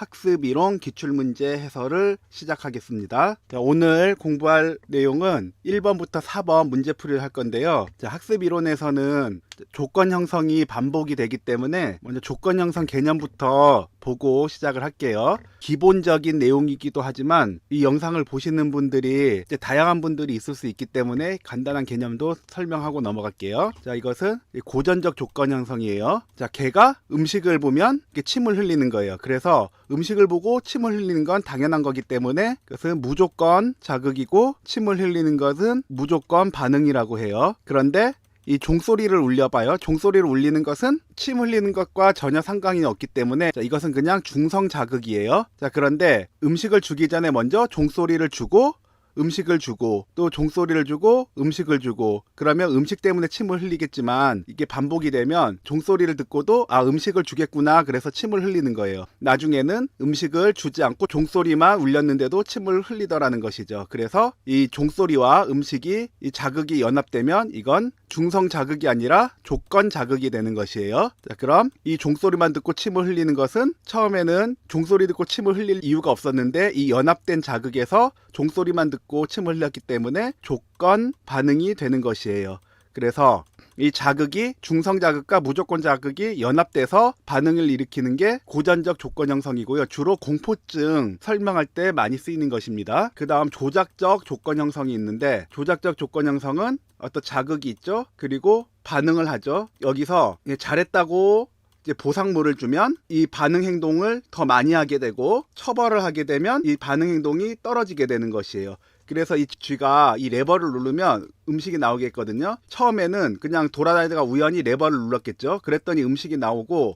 학습이론 기출문제 해설을 시작하겠습니다. 자, 오늘 공부할 내용은 1번부터 4번 문제풀이를 할 건데요. 자, 학습이론에서는 조건 형성이 반복이 되기 때문에 먼저 조건 형성 개념부터 보고 시작을 할게요. 기본적인 내용이기도 하지만 이 영상을 보시는 분들이 이제 다양한 분들이 있을 수 있기 때문에 간단한 개념도 설명하고 넘어갈게요. 자, 이것은 고전적 조건 형성이에요. 자, 개가 음식을 보면 침을 흘리는 거예요. 그래서 음식을 보고 침을 흘리는 건 당연한 거기 때문에 그것은 무조건 자극이고 침을 흘리는 것은 무조건 반응이라고 해요. 그런데 이 종소리를 울려봐요. 종소리를 울리는 것은 침 흘리는 것과 전혀 상관이 없기 때문에 자, 이것은 그냥 중성 자극이에요. 자, 그런데 음식을 주기 전에 먼저 종소리를 주고 음식을 주고 또 종소리를 주고 음식을 주고 그러면 음식 때문에 침을 흘리겠지만 이게 반복이 되면 종소리를 듣고도 아, 음식을 주겠구나, 그래서 침을 흘리는 거예요. 나중에는 음식을 주지 않고 종소리만 울렸는데도 침을 흘리더라는 것이죠. 그래서 이 종소리와 음식이 이 자극이 연합되면 이건 중성 자극이 아니라 조건 자극이 되는 것이에요. 자, 그럼 이 종소리만 듣고 침을 흘리는 것은 처음에는 종소리 듣고 침을 흘릴 이유가 없었는데 이 연합된 자극에서 종소리만 듣고 침을 흘렸기 때문에 조건 반응이 되는 것이에요. 그래서 이 자극이 중성 자극과 무조건 자극이 연합돼서 반응을 일으키는 게 고전적 조건 형성이고요. 주로 공포증 설명할 때 많이 쓰이는 것입니다. 그 다음 조작적 조건 형성이 있는데 조작적 조건 형성은 어떤 자극이 있죠. 그리고 반응을 하죠. 여기서 잘했다고 이제 보상물을 주면 이 반응 행동을 더 많이 하게 되고 처벌을 하게 되면 이 반응 행동이 떨어지게 되는 것이에요. 그래서 이 쥐가 이 레버를 누르면 음식이 나오겠거든요. 처음에는 그냥 돌아다니다가 우연히 레버를 눌렀겠죠. 그랬더니 음식이 나오고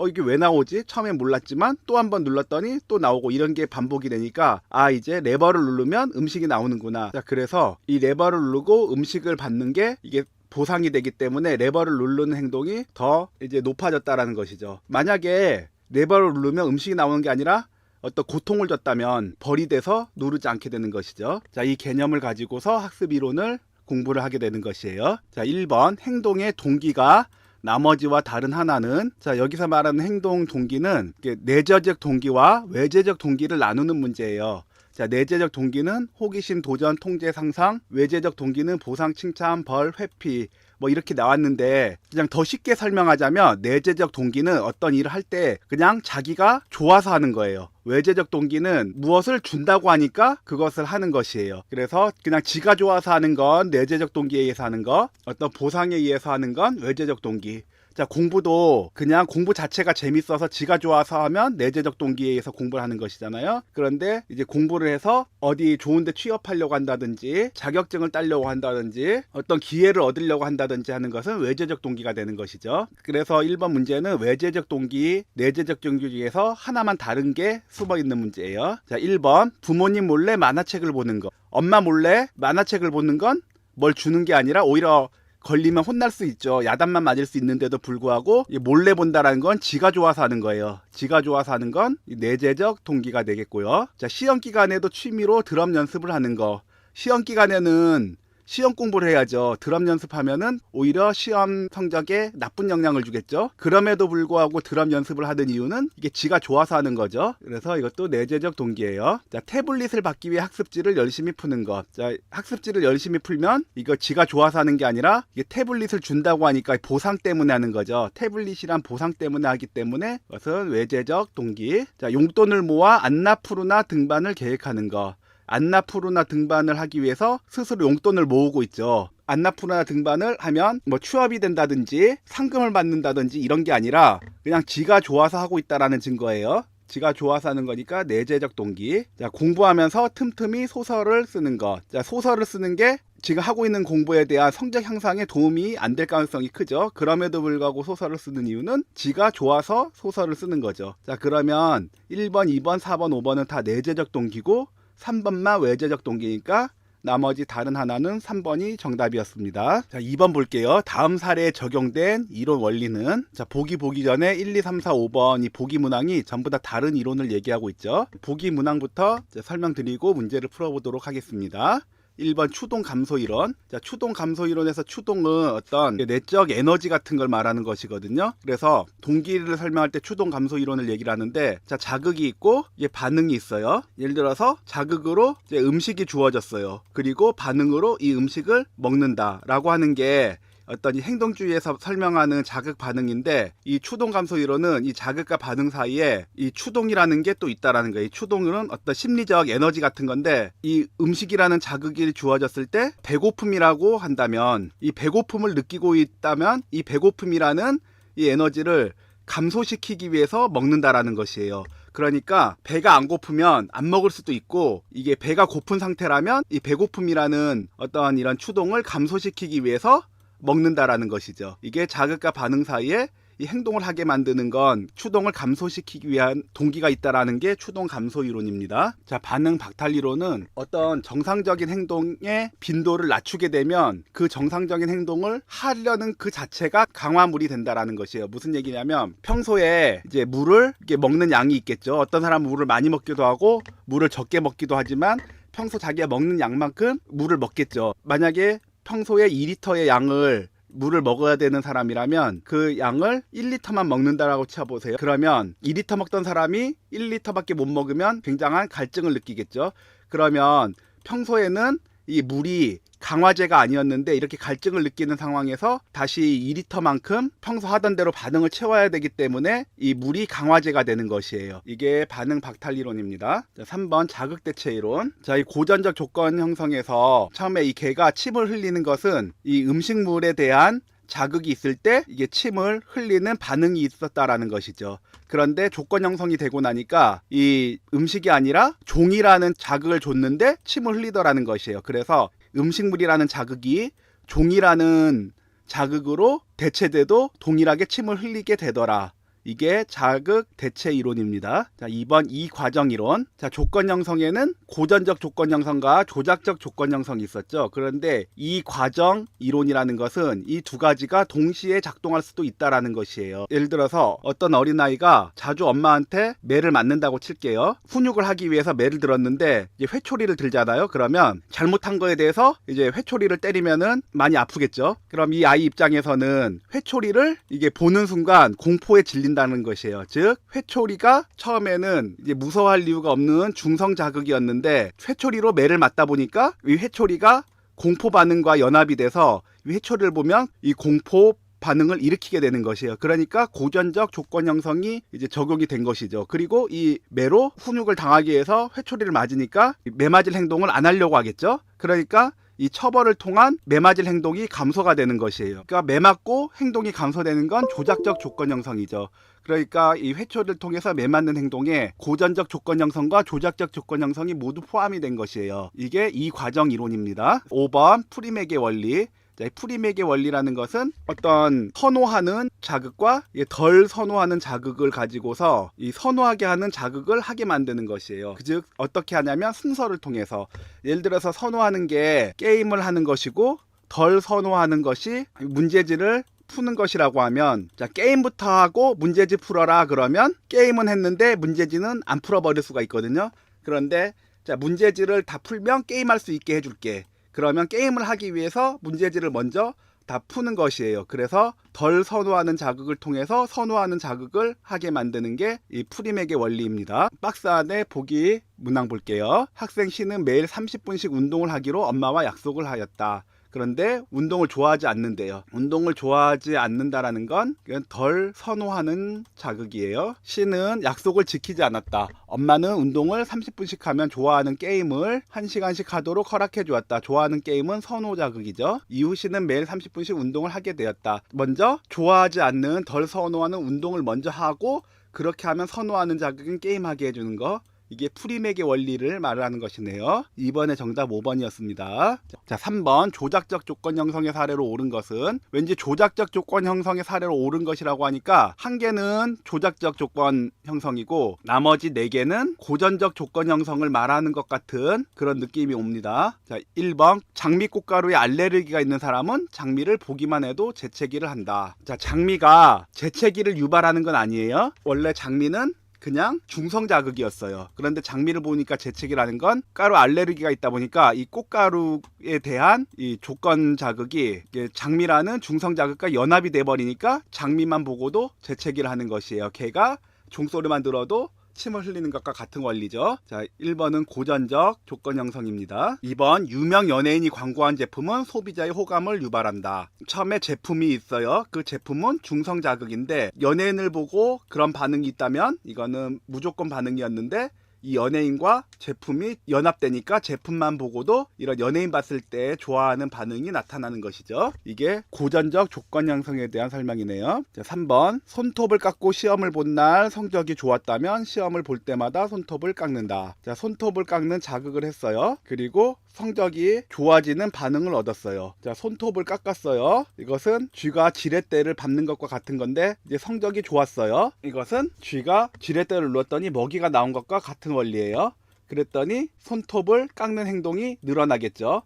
이게 왜 나오지? 처음엔 몰랐지만 또 한 번 눌렀더니 또 나오고 이런 게 반복이 되니까 아, 이제 레버를 누르면 음식이 나오는구나. 자, 그래서 이 레버를 누르고 음식을 받는 게 이게 보상이 되기 때문에 레버를 누르는 행동이 더 이제 높아졌다라는 것이죠. 만약에 레버를 누르면 음식이 나오는 게 아니라 어떤 고통을 줬다면 벌이 돼서 누르지 않게 되는 것이죠. 자, 이 개념을 가지고서 학습 이론을 공부를 하게 되는 것이에요. 자, 1번 행동의 동기가 나머지와 다른 하나는, 자, 여기서 말하는 행동 동기는 내재적 동기와 외재적 동기를 나누는 문제예요. 자, 내재적 동기는 호기심, 도전, 통제, 상상, 외재적 동기는 보상, 칭찬, 벌, 회피 뭐 이렇게 나왔는데 그냥 더 쉽게 설명하자면 내재적 동기는 어떤 일을 할 때 그냥 자기가 좋아서 하는 거예요. 외재적 동기는 무엇을 준다고 하니까 그것을 하는 것이에요. 그래서 그냥 지가 좋아서 하는 건 내재적 동기에 의해서 하는 거, 어떤 보상에 의해서 하는 건 외재적 동기. 자, 공부도 그냥 공부 자체가 재밌어서 지가 좋아서 하면 내재적 동기에 의해서 공부를 하는 것이잖아요. 그런데 이제 공부를 해서 어디 좋은데 취업하려고 한다든지 자격증을 따려고 한다든지 어떤 기회를 얻으려고 한다든지 하는 것은 외재적 동기가 되는 것이죠. 그래서 1번 문제는 외재적 동기, 내재적 동기 중에서 하나만 다른 게 숨어 있는 문제예요. 자, 1번 부모님 몰래 만화책을 보는 거. 엄마 몰래 만화책을 보는 건 뭘 주는 게 아니라 오히려 걸리면 혼날 수 있죠. 야단만 맞을 수 있는데도 불구하고 몰래 본다라는 건 지가 좋아서 하는 거예요. 지가 좋아서 하는 건 내재적 동기가 되겠고요. 자, 시험 기간에도 취미로 드럼 연습을 하는 거. 시험 기간에는 시험 공부를 해야죠. 드럼 연습하면은 오히려 시험 성적에 나쁜 영향을 주겠죠. 그럼에도 불구하고 드럼 연습을 하는 이유는 이게 지가 좋아서 하는 거죠. 그래서 이것도 내재적 동기예요. 자, 태블릿을 받기 위해 학습지를 열심히 푸는 것. 자, 학습지를 열심히 풀면 이거 지가 좋아서 하는 게 아니라 이게 태블릿을 준다고 하니까 보상 때문에 하는 거죠. 태블릿이란 보상 때문에 하기 때문에 그것은 외재적 동기. 자, 용돈을 모아 안나푸르나 등반을 계획하는 것. 안나푸르나 등반을 하기 위해서 스스로 용돈을 모으고 있죠. 안나푸르나 등반을 하면 뭐 취업이 된다든지 상금을 받는다든지 이런 게 아니라 그냥 지가 좋아서 하고 있다라는 증거예요. 지가 좋아서 하는 거니까 내재적 동기. 자, 공부하면서 틈틈이 소설을 쓰는 것. 자, 소설을 쓰는 게 지금 하고 있는 공부에 대한 성적 향상에 도움이 안 될 가능성이 크죠. 그럼에도 불구하고 소설을 쓰는 이유는 지가 좋아서 소설을 쓰는 거죠. 자, 그러면 1번, 2번, 4번, 5번은 다 내재적 동기고 3번만 외재적 동기니까 나머지 다른 하나는 3번이 정답이었습니다. 자, 2번 볼게요. 다음 사례에 적용된 이론 원리는, 자, 보기 전에 1, 2, 3, 4, 5번 이 보기 문항이 전부 다 다른 이론을 얘기하고 있죠. 보기 문항부터 설명드리고 문제를 풀어보도록 하겠습니다. 1번 추동 감소 이론. 자, 추동 감소 이론에서 추동은 어떤 내적 에너지 같은 걸 말하는 것이거든요. 그래서 동기를 설명할 때 추동 감소 이론을 얘기를 하는데, 자, 자극이 있고 이게 반응이 있어요. 예를 들어서 자극으로 이제 음식이 주어졌어요. 그리고 반응으로 이 음식을 먹는다라고 하는 게 어떤 이 행동주의에서 설명하는 자극 반응인데, 이 추동 감소 이론은 이 자극과 반응 사이에 이 추동이라는 게 또 있다라는 거예요. 이 추동은 어떤 심리적 에너지 같은 건데, 이 음식이라는 자극이 주어졌을 때 배고픔이라고 한다면, 이 배고픔을 느끼고 있다면 이 배고픔이라는 이 에너지를 감소시키기 위해서 먹는다라는 것이에요. 그러니까 배가 안 고프면 안 먹을 수도 있고, 이게 배가 고픈 상태라면 이 배고픔이라는 어떤 이런 추동을 감소시키기 위해서 먹는다라는 것이죠. 이게 자극과 반응 사이에 이 행동을 하게 만드는 건 추동을 감소시키기 위한 동기가 있다라는 게 추동 감소 이론입니다. 자, 반응 박탈 이론은 어떤 정상적인 행동의 빈도를 낮추게 되면 그 정상적인 행동을 하려는 그 자체가 강화물이 된다라는 것이에요. 무슨 얘기냐면, 평소에 이제 물을 이렇게 먹는 양이 있겠죠. 어떤 사람은 물을 많이 먹기도 하고 물을 적게 먹기도 하지만 평소 자기가 먹는 양만큼 물을 먹겠죠. 만약에 평소에 2리터의 양을 물을 먹어야 되는 사람이라면 그 양을 1리터만 먹는다라고 쳐보세요. 그러면 2리터 먹던 사람이 1리터밖에 못 먹으면 굉장한 갈증을 느끼겠죠. 그러면 평소에는 이 물이 강화제가 아니었는데 이렇게 갈증을 느끼는 상황에서 다시 2리터만큼 평소 하던 대로 반응을 채워야 되기 때문에 이 물이 강화제가 되는 것이에요. 이게 반응 박탈 이론입니다. 자, 3번 자극 대체 이론. 자, 이 고전적 조건 형성에서 처음에 이 개가 침을 흘리는 것은 이 음식물에 대한 자극이 있을 때 이게 침을 흘리는 반응이 있었다라는 것이죠. 그런데 조건 형성이 되고 나니까 이 음식이 아니라 종이라는 자극을 줬는데 침을 흘리더라는 것이에요. 그래서 음식물이라는 자극이 종이라는 자극으로 대체돼도 동일하게 침을 흘리게 되더라. 이게 자극 대체 이론입니다. 자, 2번 이과정 이론. 자, 조건 형성에는 고전적 조건 형성과 조작적 조건 형성이 있었죠. 그런데 이 과정 이론이라는 것은 이 두 가지가 동시에 작동할 수도 있다라는 것이에요. 예를 들어서 어떤 어린아이가 자주 엄마한테 매를 맞는다고 칠게요. 훈육을 하기 위해서 매를 들었는데 이제 회초리를 들잖아요. 그러면 잘못한 거에 대해서 이제 회초리를 때리면은 많이 아프겠죠. 그럼 이 아이 입장에서는 회초리를 이게 보는 순간 공포에 질린다는 것이에요. 즉 회초리가 처음에는 이제 무서워할 이유가 없는 중성 자극이었는데, 회초리로 매를 맞다 보니까 이 회초리가 공포 반응과 연합이 돼서 이 회초리를 보면 이 공포 반응을 일으키게 되는 것이에요. 그러니까 고전적 조건 형성이 이제 적용이 된 것이죠. 그리고 이 매로 훈육을 당하기 위해서 회초리를 맞으니까 매 맞을 행동을 안 하려고 하겠죠. 그러니까 이 처벌을 통한 매 맞을 행동이 감소가 되는 것이에요. 그러니까 매 맞고 행동이 감소되는 건 조작적 조건 형성이죠. 그러니까 이 회초리를 통해서 매 맞는 행동에 고전적 조건 형성과 조작적 조건 형성이 모두 포함이 된 것이에요. 이게 이 과정 이론입니다. 5번 프리맥의 원리. 프리맥의 원리라는 것은 어떤 선호하는 자극과 덜 선호하는 자극을 가지고서 이 선호하게 하는 자극을 하게 만드는 것이에요. 즉 어떻게 하냐면 순서를 통해서, 예를 들어서 선호하는 게 게임을 하는 것이고 덜 선호하는 것이 문제지를 푸는 것이라고 하면, 자, 게임부터 하고 문제지 풀어라 그러면 게임은 했는데 문제지는 안 풀어버릴 수가 있거든요. 그런데 자, 문제지를 다 풀면 게임할 수 있게 해줄게. 그러면 게임을 하기 위해서 문제지를 먼저 다 푸는 것이에요. 그래서 덜 선호하는 자극을 통해서 선호하는 자극을 하게 만드는 게 이 프리맥의 원리입니다. 박스 안에 보기 문항 볼게요. 학생 C는 매일 30분씩 운동을 하기로 엄마와 약속을 하였다. 그런데 운동을 좋아하지 않는데요. 운동을 좋아하지 않는다라는 건 덜 선호하는 자극이에요. C는 약속을 지키지 않았다. 엄마는 운동을 30분씩 하면 좋아하는 게임을 1시간씩 하도록 허락해 주었다. 좋아하는 게임은 선호 자극이죠. 이후 C는 매일 30분씩 운동을 하게 되었다. 먼저 좋아하지 않는 덜 선호하는 운동을 먼저 하고, 그렇게 하면 선호하는 자극은 게임하게 해주는 거. 이게 프리맥의 원리를 말하는 것이네요. 이번에 정답 5번이었습니다. 자, 3번 조작적 조건 형성의 사례로 옳은 것은, 왠지 조작적 조건 형성의 사례로 옳은 것이라고 하니까 한 개는 조작적 조건 형성이고 나머지 4개는 고전적 조건 형성을 말하는 것 같은 그런 느낌이 옵니다. 자, 1번 장미꽃가루에 알레르기가 있는 사람은 장미를 보기만 해도 재채기를 한다. 자, 장미가 재채기를 유발하는 건 아니에요. 원래 장미는 그냥 중성 자극이었어요. 그런데 장미를 보니까 재채기라는 건 가루 알레르기가 있다 보니까 이 꽃가루에 대한 이 조건 자극이 장미라는 중성 자극과 연합이 돼 버리니까 장미만 보고도 재채기를 하는 것이에요. 개가 종소리만 들어도 침을 흘리는 것과 같은 원리죠. 자, 1번은 고전적 조건 형성입니다. 2번 유명 연예인이 광고한 제품은 소비자의 호감을 유발한다. 처음에 제품이 있어요. 그 제품은 중성 자극인데 연예인을 보고 그런 반응이 있다면 이거는 무조건 반응이었는데 이 연예인과 제품이 연합되니까 제품만 보고도 이런 연예인 봤을 때 좋아하는 반응이 나타나는 것이죠. 이게 고전적 조건 형성에 대한 설명이네요. 자, 3번 손톱을 깎고 시험을 본 날 성적이 좋았다면 시험을 볼 때마다 손톱을 깎는다. 자, 손톱을 깎는 자극을 했어요. 그리고 성적이 좋아지는 반응을 얻었어요. 자, 손톱을 깎았어요. 이것은 쥐가 지렛대를 밟는 것과 같은 건데 이제 성적이 좋았어요. 이것은 쥐가 지렛대를 눌렀더니 먹이가 나온 것과 같은 원리예요. 그랬더니 손톱을 깎는 행동이 늘어나겠죠.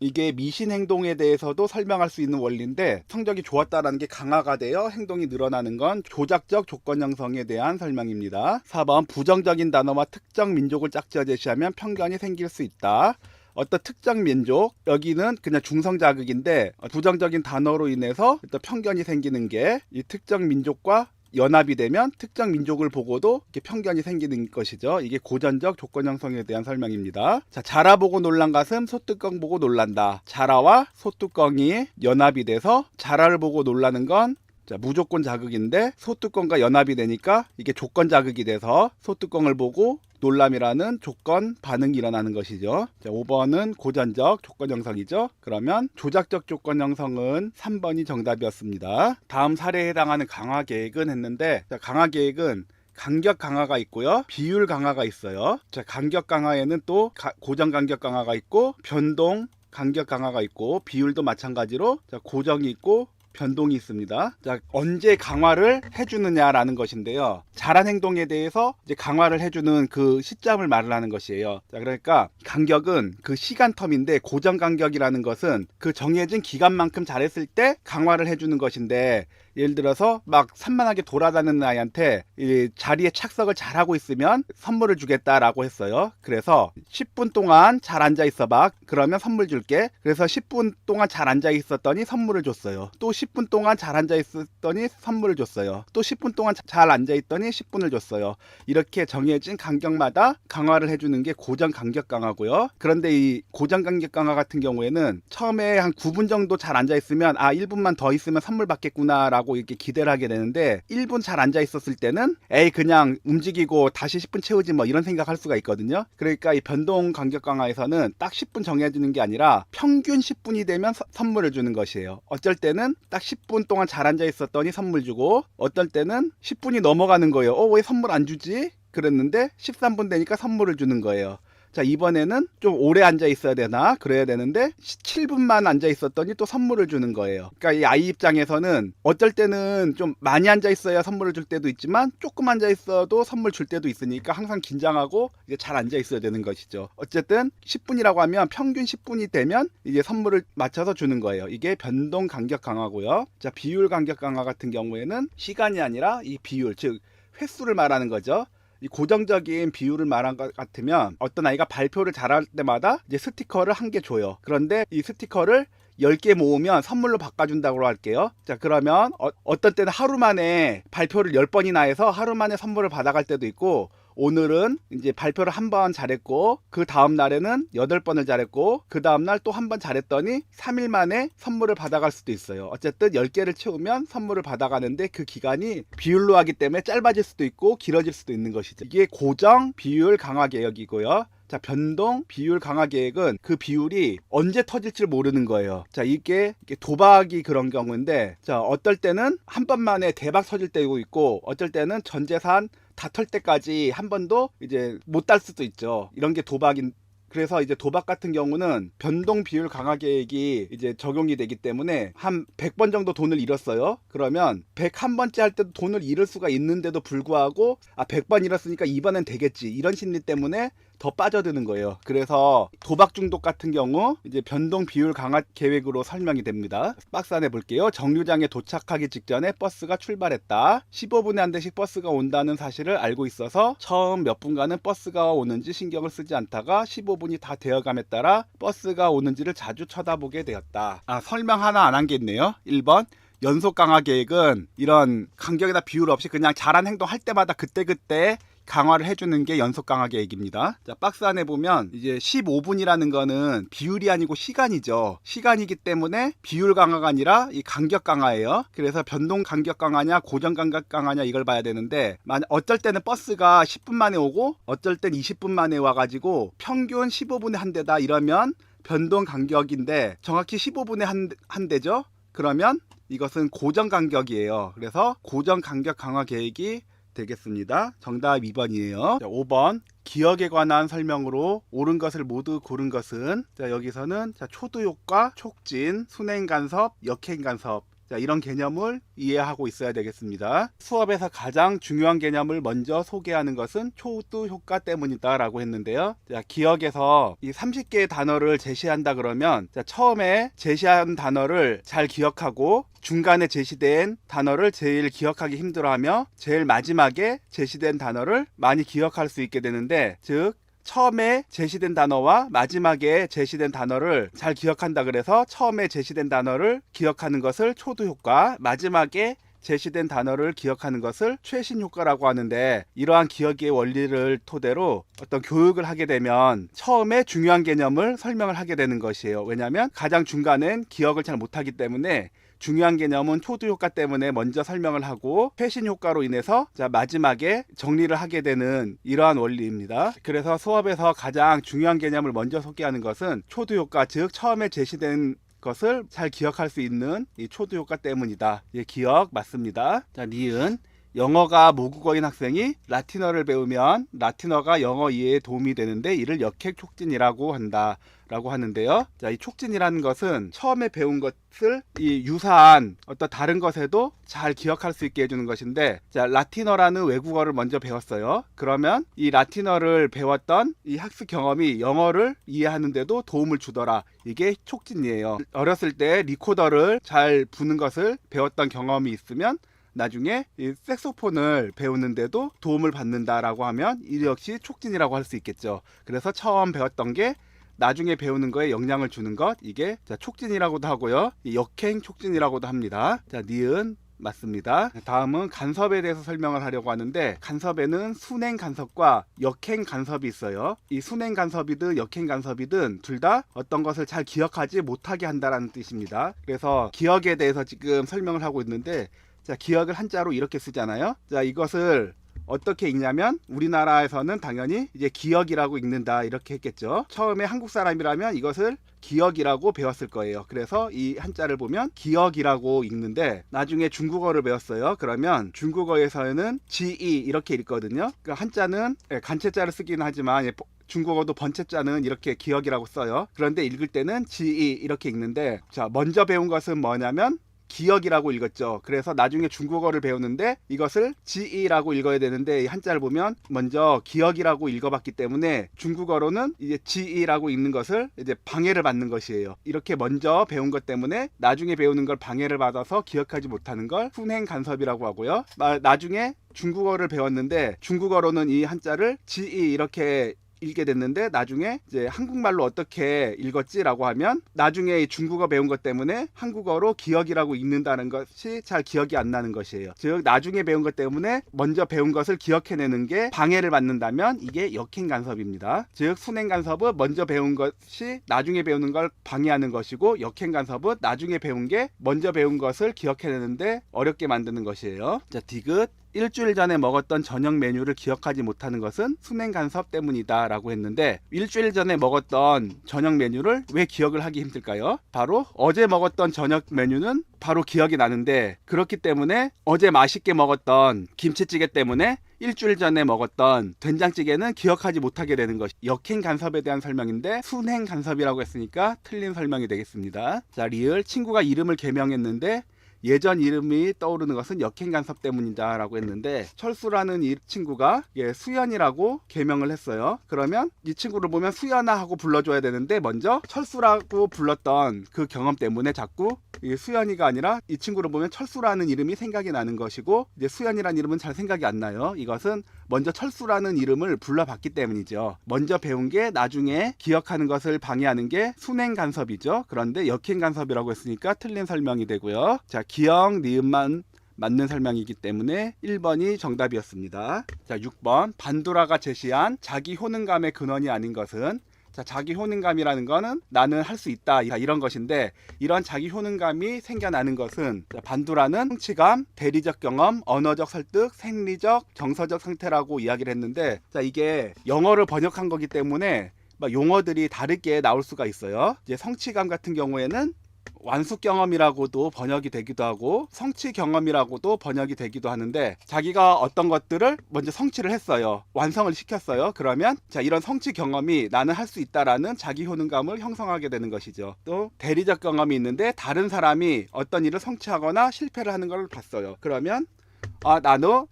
이게 미신 행동에 대해서도 설명할 수 있는 원리인데 성적이 좋았다라는 게 강화가 되어 행동이 늘어나는 건 조작적 조건 형성에 대한 설명입니다. 4번 부정적인 단어와 특정 민족을 짝지어 제시하면 편견이 생길 수 있다. 어떤 특정 민족, 여기는 그냥 중성 자극인데 부정적인 단어로 인해서 어떤 편견이 생기는 게 이 특정 민족과 연합이 되면 특정 민족을 보고도 이렇게 편견이 생기는 것이죠. 이게 고전적 조건 형성에 대한 설명입니다. 자, 자라 보고 놀란 가슴, 소뚜껑 보고 놀란다. 자라와 소뚜껑이 연합이 돼서 자라를 보고 놀라는 건 자, 무조건 자극인데 소뚜껑과 연합이 되니까 이게 조건 자극이 돼서 소뚜껑을 보고 놀람이라는 조건 반응이 일어나는 것이죠. 자, 5번은 고전적 조건 형성이죠. 그러면 조작적 조건 형성은 3번이 정답이었습니다. 다음 사례에 해당하는 강화 계획은 했는데 자, 강화 계획은 간격 강화가 있고요. 비율 강화가 있어요. 자, 간격 강화에는 또 고정 간격 강화가 있고 변동 간격 강화가 있고 비율도 마찬가지로 자, 고정이 있고 변동이 있습니다. 자, 언제 강화를 해주느냐라는 것인데요. 잘한 행동에 대해서 이제 강화를 해주는 그 시점을 말을 하는 것이에요. 자, 그러니까 간격은 그 시간 텀인데 고정 간격이라는 것은 그 정해진 기간만큼 잘했을 때 강화를 해주는 것인데 예를 들어서 막 산만하게 돌아다니는 아이한테 이 자리에 착석을 잘하고 있으면 선물을 주겠다라고 했어요. 그래서 10분 동안 잘 앉아 있어봐. 그러면 선물 줄게. 그래서 10분 동안 잘 앉아 있었더니 선물을 줬어요. 또 10분 동안 잘 앉아 있었더니 선물을 줬어요. 또 10분 동안 잘 앉아 있더니 10분을 줬어요. 이렇게 정해진 간격마다 강화를 해주는 게 고정 간격 강화고요. 그런데 이 고정 간격 강화 같은 경우에는 처음에 한 9분 정도 잘 앉아 있으면 1분만 더 있으면 선물 받겠구나 라고 이렇게 기대를 하게 되는데 1분 잘 앉아 있었을 때는 그냥 움직이고 다시 10분 채우지 뭐 이런 생각할 수가 있거든요. 그러니까 이 변동 간격 강화에서는 딱 10분 정해주는 게 아니라 평균 10분이 되면 선물을 주는 것이에요. 어쩔 때는 딱 10분 동안 잘 앉아 있었더니 선물 주고 어떨 때는 10분이 넘어가는 거예요. 왜 선물 안 주지? 그랬는데 13분 되니까 선물을 주는 거예요. 자, 이번에는 좀 오래 앉아 있어야 되나 그래야 되는데 7분만 앉아 있었더니 또 선물을 주는 거예요. 그러니까 이 아이 입장에서는 어쩔 때는 좀 많이 앉아 있어야 선물을 줄 때도 있지만 조금 앉아 있어도 선물 줄 때도 있으니까 항상 긴장하고 이제 잘 앉아 있어야 되는 것이죠. 어쨌든 10분이라고 하면 평균 10분이 되면 이제 선물을 맞춰서 주는 거예요. 이게 변동 간격 강화고요. 자, 비율 간격 강화 같은 경우에는 시간이 아니라 이 비율, 즉 횟수를 말하는 거죠. 이 고정적인 비율을 말한 것 같으면 어떤 아이가 발표를 잘할 때마다 이제 스티커를 한 개 줘요. 그런데 이 스티커를 10개 모으면 선물로 바꿔준다고 할게요. 자, 그러면 어떤 때는 하루 만에 발표를 10번이나 해서 하루 만에 선물을 받아갈 때도 있고 오늘은 이제 발표를 한 번 잘했고 그 다음 날에는 8번을 잘했고 그 다음 날 또 한 번 잘했더니 3일 만에 선물을 받아갈 수도 있어요. 어쨌든 10개를 채우면 선물을 받아가는데 그 기간이 비율로 하기 때문에 짧아질 수도 있고 길어질 수도 있는 것이죠. 이게 고정 비율 강화 계획이고요. 자, 변동 비율 강화 계획은 그 비율이 언제 터질지 모르는 거예요. 자, 이게 도박이 그런 경우인데 자, 어떨 때는 한 번 만에 대박 터질 때도 있고 어쩔 때는 전 재산 다 털 때까지 한 번도 이제 못 딸 수도 있죠. 이런 게 도박인 그래서 이제 도박 같은 경우는 변동 비율 강화 계획이 이제 적용이 되기 때문에 한 100번 정도 돈을 잃었어요. 그러면 101번째 할 때도 돈을 잃을 수가 있는데도 불구하고 100번 잃었으니까 이번엔 되겠지, 이런 심리 때문에 더 빠져드는 거예요. 그래서 도박 중독 같은 경우 이제 변동 비율 강화 계획으로 설명이 됩니다. 박스 안에 볼게요. 정류장에 도착하기 직전에 버스가 출발했다. 15분에 한 대씩 버스가 온다는 사실을 알고 있어서 처음 몇 분간은 버스가 오는지 신경을 쓰지 않다가 15분이 다 되어감에 따라 버스가 오는지를 자주 쳐다보게 되었다. 설명 하나 안 한 게 있네요. 1번 연속 강화 계획은 이런 간격이나 비율 없이 그냥 잘한 행동 할 때마다 그때그때 강화를 해주는 게 연속 강화 계획입니다. 자, 박스 안에 보면 이제 15분이라는 거는 비율이 아니고 시간이죠. 시간이기 때문에 비율 강화가 아니라 이 간격 강화예요. 그래서 변동 간격 강화냐 고정 간격 강화냐 이걸 봐야 되는데, 어쩔 때는 버스가 10분 만에 오고 어쩔 땐 20분 만에 와가지고 평균 15분에 한 대다 이러면 변동 간격인데 정확히 15분에 한 대죠. 그러면 이것은 고정 간격이에요. 그래서 고정 간격 강화 계획이 되겠습니다. 정답 2번이에요. 5번 기억에 관한 설명으로 옳은 것을 모두 고른 것은, 자, 여기서는 초두 효과, 촉진, 순행 간섭, 역행 간섭, 자, 이런 개념을 이해하고 있어야 되겠습니다. 수업에서 가장 중요한 개념을 먼저 소개하는 것은 초두 효과 때문이다 라고 했는데요. 자, 기억에서 이 30개의 단어를 제시한다 그러면, 자, 처음에 제시한 단어를 잘 기억하고 중간에 제시된 단어를 제일 기억하기 힘들어하며 제일 마지막에 제시된 단어를 많이 기억할 수 있게 되는데, 즉 처음에 제시된 단어와 마지막에 제시된 단어를 잘 기억한다 그래서 처음에 제시된 단어를 기억하는 것을 초두 효과, 마지막에 제시된 단어를 기억하는 것을 최신 효과라고 하는데, 이러한 기억의 원리를 토대로 어떤 교육을 하게 되면 처음에 중요한 개념을 설명을 하게 되는 것이에요. 왜냐하면 가장 중간엔 기억을 잘 못하기 때문에 중요한 개념은 초두 효과 때문에 먼저 설명을 하고 최신 효과로 인해서 마지막에 정리를 하게 되는 이러한 원리입니다. 그래서 수업에서 가장 중요한 개념을 먼저 소개하는 것은 초두 효과, 즉 처음에 제시된 것을 잘 기억할 수 있는 이 초두 효과 때문이다. 예, 기억 맞습니다. 자, 니은 영어가 모국어인 학생이 라틴어를 배우면 라틴어가 영어 이해에 도움이 되는데 이를 역행 촉진이라고 한다 라고 하는데요. 자, 이 촉진이라는 것은 처음에 배운 것을 이 유사한 어떤 다른 것에도 잘 기억할 수 있게 해주는 것인데, 자, 라틴어라는 외국어를 먼저 배웠어요. 그러면 이 라틴어를 배웠던 이 학습 경험이 영어를 이해하는데도 도움을 주더라. 이게 촉진이에요. 어렸을 때 리코더를 잘 부는 것을 배웠던 경험이 있으면 나중에 이 색소폰을 배우는데도 도움을 받는다라고 하면 이 역시 촉진이라고 할 수 있겠죠. 그래서 처음 배웠던 게 나중에 배우는 거에 영향을 주는 것, 이게 촉진이라고도 하고요. 역행 촉진이라고도 합니다. 자, 니은 맞습니다. 다음은 간섭에 대해서 설명을 하려고 하는데, 간섭에는 순행 간섭과 역행 간섭이 있어요. 이 순행 간섭이든 역행 간섭이든 둘 다 어떤 것을 잘 기억하지 못하게 한다는 뜻입니다. 그래서 기억에 대해서 지금 설명을 하고 있는데, 자, 기억을 한자로 이렇게 쓰잖아요. 자, 이것을 어떻게 읽냐면 우리나라에서는 당연히 이제 기억이라고 읽는다 이렇게 했겠죠. 처음에 한국 사람이라면 이것을 기억이라고 배웠을 거예요. 그래서 이 한자를 보면 기억이라고 읽는데, 나중에 중국어를 배웠어요. 그러면 중국어에서는 지이 이렇게 읽거든요. 그러니까 한자는 간체자를 쓰긴 하지만 중국어도 번체자는 이렇게 기억이라고 써요. 그런데 읽을 때는 지이 이렇게 읽는데, 자, 먼저 배운 것은 뭐냐면 기억이라고 읽었죠. 그래서 나중에 중국어를 배우는데 이것을 지이라고 읽어야 되는데, 이 한자를 보면 먼저 기억이라고 읽어봤기 때문에 중국어로는 이제 지이라고 읽는 것을 이제 방해를 받는 것이에요. 이렇게 먼저 배운 것 때문에 나중에 배우는 걸 방해를 받아서 기억하지 못하는 걸 순행 간섭이라고 하고요. 나중에 중국어를 배웠는데 중국어로는 이 한자를 지이 이렇게 읽게 됐는데 나중에 이제 한국말로 어떻게 읽었지라고 하면 나중에 중국어 배운 것 때문에 한국어로 기억이라고 읽는다는 것이 잘 기억이 안 나는 것이에요. 즉 나중에 배운 것 때문에 먼저 배운 것을 기억해내는 게 방해를 받는다면 이게 역행 간섭입니다. 즉 순행 간섭은 먼저 배운 것이 나중에 배우는 걸 방해하는 것이고, 역행 간섭은 나중에 배운 게 먼저 배운 것을 기억해내는데 어렵게 만드는 것이에요. 자, 디귿 일주일 전에 먹었던 저녁 메뉴를 기억하지 못하는 것은 수냉 간섭 때문이다 라고 했는데, 일주일 전에 먹었던 저녁 메뉴를 왜 기억을 하기 힘들까요? 바로 어제 먹었던 저녁 메뉴는 바로 기억이 나는데, 그렇기 때문에 어제 맛있게 먹었던 김치찌개 때문에 일주일 전에 먹었던 된장찌개는 기억하지 못하게 되는 것이 역행 간섭에 대한 설명인데, 순행 간섭이라고 했으니까 틀린 설명이 되겠습니다. 자, 리을 친구가 이름을 개명했는데 예전 이름이 떠오르는 것은 역행 간섭 때문이다 라고 했는데, 철수라는 이 친구가 수연이라고 개명을 했어요. 그러면 이 친구를 보면 수연아 하고 불러줘야 되는데, 먼저 철수라고 불렀던 그 경험 때문에 자꾸 수연이가 아니라 이 친구를 보면 철수라는 이름이 생각이 나는 것이고, 이제 수연이라는 이름은 잘 생각이 안 나요. 이것은 먼저 철수라는 이름을 불러봤기 때문이죠. 먼저 배운 게 나중에 기억하는 것을 방해하는 게 순행 간섭이죠. 그런데 역행 간섭이라고 했으니까 틀린 설명이 되고요. 자, 기억, 니은만 맞는 설명이기 때문에 1번이 정답이었습니다. 자, 6번 반두라가 제시한 자기 효능감의 근원이 아닌 것은, 자, 자기 효능감이라는 거는 나는 할 수 있다 이런 것인데, 이런 자기 효능감이 생겨나는 것은, 자, 반두라는 성취감, 대리적 경험, 언어적 설득, 생리적, 정서적 상태라고 이야기를 했는데, 자, 이게 영어를 번역한 거기 때문에 막 용어들이 다르게 나올 수가 있어요. 이제 성취감 같은 경우에는 완숙 경험이라고도 번역이 되기도 하고 성취 경험이라고도 번역이 되기도 하는데, 자기가 어떤 것들을 먼저 성취를 했어요. 완성을 시켰어요. 그러면 자, 이런 성취 경험이 나는 할 수 있다라는 자기 효능감을 형성하게 되는 것이죠. 또 대리적 경험이 있는데, 다른 사람이 어떤 일을 성취하거나 실패를 하는 걸 봤어요. 그러면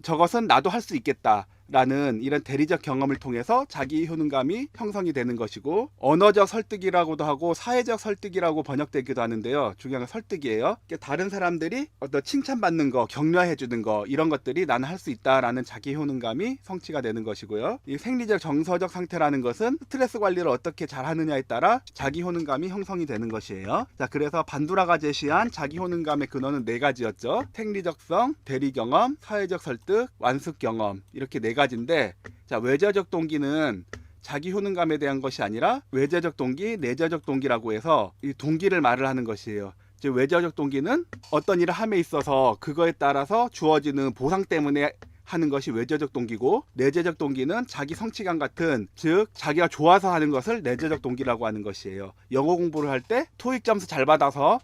저것은 나도 할 수 있겠다 라는 이런 대리적 경험을 통해서 자기 효능감이 형성이 되는 것이고, 언어적 설득이라고도 하고 사회적 설득이라고 번역되기도 하는데요. 중요한 건 설득이에요. 다른 사람들이 어떤 칭찬받는 거, 격려해 주는 거, 이런 것들이 나는 할 수 있다라는 자기 효능감이 성취가 되는 것이고요. 이 생리적 정서적 상태라는 것은 스트레스 관리를 어떻게 잘 하느냐에 따라 자기 효능감이 형성이 되는 것이에요. 자, 그래서 반두라가 제시한 자기 효능감의 근원은 4가지였죠. 생리적성, 대리 경험, 사회적 설득, 완숙 경험, 이렇게 4가지인데, 자, 외저적 동기는 자기 효능감에 대한 것이 아니라 외재적 동기, 내재적 동기라고 해서 이 동기를 말을 하는 것이에요. 즉, 외재적 동기는 어떤 일을 함에 있어서 그거에 따라서 주어지는 보상 때문에 하는 것이 외재적 동기고, 내재적 동기는 자기 성취감 같은, 즉 자기가 좋아서 하는 것을 내재적 동기라고 하는 것이에요. 영어 공부를 할 때 토익 점수 잘 받아서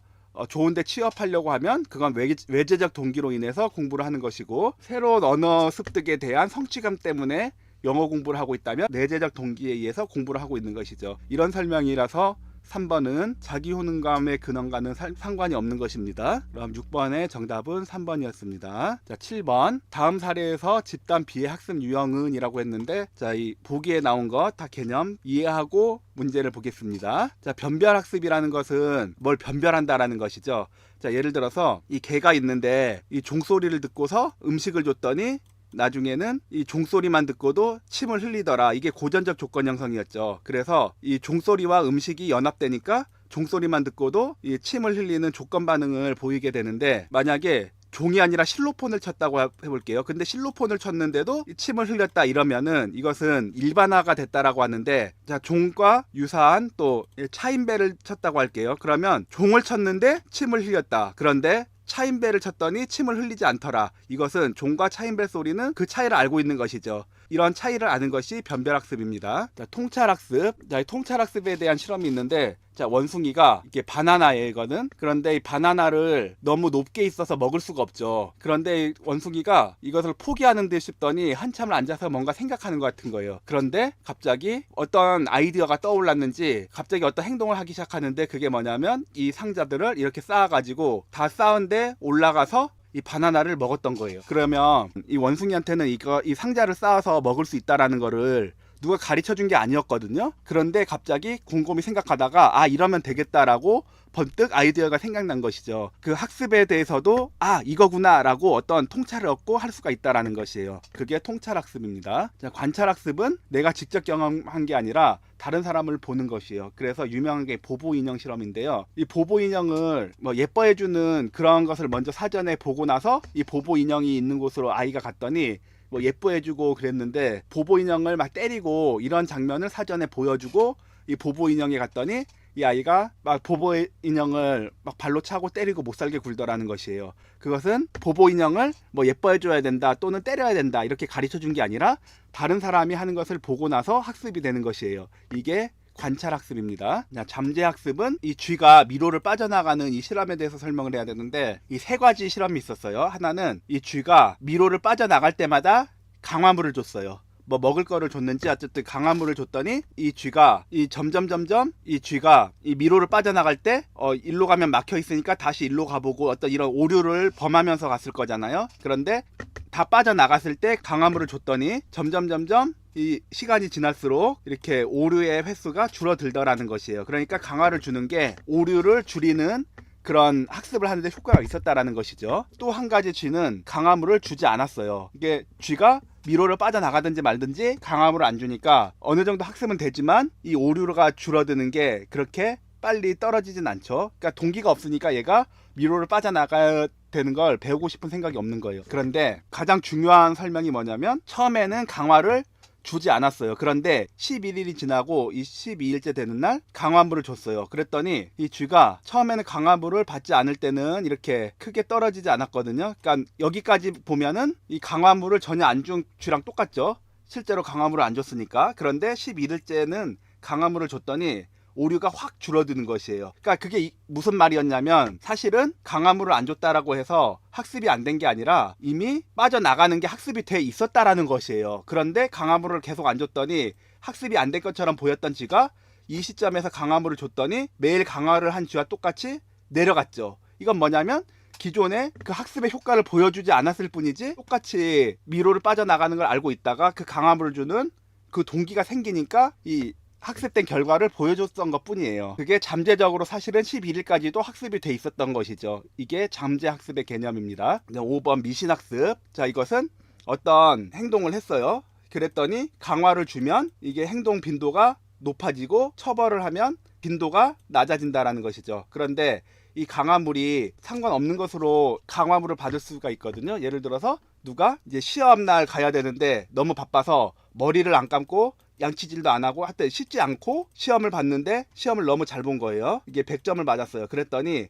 좋은데 취업하려고 하면 그건 외재적 동기로 인해서 공부를 하는 것이고, 새로운 언어 습득에 대한 성취감 때문에 영어 공부를 하고 있다면 내재적 동기에 의해서 공부를 하고 있는 것이죠. 이런 설명이라서 3번은 자기 효능감의 근원과는 상관이 없는 것입니다. 그럼 6번의 정답은 3번이었습니다. 자, 7번 다음 사례에서 집단 비해 학습 유형은 이라고 했는데, 자, 이 보기에 나온 것 다 개념 이해하고 문제를 보겠습니다. 자, 변별 학습이라는 것은 뭘 변별한다라는 것이죠. 자, 예를 들어서 이 개가 있는데 이 종소리를 듣고서 음식을 줬더니 나중에는 이 종소리만 듣고도 침을 흘리더라. 이게 고전적 조건 형성이었죠. 그래서 이 종소리와 음식이 연합되니까 종소리만 듣고도 이 침을 흘리는 조건 반응을 보이게 되는데, 만약에 종이 아니라 실로폰을 쳤다고 해볼게요. 근데 실로폰을 쳤는데도 침을 흘렸다 이러면은 이것은 일반화가 됐다라고 하는데, 자, 종과 유사한 또 차인벨을 쳤다고 할게요. 그러면 종을 쳤는데 침을 흘렸다. 그런데 차인벨을 쳤더니 침을 흘리지 않더라. 이것은 종과 차인벨 소리는 그 차이를 알고 있는 것이죠. 이런 차이를 아는 것이 변별학습입니다. 자, 통찰학습. 자, 통찰학습에 대한 실험이 있는데, 자, 원숭이가 이게 바나나예요, 이거는. 그런데 이 바나나를 너무 높게 있어서 먹을 수가 없죠. 그런데 원숭이가 이것을 포기하는 듯 싶더니 한참을 앉아서 뭔가 생각하는 것 같은 거예요. 그런데 갑자기 어떤 아이디어가 떠올랐는지 갑자기 어떤 행동을 하기 시작하는데, 그게 뭐냐면 이 상자들을 이렇게 쌓아가지고 다 쌓은 데 올라가서 이 바나나를 먹었던 거예요. 그러면 이 원숭이한테는 이 상자를 쌓아서 먹을 수 있다라는 거를 누가 가르쳐 준 게 아니었거든요. 그런데 갑자기 곰곰이 생각하다가 이러면 되겠다라고 번뜩 아이디어가 생각난 것이죠. 그 학습에 대해서도 이거구나 라고 어떤 통찰을 얻고 할 수가 있다라는 것이에요. 그게 통찰학습입니다. 자, 관찰학습은 내가 직접 경험한 게 아니라 다른 사람을 보는 것이에요. 그래서 유명한 게 보보인형 실험인데요. 이 보보인형을 예뻐해주는 그런 것을 먼저 사전에 보고 나서 이 보보인형이 있는 곳으로 아이가 갔더니 예뻐해주고 그랬는데, 보보인형을 막 때리고 이런 장면을 사전에 보여주고 이 보보인형에 갔더니 이 아이가 막 보보 인형을 막 발로 차고 때리고 못 살게 굴더라는 것이에요. 그것은 보보 인형을 뭐 예뻐해줘야 된다 또는 때려야 된다 이렇게 가르쳐 준 게 아니라 다른 사람이 하는 것을 보고 나서 학습이 되는 것이에요. 이게 관찰학습입니다. 잠재학습은 이 쥐가 미로를 빠져나가는 이 실험에 대해서 설명을 해야 되는데, 이 세 가지 실험이 있었어요. 하나는 이 쥐가 미로를 빠져나갈 때마다 강화물을 줬어요. 뭐 먹을 거를 줬는지 어쨌든 강화물을 줬더니 이 쥐가 이 점점 이 쥐가 이 미로를 빠져나갈 때 일로 가면 막혀 있으니까 다시 일로 가보고 어떤 이런 오류를 범하면서 갔을 거잖아요. 그런데 다 빠져나갔을 때 강화물을 줬더니 점점 이 시간이 지날수록 이렇게 오류의 횟수가 줄어들더라는 것이에요. 그러니까 강화를 주는 게 오류를 줄이는 그런 학습을 하는데 효과가 있었다라는 것이죠. 또 한 가지 쥐는 강화물을 주지 않았어요. 이게 쥐가 미로를 빠져나가든지 말든지 강화물을 안 주니까 어느 정도 학습은 되지만 이 오류가 줄어드는 게 그렇게 빨리 떨어지진 않죠. 그러니까 동기가 없으니까 얘가 미로를 빠져나가야 되는 걸 배우고 싶은 생각이 없는 거예요. 그런데 가장 중요한 설명이 뭐냐면, 처음에는 강화를 주지 않았어요. 그런데 11일이 지나고 이 12일째 되는 날 강화물을 줬어요. 그랬더니 이 쥐가 처음에는 강화물을 받지 않을 때는 이렇게 크게 떨어지지 않았거든요. 그러니까 여기까지 보면은 이 강화물을 전혀 안 준 쥐랑 똑같죠. 실제로 강화물을 안 줬으니까. 그런데 11일째는 강화물을 줬더니 오류가 확 줄어드는 것이에요. 그러니까 그게 무슨 말이었냐면, 사실은 강화물을 안 줬다라고 해서 학습이 안 된 게 아니라 이미 빠져나가는 게 학습이 돼 있었다라는 것이에요. 그런데 강화물을 계속 안 줬더니 학습이 안 된 것처럼 보였던 쥐가 이 시점에서 강화물을 줬더니 매일 강화를 한 쥐와 똑같이 내려갔죠. 이건 뭐냐면, 기존에 그 학습의 효과를 보여주지 않았을 뿐이지 똑같이 미로를 빠져나가는 걸 알고 있다가 그 강화물을 주는 그 동기가 생기니까 이 학습된 결과를 보여줬던 것 뿐이에요. 그게 잠재적으로 사실은 11일까지도 학습이 돼 있었던 것이죠. 이게 잠재학습의 개념입니다. 5번 미신학습. 자, 이것은 어떤 행동을 했어요. 그랬더니 강화를 주면 이게 행동 빈도가 높아지고 처벌을 하면 빈도가 낮아진다라는 것이죠. 그런데 이 강화물이 상관없는 것으로 강화물을 받을 수가 있거든요. 예를 들어서 누가 이제 시험날 가야 되는데 너무 바빠서 머리를 안 감고 양치질도 안 하고 하여튼 씻지 않고 시험을 봤는데 시험을 너무 잘 본 거예요. 이게 100점을 맞았어요. 그랬더니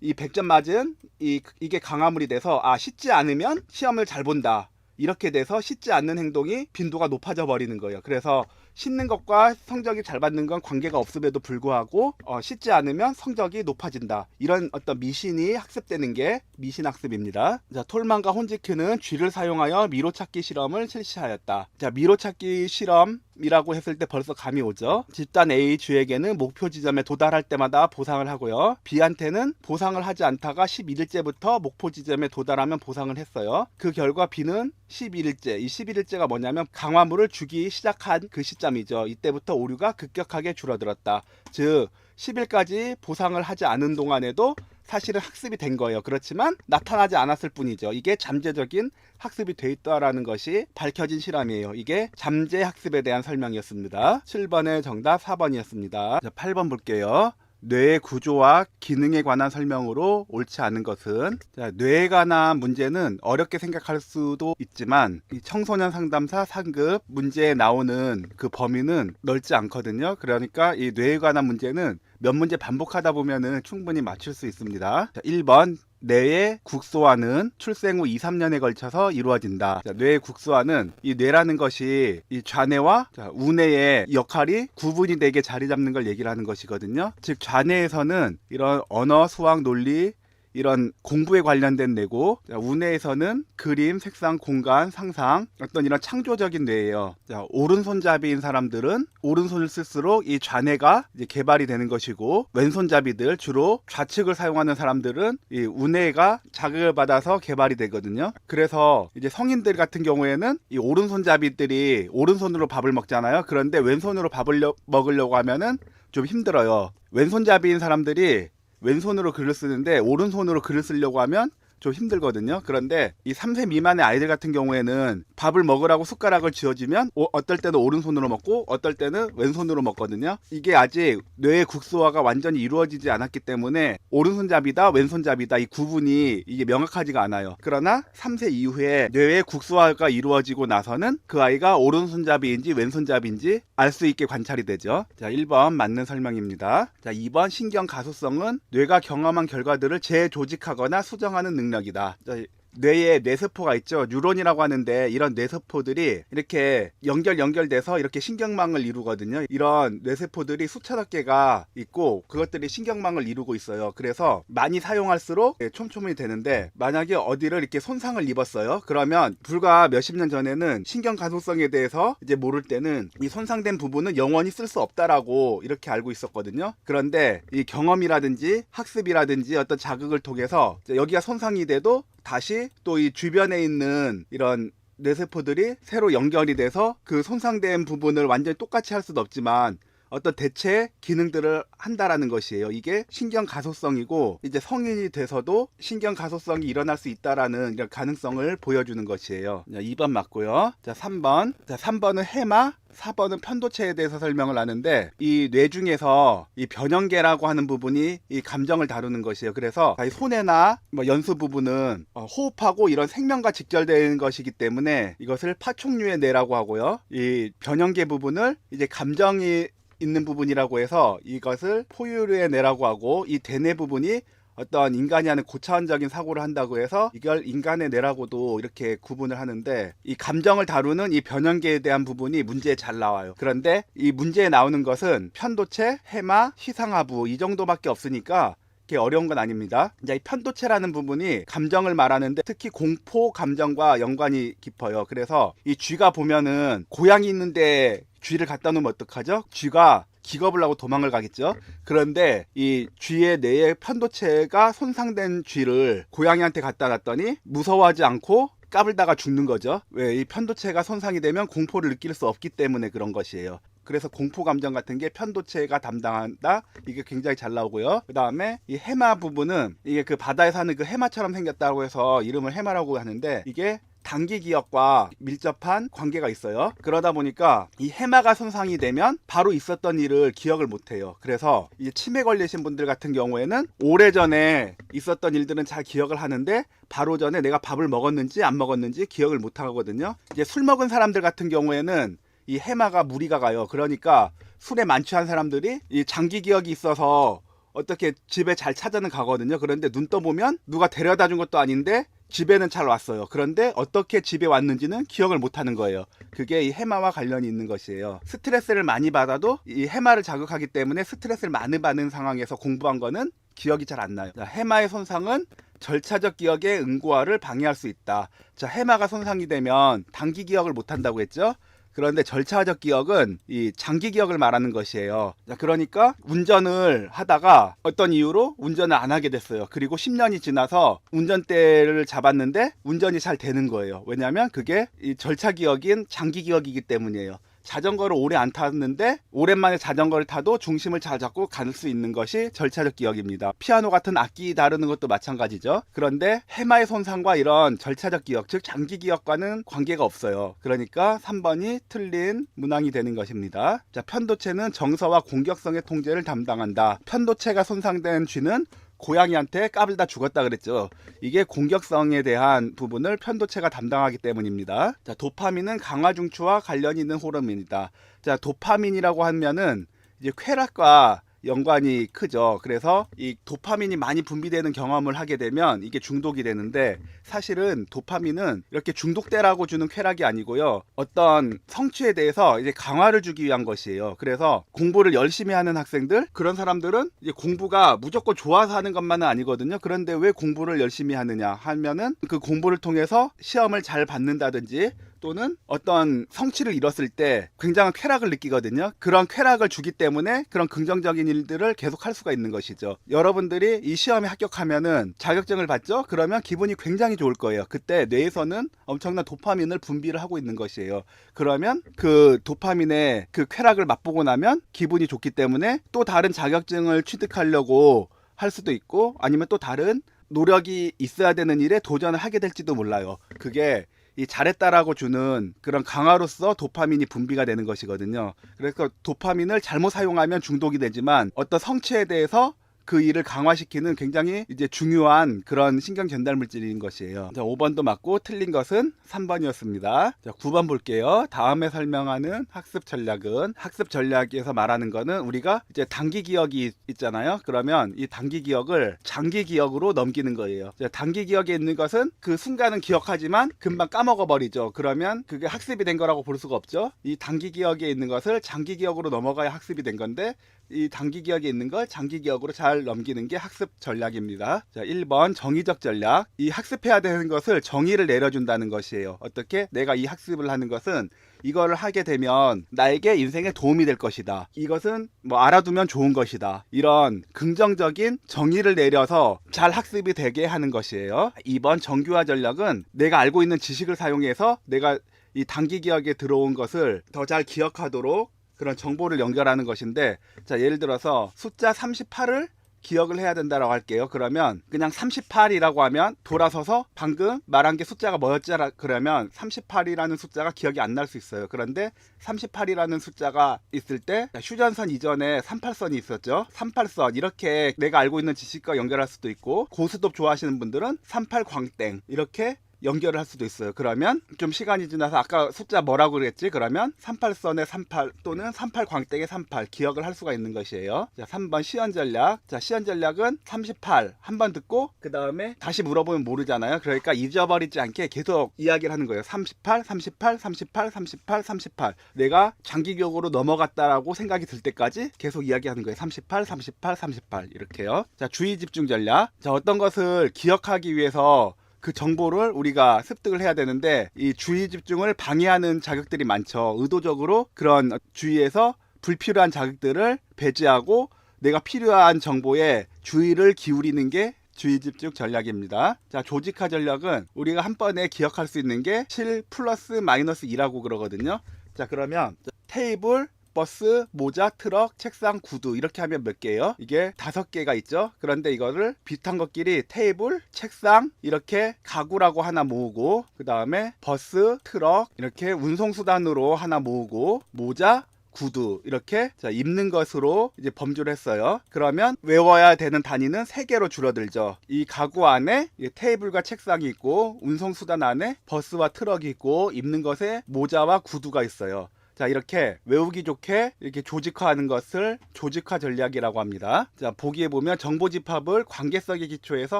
이 100점 맞은 이게 강화물이 돼서 씻지 않으면 시험을 잘 본다. 이렇게 돼서 씻지 않는 행동이 빈도가 높아져 버리는 거예요. 그래서 씻는 것과 성적이 잘 받는 건 관계가 없음에도 불구하고 씻지 않으면 성적이 높아진다. 이런 어떤 미신이 학습되는 게 미신학습입니다. 자, 톨만과 혼지큐는 쥐를 사용하여 미로찾기 실험을 실시하였다. 자, 미로찾기 실험이라고 했을 때 벌써 감이 오죠. 집단 A 쥐에게는 목표 지점에 도달할 때마다 보상을 하고요. B한테는 보상을 하지 않다가 11일째부터 목표 지점에 도달하면 보상을 했어요. 그 결과 B는 11일째, 이 11일째가 뭐냐면 강화물을 주기 시작한 그 시점이죠. 이때부터 오류가 급격하게 줄어들었다. 즉 10일까지 보상을 하지 않은 동안에도 사실은 학습이 된 거예요. 그렇지만 나타나지 않았을 뿐이죠. 이게 잠재적인 학습이 돼 있다라는 것이 밝혀진 실험이에요. 이게 잠재 학습에 대한 설명이었습니다. 7번의 정답 4번이었습니다. 자, 8번 볼게요. 뇌의 구조와 기능에 관한 설명으로 옳지 않은 것은, 자, 뇌에 관한 문제는 어렵게 생각할 수도 있지만 이 청소년 상담사 상급 문제에 나오는 그 범위는 넓지 않거든요. 그러니까 이 뇌에 관한 문제는 몇 문제 반복하다 보면은 충분히 맞출 수 있습니다. 자, 1번 뇌의 국소화는 출생 후 2, 3년에 걸쳐서 이루어진다. 자, 뇌의 국소화는 이 뇌라는 것이 이 좌뇌와 우뇌의 역할이 구분이 되게 자리 잡는 걸 얘기를 하는 것이거든요. 즉 좌뇌에서는 이런 언어, 수학, 논리 이런 공부에 관련된 뇌고, 우뇌에서는 그림, 색상, 공간, 상상, 어떤 이런 창조적인 뇌예요. 자, 오른손잡이인 사람들은 오른손을 쓸수록 이 좌뇌가 이제 개발이 되는 것이고, 왼손잡이들 주로 좌측을 사용하는 사람들은 이 우뇌가 자극을 받아서 개발이 되거든요. 그래서 이제 성인들 같은 경우에는 이 오른손잡이들이 오른손으로 밥을 먹잖아요. 그런데 왼손으로 밥을 먹으려고 하면은 좀 힘들어요. 왼손잡이인 사람들이 왼손으로 글을 쓰는데 오른손으로 글을 쓰려고 하면 좀 힘들거든요. 그런데 이 3세 미만의 아이들 같은 경우에는 밥을 먹으라고 숟가락을 쥐어주면 어떨 때는 오른손으로 먹고 어떨 때는 왼손으로 먹거든요. 이게 아직 뇌의 국소화가 완전히 이루어지지 않았기 때문에 오른손잡이다 왼손잡이다 이 구분이 이게 명확하지가 않아요. 그러나 3세 이후에 뇌의 국소화가 이루어지고 나서는 그 아이가 오른손잡이인지 왼손잡이인지 알 수 있게 관찰이 되죠. 자, 1번 맞는 설명입니다. 자, 2번 신경 가소성은 뇌가 경험한 결과들을 재조직하거나 수정하는 능력이다. 자, 뇌에 뇌세포가 있죠. 뉴런이라고 하는데 이런 뇌세포들이 이렇게 연결돼서 이렇게 신경망을 이루거든요. 이런 뇌세포들이 수천억 개가 있고 그것들이 신경망을 이루고 있어요. 그래서 많이 사용할수록 촘촘히 되는데 만약에 어디를 이렇게 손상을 입었어요. 그러면 불과 몇십 년 전에는 신경 가소성에 대해서 이제 모를 때는 이 손상된 부분은 영원히 쓸 수 없다라고 이렇게 알고 있었거든요. 그런데 이 경험이라든지 학습이라든지 어떤 자극을 통해서 여기가 손상이 돼도 다시 또 이 주변에 있는 이런 뇌세포들이 새로 연결이 돼서 그 손상된 부분을 완전히 똑같이 할 수는 없지만 어떤 대체 기능들을 한다라는 것이에요. 이게 신경 가소성이고 이제 성인이 돼서도 신경 가소성이 일어날 수 있다라는 이런 가능성을 보여주는 것이에요. 자, 2번 맞고요. 자, 3번. 자, 3번은 해마, 4번은 편도체에 대해서 설명을 하는데 이 뇌 중에서 이 변형계라고 하는 부분이 이 감정을 다루는 것이에요. 그래서 이 손해나 뭐 연수 부분은 호흡하고 이런 생명과 직결되는 것이기 때문에 이것을 파촉류의 뇌라고 하고요. 이 변형계 부분을 이제 감정이 있는 부분이라고 해서 이것을 포유류의 뇌라고 하고 이 대뇌 부분이 어떤 인간이 하는 고차원적인 사고를 한다고 해서 이걸 인간의 뇌라고도 이렇게 구분을 하는데 이 감정을 다루는 이 변형계에 대한 부분이 문제에 잘 나와요. 그런데 이 문제에 나오는 것은 편도체, 해마, 시상하부 이 정도밖에 없으니까 어려운 건 아닙니다. 이제 이 편도체라는 부분이 감정을 말하는데 특히 공포 감정과 연관이 깊어요. 그래서 이 쥐가 보면은 고양이 있는데 쥐를 갖다 놓으면 어떡하죠? 쥐가 기겁을 하고 도망을 가겠죠. 그런데 이 쥐의 뇌의 편도체가 손상된 쥐를 고양이한테 갖다 놨더니 무서워하지 않고 까불다가 죽는 거죠. 왜? 이 편도체가 손상이 되면 공포를 느낄 수 없기 때문에 그런 것이에요. 그래서 공포 감정 같은 게 편도체가 담당한다. 이게 굉장히 잘 나오고요. 그 다음에 이 해마 부분은 이게 그 바다에 사는 그 해마처럼 생겼다고 해서 이름을 해마라고 하는데 이게 단기 기억과 밀접한 관계가 있어요. 그러다 보니까 이 해마가 손상이 되면 바로 있었던 일을 기억을 못해요. 그래서 이제 치매 걸리신 분들 같은 경우에는 오래전에 있었던 일들은 잘 기억을 하는데 바로 전에 내가 밥을 먹었는지 안 먹었는지 기억을 못 하거든요. 이제 술 먹은 사람들 같은 경우에는 이 해마가 무리가 가요. 그러니까 술에 만취한 사람들이 이 장기 기억이 있어서 어떻게 집에 잘 찾아는 가거든요. 그런데 눈 떠보면 누가 데려다 준 것도 아닌데 집에는 잘 왔어요. 그런데 어떻게 집에 왔는지는 기억을 못 하는 거예요. 그게 이 해마와 관련이 있는 것이에요. 스트레스를 많이 받아도 이 해마를 자극하기 때문에 스트레스를 많이 받는 상황에서 공부한 거는 기억이 잘 안 나요. 자, 해마의 손상은 절차적 기억의 응고화를 방해할 수 있다. 자, 해마가 손상이 되면 단기 기억을 못 한다고 했죠. 그런데 절차적 기억은 이 장기 기억을 말하는 것이에요. 자, 그러니까 운전을 하다가 어떤 이유로 운전을 안 하게 됐어요. 그리고 10년이 지나서 운전대를 잡았는데 운전이 잘 되는 거예요. 왜냐하면 그게 이 절차 기억인 장기 기억이기 때문이에요. 자전거를 오래 안 탔는데 오랜만에 자전거를 타도 중심을 잘 잡고 갈 수 있는 것이 절차적 기억입니다. 피아노 같은 악기 다루는 것도 마찬가지죠. 그런데 해마의 손상과 이런 절차적 기억, 즉 장기 기억과는 관계가 없어요. 그러니까 3번이 틀린 문항이 되는 것입니다. 자, 편도체는 정서와 공격성의 통제를 담당한다. 편도체가 손상된 쥐는 고양이한테 까불다 죽었다 그랬죠. 이게 공격성에 대한 부분을 편도체가 담당하기 때문입니다. 자, 도파민은 강화 중추와 관련이 있는 호르몬이다. 자, 도파민이라고 하면은 이제 쾌락과 연관이 크죠. 그래서 이 도파민이 많이 분비되는 경험을 하게 되면 이게 중독이 되는데 사실은 도파민은 이렇게 중독되라고 주는 쾌락이 아니고요. 어떤 성취에 대해서 이제 강화를 주기 위한 것이에요. 그래서 공부를 열심히 하는 학생들, 그런 사람들은 이제 공부가 무조건 좋아서 하는 것만은 아니거든요. 그런데 왜 공부를 열심히 하느냐 하면은 그 공부를 통해서 시험을 잘 받는다든지 또는 어떤 성취를 이뤘을 때 굉장한 쾌락을 느끼거든요. 그런 쾌락을 주기 때문에 그런 긍정적인 일들을 계속 할 수가 있는 것이죠. 여러분들이 이 시험에 합격하면은 자격증을 받죠? 그러면 기분이 굉장히 좋을 거예요. 그때 뇌에서는 엄청난 도파민을 분비를 하고 있는 것이에요. 그러면 그 도파민의 그 쾌락을 맛보고 나면 기분이 좋기 때문에 또 다른 자격증을 취득하려고 할 수도 있고 아니면 또 다른 노력이 있어야 되는 일에 도전을 하게 될지도 몰라요. 그게 이 잘했다라고 주는 그런 강화로서 도파민이 분비가 되는 것이거든요. 그래서 도파민을 잘못 사용하면 중독이 되지만 어떤 성취에 대해서 그 일을 강화시키는 굉장히 이제 중요한 그런 신경 전달 물질인 것이에요. 자, 5번도 맞고 틀린 것은 3번이었습니다. 자, 9번 볼게요. 다음에 설명하는 학습 전략은, 학습 전략에서 말하는 거는 우리가 이제 단기 기억이 있잖아요. 그러면 이 단기 기억을 장기 기억으로 넘기는 거예요. 자, 단기 기억에 있는 것은 그 순간은 기억하지만 금방 까먹어 버리죠. 그러면 그게 학습이 된 거라고 볼 수가 없죠. 이 단기 기억에 있는 것을 장기 기억으로 넘어가야 학습이 된 건데, 이 단기 기억에 있는 걸 장기 기억으로 잘 넘기는 게 학습 전략입니다. 자, 1번 정의적 전략. 이 학습해야 되는 것을 정의를 내려준다는 것이에요. 어떻게? 내가 이 학습을 하는 것은 이거를 하게 되면 나에게 인생에 도움이 될 것이다. 이것은 뭐 알아두면 좋은 것이다. 이런 긍정적인 정의를 내려서 잘 학습이 되게 하는 것이에요. 2번 정교화 전략은 내가 알고 있는 지식을 사용해서 내가 이 단기 기억에 들어온 것을 더 잘 기억하도록 그런 정보를 연결하는 것인데, 자, 예를 들어서 숫자 38을 기억을 해야 된다고 할게요. 그러면 그냥 38이라고 하면 돌아서서 방금 말한 게 숫자가 뭐였지? 그러면 38이라는 숫자가 기억이 안 날 수 있어요. 그런데 38이라는 숫자가 있을 때 휴전선 이전에 38선이 있었죠. 38선, 이렇게 내가 알고 있는 지식과 연결할 수도 있고, 고스톱 좋아하시는 분들은 38광땡 이렇게 연결을 할 수도 있어요. 그러면 좀 시간이 지나서 아까 숫자 뭐라고 그랬지? 그러면 38선의 38 또는 38광땡의 38 기억을 할 수가 있는 것이에요. 자, 3번 시연 전략. 자, 시연 전략은 38 한 번 듣고 그 다음에 다시 물어보면 모르잖아요. 그러니까 잊어버리지 않게 계속 이야기를 하는 거예요. 38, 38, 38, 38, 38. 내가 장기 기억으로 넘어갔다라고 생각이 들 때까지 계속 이야기하는 거예요. 38, 38, 38 이렇게요. 자, 주의 집중 전략. 자, 어떤 것을 기억하기 위해서 그 정보를 우리가 습득을 해야 되는데, 이 주의 집중을 방해하는 자극들이 많죠. 의도적으로 그런 주위에서 불필요한 자극들을 배제하고 내가 필요한 정보에 주의를 기울이는 게 주의 집중 전략입니다. 자, 조직화 전략은 우리가 한 번에 기억할 수 있는 게 7 플러스 마이너스 2라고 그러거든요. 자, 그러면 테이블, 버스, 모자, 트럭, 책상, 구두 이렇게 하면 몇 개예요? 이게 5개가 있죠. 그런데 이거를 비슷한 것끼리 테이블, 책상 이렇게 가구라고 하나 모으고, 그 다음에 버스, 트럭 이렇게 운송수단으로 하나 모으고, 모자, 구두 이렇게 자 입는 것으로 이제 범주를 했어요. 그러면 외워야 되는 단위는 3개로 줄어들죠. 이 가구 안에 테이블과 책상이 있고, 운송수단 안에 버스와 트럭이 있고, 입는 것에 모자와 구두가 있어요. 자, 이렇게 외우기 좋게 이렇게 조직화하는 것을 조직화 전략이라고 합니다. 자, 보기에 보면 정보 집합을 관계성의 기초에서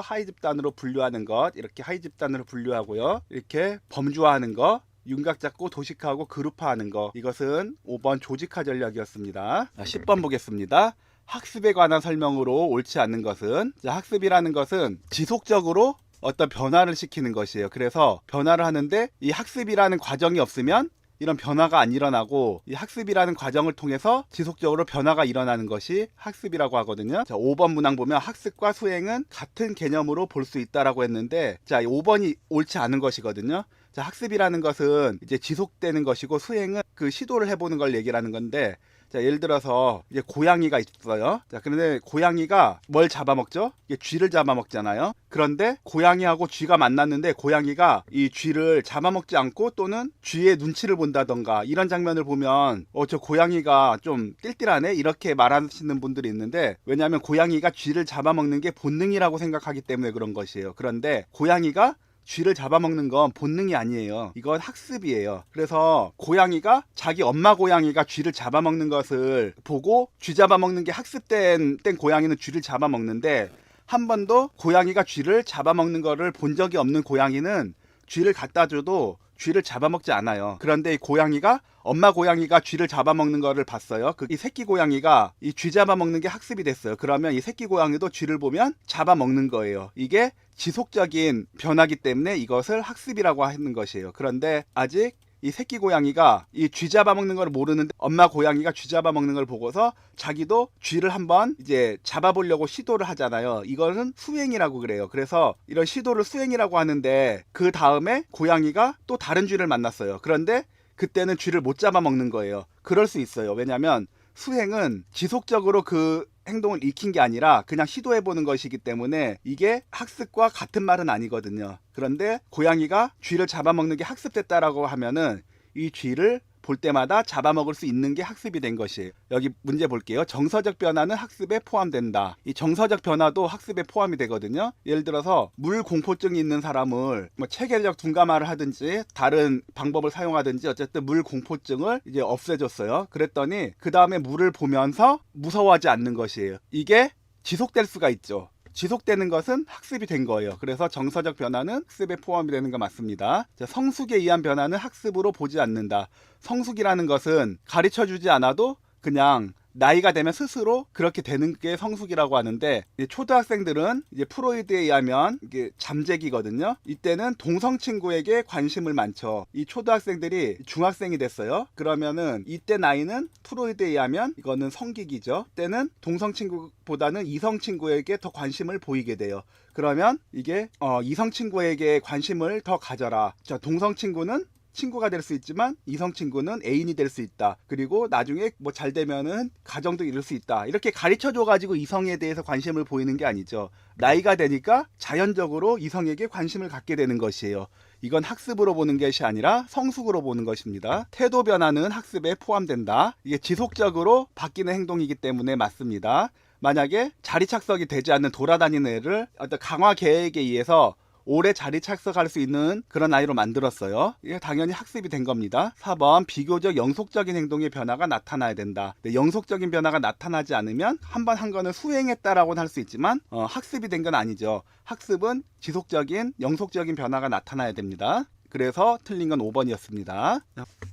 하위 집단으로 분류하는 것, 이렇게 하위 집단으로 분류하고요. 이렇게 범주화하는 것, 윤곽 잡고 도식화하고 그룹화하는 것, 이것은 5번 조직화 전략이었습니다. 자, 10번 보겠습니다. 학습에 관한 설명으로 옳지 않는 것은, 자, 학습이라는 것은 지속적으로 어떤 변화를 시키는 것이에요. 그래서 변화를 하는데 이 학습이라는 과정이 없으면 이런 변화가 안 일어나고, 이 학습이라는 과정을 통해서 지속적으로 변화가 일어나는 것이 학습이라고 하거든요. 자, 5번 문항 보면 학습과 수행은 같은 개념으로 볼 수 있다라고 했는데, 자, 5번이 옳지 않은 것이거든요. 자, 학습이라는 것은 이제 지속되는 것이고, 수행은 그 시도를 해보는 걸 얘기를 하는 건데, 자, 예를 들어서 이제 고양이가 있어요. 자, 그런데 고양이가 뭘 잡아먹죠? 이게 쥐를 잡아먹잖아요. 그런데 고양이하고 쥐가 만났는데 고양이가 이 쥐를 잡아먹지 않고 또는 쥐의 눈치를 본다던가 이런 장면을 보면 저 고양이가 좀 띨띨하네 이렇게 말하시는 분들이 있는데, 왜냐하면 고양이가 쥐를 잡아먹는 게 본능이라고 생각하기 때문에 그런 것이에요. 그런데 고양이가 쥐를 잡아먹는 건 본능이 아니에요. 이건 학습이에요. 그래서 고양이가 자기 엄마 고양이가 쥐를 잡아먹는 것을 보고 쥐 잡아먹는 게 학습된 고양이는 쥐를 잡아먹는데, 한 번도 고양이가 쥐를 잡아먹는 거를 본 적이 없는 고양이는 쥐를 갖다 줘도 쥐를 잡아먹지 않아요. 그런데 이 고양이가 엄마 고양이가 쥐를 잡아먹는 거를 봤어요. 이 새끼 고양이가 이 쥐 잡아먹는 게 학습이 됐어요. 그러면 이 새끼 고양이도 쥐를 보면 잡아먹는 거예요. 이게 지속적인 변화기 때문에 이것을 학습이라고 하는 것이에요. 그런데 아직 이 새끼 고양이가 이 쥐 잡아먹는 걸 모르는데 엄마 고양이가 쥐 잡아먹는 걸 보고서 자기도 쥐를 한번 이제 잡아보려고 시도를 하잖아요. 이거는 수행이라고 그래요. 그래서 이런 시도를 수행이라고 하는데, 그 다음에 고양이가 또 다른 쥐를 만났어요. 그런데 그때는 쥐를 못 잡아먹는 거예요. 그럴 수 있어요. 왜냐하면 수행은 지속적으로 그 행동을 익힌 게 아니라 그냥 시도해보는 것이기 때문에 이게 학습과 같은 말은 아니거든요. 그런데 고양이가 쥐를 잡아먹는 게 학습됐다라고 하면은 이 쥐를 볼 때마다 잡아먹을 수 있는 게 학습이 된 것이에요. 여기 문제 볼게요. 정서적 변화는 학습에 포함된다. 이 정서적 변화도 학습에 포함이 되거든요. 예를 들어서 물 공포증이 있는 사람을 뭐 체계적 둔감화를 하든지 다른 방법을 사용하든지 어쨌든 물 공포증을 이제 없애줬어요. 그랬더니 그 다음에 물을 보면서 무서워하지 않는 것이에요. 이게 지속될 수가 있죠. 지속되는 것은 학습이 된 거예요. 그래서 정서적 변화는 학습에 포함이 되는 거 맞습니다. 자, 성숙에 의한 변화는 학습으로 보지 않는다. 성숙이라는 것은 가르쳐 주지 않아도 그냥 나이가 되면 스스로 그렇게 되는 게 성숙이라고 하는데, 초등학생들은 이제 프로이드에 의하면 이게 잠재기거든요. 이때는 동성 친구에게 관심을 많죠. 이 초등학생들이 중학생이 됐어요. 그러면은 이때 나이는 프로이드에 의하면 이거는 성기기죠. 때는 동성 친구보다는 이성 친구에게 더 관심을 보이게 돼요. 그러면 이게 이성 친구에게 관심을 더 가져라. 자, 동성 친구는 친구가 될 수 있지만 이성 친구는 애인이 될 수 있다. 그리고 나중에 뭐 잘 되면은 가정도 이룰 수 있다. 이렇게 가르쳐 줘 가지고 이성에 대해서 관심을 보이는 게 아니죠. 나이가 되니까 자연적으로 이성에게 관심을 갖게 되는 것이에요. 이건 학습으로 보는 것이 아니라 성숙으로 보는 것입니다. 태도 변화는 학습에 포함된다. 이게 지속적으로 바뀌는 행동이기 때문에 맞습니다. 만약에 자리 착석이 되지 않는 돌아다니는 애를 어떤 강화 계획에 의해서 오래 자리 착석할 수 있는 그런 아이로 만들었어요. 이게 당연히 학습이 된 겁니다. 4번 비교적 영속적인 행동의 변화가 나타나야 된다. 영속적인 변화가 나타나지 않으면 한 번 한 거는 수행했다라고는 할 수 있지만 학습이 된 건 아니죠. 학습은 지속적인 영속적인 변화가 나타나야 됩니다. 그래서 틀린 건 5번이었습니다. 자,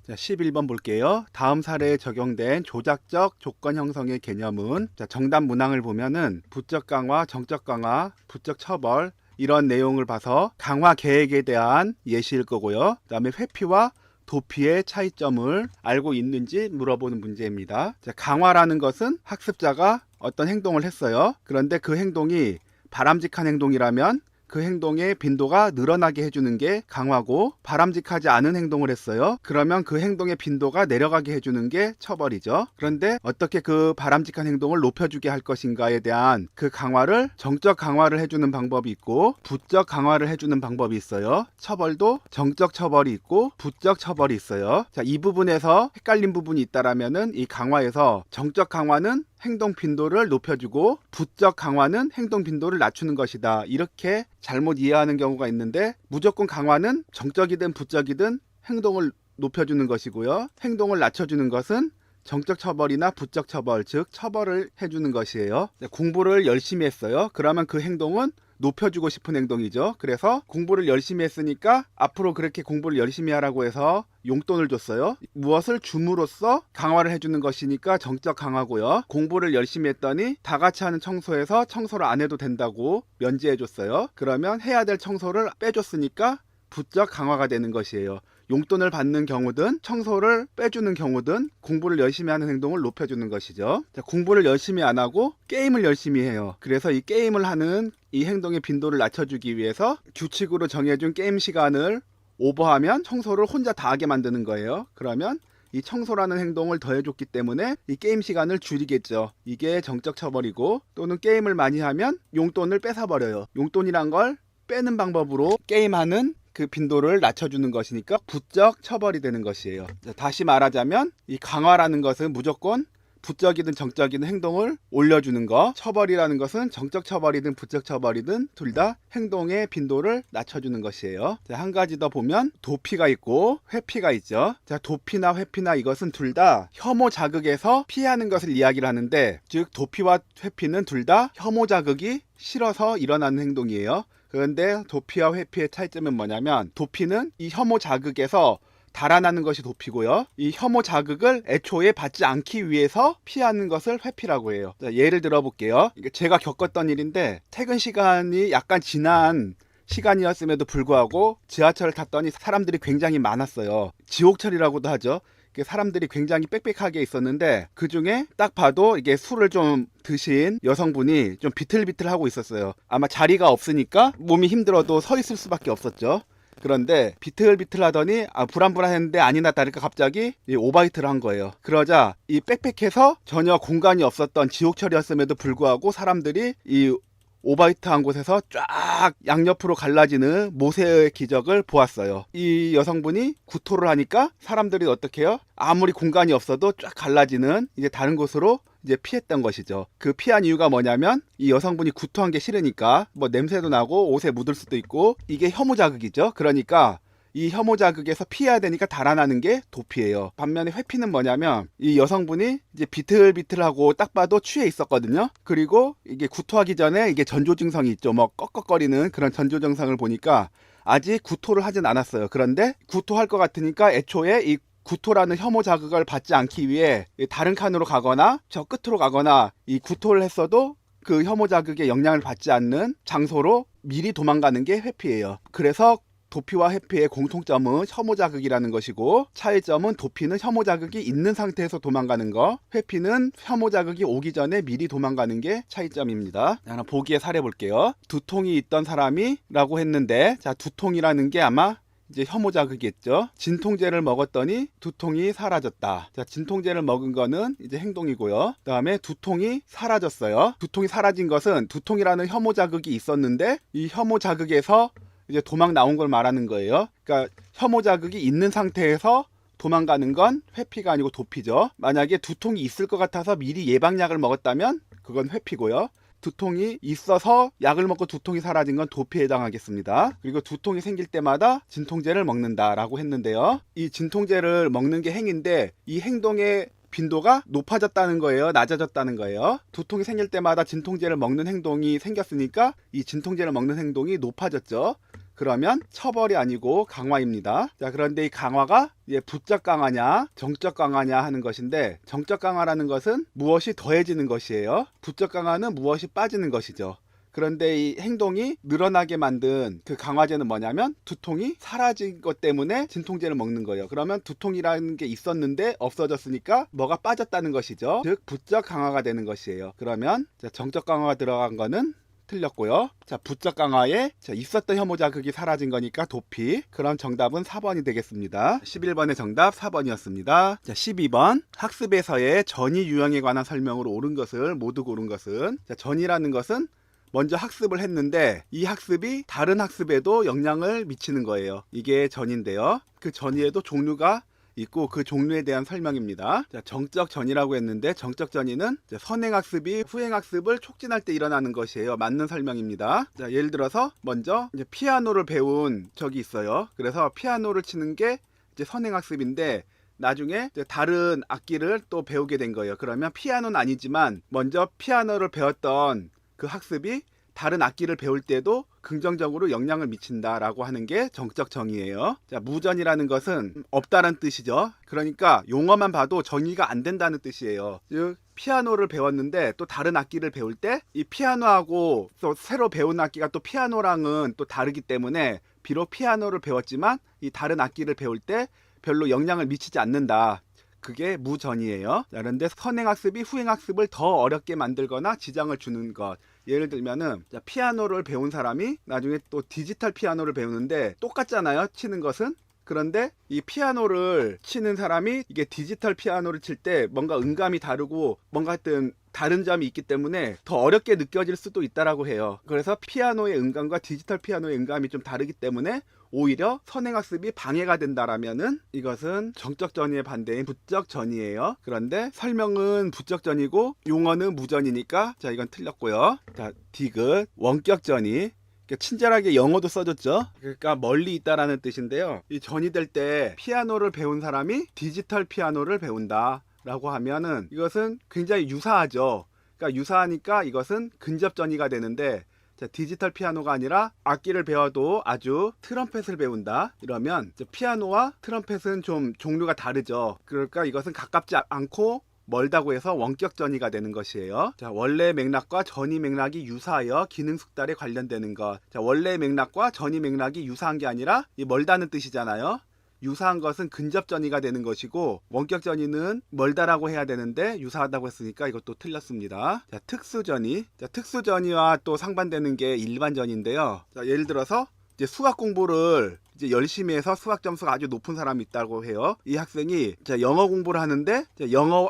11번 볼게요. 다음 사례에 적용된 조작적 조건 형성의 개념은, 자, 정답 문항을 보면은 부적 강화, 정적 강화, 부적 처벌 이런 내용을 봐서 강화 계획에 대한 예시일 거고요. 그 다음에 회피와 도피의 차이점을 알고 있는지 물어보는 문제입니다. 자, 강화라는 것은 학습자가 어떤 행동을 했어요. 그런데 그 행동이 바람직한 행동이라면 그 행동의 빈도가 늘어나게 해주는 게 강화고, 바람직하지 않은 행동을 했어요. 그러면 그 행동의 빈도가 내려가게 해주는 게 처벌이죠. 그런데 어떻게 그 바람직한 행동을 높여주게 할 것인가에 대한 그 강화를 정적 강화를 해주는 방법이 있고 부적 강화를 해주는 방법이 있어요. 처벌도 정적 처벌이 있고 부적 처벌이 있어요. 자, 이 부분에서 헷갈린 부분이 있다라면은 이 강화에서 정적 강화는 행동 빈도를 높여주고 부적 강화는 행동 빈도를 낮추는 것이다. 이렇게 잘못 이해하는 경우가 있는데, 무조건 강화는 정적이든 부적이든 행동을 높여주는 것이고요. 행동을 낮춰주는 것은 정적 처벌이나 부적 처벌, 즉 처벌을 해주는 것이에요. 공부를 열심히 했어요. 그러면 그 행동은 높여주고 싶은 행동이죠. 그래서 공부를 열심히 했으니까 앞으로 그렇게 공부를 열심히 하라고 해서 용돈을 줬어요. 무엇을 줌으로써 강화를 해주는 것이니까 정적 강화고요. 공부를 열심히 했더니 다 같이 하는 청소에서 청소를 안 해도 된다고 면제해줬어요. 그러면 해야 될 청소를 빼줬으니까 부적 강화가 되는 것이에요. 용돈을 받는 경우든 청소를 빼주는 경우든 공부를 열심히 하는 행동을 높여주는 것이죠. 자, 공부를 열심히 안 하고 게임을 열심히 해요. 그래서 이 게임을 하는 이 행동의 빈도를 낮춰주기 위해서 규칙으로 정해준 게임 시간을 오버하면 청소를 혼자 다 하게 만드는 거예요. 그러면 이 청소라는 행동을 더해줬기 때문에 이 게임 시간을 줄이겠죠. 이게 정적 처벌이고, 또는 게임을 많이 하면 용돈을 뺏어버려요. 용돈이란 걸 빼는 방법으로 게임하는 그 빈도를 낮춰주는 것이니까 부적 처벌이 되는 것이에요. 다시 말하자면 이 강화라는 것은 무조건 부적이든 정적이든 행동을 올려주는 거, 처벌이라는 것은 정적 처벌이든 부적 처벌이든 둘 다 행동의 빈도를 낮춰주는 것이에요. 자, 한 가지 더 보면 도피가 있고 회피가 있죠. 자, 도피나 회피나 이것은 둘 다 혐오 자극에서 피하는 것을 이야기를 하는데, 즉 도피와 회피는 둘 다 혐오 자극이 싫어서 일어나는 행동이에요. 그런데 도피와 회피의 차이점은 뭐냐면, 도피는 이 혐오 자극에서 달아나는 것이 도피고요. 이 혐오 자극을 애초에 받지 않기 위해서 피하는 것을 회피라고 해요. 자, 예를 들어볼게요. 이게 제가 겪었던 일인데, 퇴근 시간이 약간 지난 시간이었음에도 불구하고 지하철을 탔더니 사람들이 굉장히 많았어요. 지옥철이라고도 하죠. 사람들이 굉장히 빽빽하게 있었는데, 그 중에 딱 봐도 이게 술을 좀 드신 여성분이 좀 비틀비틀하고 있었어요. 아마 자리가 없으니까 몸이 힘들어도 서 있을 수밖에 없었죠. 그런데 비틀비틀하더니 불안불안했는데 아니나 다를까 갑자기 이 5바이트를 한 거예요. 그러자 이 빽빽해서 전혀 공간이 없었던 지옥철이었음에도 불구하고 사람들이 이 5바이트 한 곳에서 쫙 양옆으로 갈라지는 모세의 기적을 보았어요. 이 여성분이 구토를 하니까 사람들이 어떻게 해요? 아무리 공간이 없어도 쫙 갈라지는 이제 다른 곳으로 이제 피했던 것이죠. 그 피한 이유가 뭐냐면 이 여성분이 구토한 게 싫으니까 뭐 냄새도 나고 옷에 묻을 수도 있고 이게 혐오 자극이죠. 그러니까 이 혐오 자극에서 피해야 되니까 달아나는 게 도피예요. 반면에 회피는 뭐냐면 이 여성분이 이제 비틀비틀하고 딱 봐도 취해 있었거든요. 그리고 이게 구토하기 전에 이게 전조 증상이 있죠. 뭐 꺽꺽거리는 그런 전조 증상을 보니까 아직 구토를 하진 않았어요. 그런데 구토할 것 같으니까 애초에 이 구토라는 혐오 자극을 받지 않기 위해 다른 칸으로 가거나 저 끝으로 가거나 이 구토를 했어도 그 혐오 자극에 영향을 받지 않는 장소로 미리 도망가는 게 회피예요. 그래서 도피와 회피의 공통점은 혐오 자극이라는 것이고 차이점은 도피는 혐오 자극이 있는 상태에서 도망가는 거, 회피는 혐오 자극이 오기 전에 미리 도망가는 게 차이점입니다. 하나 보기에 사례 볼게요. 두통이 있던 사람이 라고 했는데 자 두통이라는 게 아마 이제 혐오 자극이겠죠. 진통제를 먹었더니 두통이 사라졌다. 자, 진통제를 먹은 거는 이제 행동이고요. 그 다음에 두통이 사라졌어요. 두통이 사라진 것은 두통이라는 혐오 자극이 있었는데 이 혐오 자극에서 이제 도망 나온 걸 말하는 거예요. 그러니까 혐오 자극이 있는 상태에서 도망가는 건 회피가 아니고 도피죠. 만약에 두통이 있을 것 같아서 미리 예방약을 먹었다면 그건 회피고요. 두통이 있어서 약을 먹고 두통이 사라진 건 도피에 해당하겠습니다. 그리고 두통이 생길 때마다 진통제를 먹는다라고 했는데요. 이 진통제를 먹는 게 행위인데 이 행동의 빈도가 높아졌다는 거예요, 낮아졌다는 거예요. 두통이 생길 때마다 진통제를 먹는 행동이 생겼으니까 이 진통제를 먹는 행동이 높아졌죠. 그러면 처벌이 아니고 강화입니다. 자, 그런데 이 강화가 이제 부적 강화냐 정적 강화냐 하는 것인데, 정적 강화라는 것은 무엇이 더해지는 것이에요. 부적 강화는 무엇이 빠지는 것이죠. 그런데 이 행동이 늘어나게 만든 그 강화제는 뭐냐면 두통이 사라진 것 때문에 진통제를 먹는 거예요. 그러면 두통이라는 게 있었는데 없어졌으니까 뭐가 빠졌다는 것이죠. 즉 부적 강화가 되는 것이에요. 그러면 정적 강화가 들어간 거는 틀렸고요. 자, 부적 강화에 있었던 혐오 자극이 사라진 거니까 도피. 그럼 정답은 4번이 되겠습니다. 11번의 정답 4번이었습니다. 자, 12번 학습에서의 전이 유형에 관한 설명으로 옳은 것을 모두 고른 것은, 자, 전이라는 것은 먼저 학습을 했는데 이 학습이 다른 학습에도 영향을 미치는 거예요. 이게 전인데요. 그 전이에도 종류가 있고 그 종류에 대한 설명입니다. 자, 정적 전이라고 했는데 정적 전이는 선행학습이 후행학습을 촉진할 때 일어나는 것이에요. 맞는 설명입니다. 자, 예를 들어서 먼저 이제 피아노를 배운 적이 있어요. 그래서 피아노를 치는 게 이제 선행학습인데 나중에 이제 다른 악기를 또 배우게 된 거예요. 그러면 피아노는 아니지만 먼저 피아노를 배웠던 그 학습이 다른 악기를 배울 때도 긍정적으로 영향을 미친다라고 하는 게 정적 정의예요. 자, 무전이라는 것은 없다는 뜻이죠. 그러니까 용어만 봐도 정의가 안 된다는 뜻이에요. 즉 피아노를 배웠는데 또 다른 악기를 배울 때 이 피아노하고 또 새로 배운 악기가 또 피아노랑은 또 다르기 때문에 비록 피아노를 배웠지만 이 다른 악기를 배울 때 별로 영향을 미치지 않는다. 그게 무전이에요. 자, 그런데 선행학습이 후행학습을 더 어렵게 만들거나 지장을 주는 것. 예를 들면은 피아노를 배운 사람이 나중에 또 디지털 피아노를 배우는데 똑같잖아요, 치는 것은. 그런데 이 피아노를 치는 사람이 이게 디지털 피아노를 칠 때 뭔가 음감이 다르고 뭔가 하여튼 다른 점이 있기 때문에 더 어렵게 느껴질 수도 있다라고 해요. 그래서 피아노의 음감과 디지털 피아노의 음감이 좀 다르기 때문에 오히려 선행학습이 방해가 된다라면은 이것은 정적 전이의 반대인 부적 전이에요. 그런데 설명은 부적 전이고 용어는 무전이니까 자, 이건 틀렸고요. 자, 디귿 원격 전이, 친절하게 영어도 써줬죠. 그러니까 멀리 있다라는 뜻인데요. 이 전이 될 때 피아노를 배운 사람이 디지털 피아노를 배운다 라고 하면은 이것은 굉장히 유사하죠. 그러니까 유사하니까 이것은 근접 전이가 되는데, 자, 디지털 피아노가 아니라 악기를 배워도 아주 트럼펫을 배운다 이러면 피아노와 트럼펫은 좀 종류가 다르죠. 그러니까 이것은 가깝지 않고 멀다고 해서 원격 전이가 되는 것이에요. 자, 원래 맥락과 전이 맥락이 유사하여 기능 숙달에 관련되는 것. 자, 원래 맥락과 전이 맥락이 유사한 게 아니라 이 멀다는 뜻이잖아요. 유사한 것은 근접 전이가 되는 것이고 원격 전이는 멀다라고 해야 되는데 유사하다고 했으니까 이것도 틀렸습니다. 자, 특수 전이. 자, 특수 전이와 또 상반되는 게 일반 전인데요. 자, 예를 들어서 이제 수학 공부를 이제 열심히 해서 수학 점수가 아주 높은 사람이 있다고 해요. 이 학생이 영어 공부를 하는데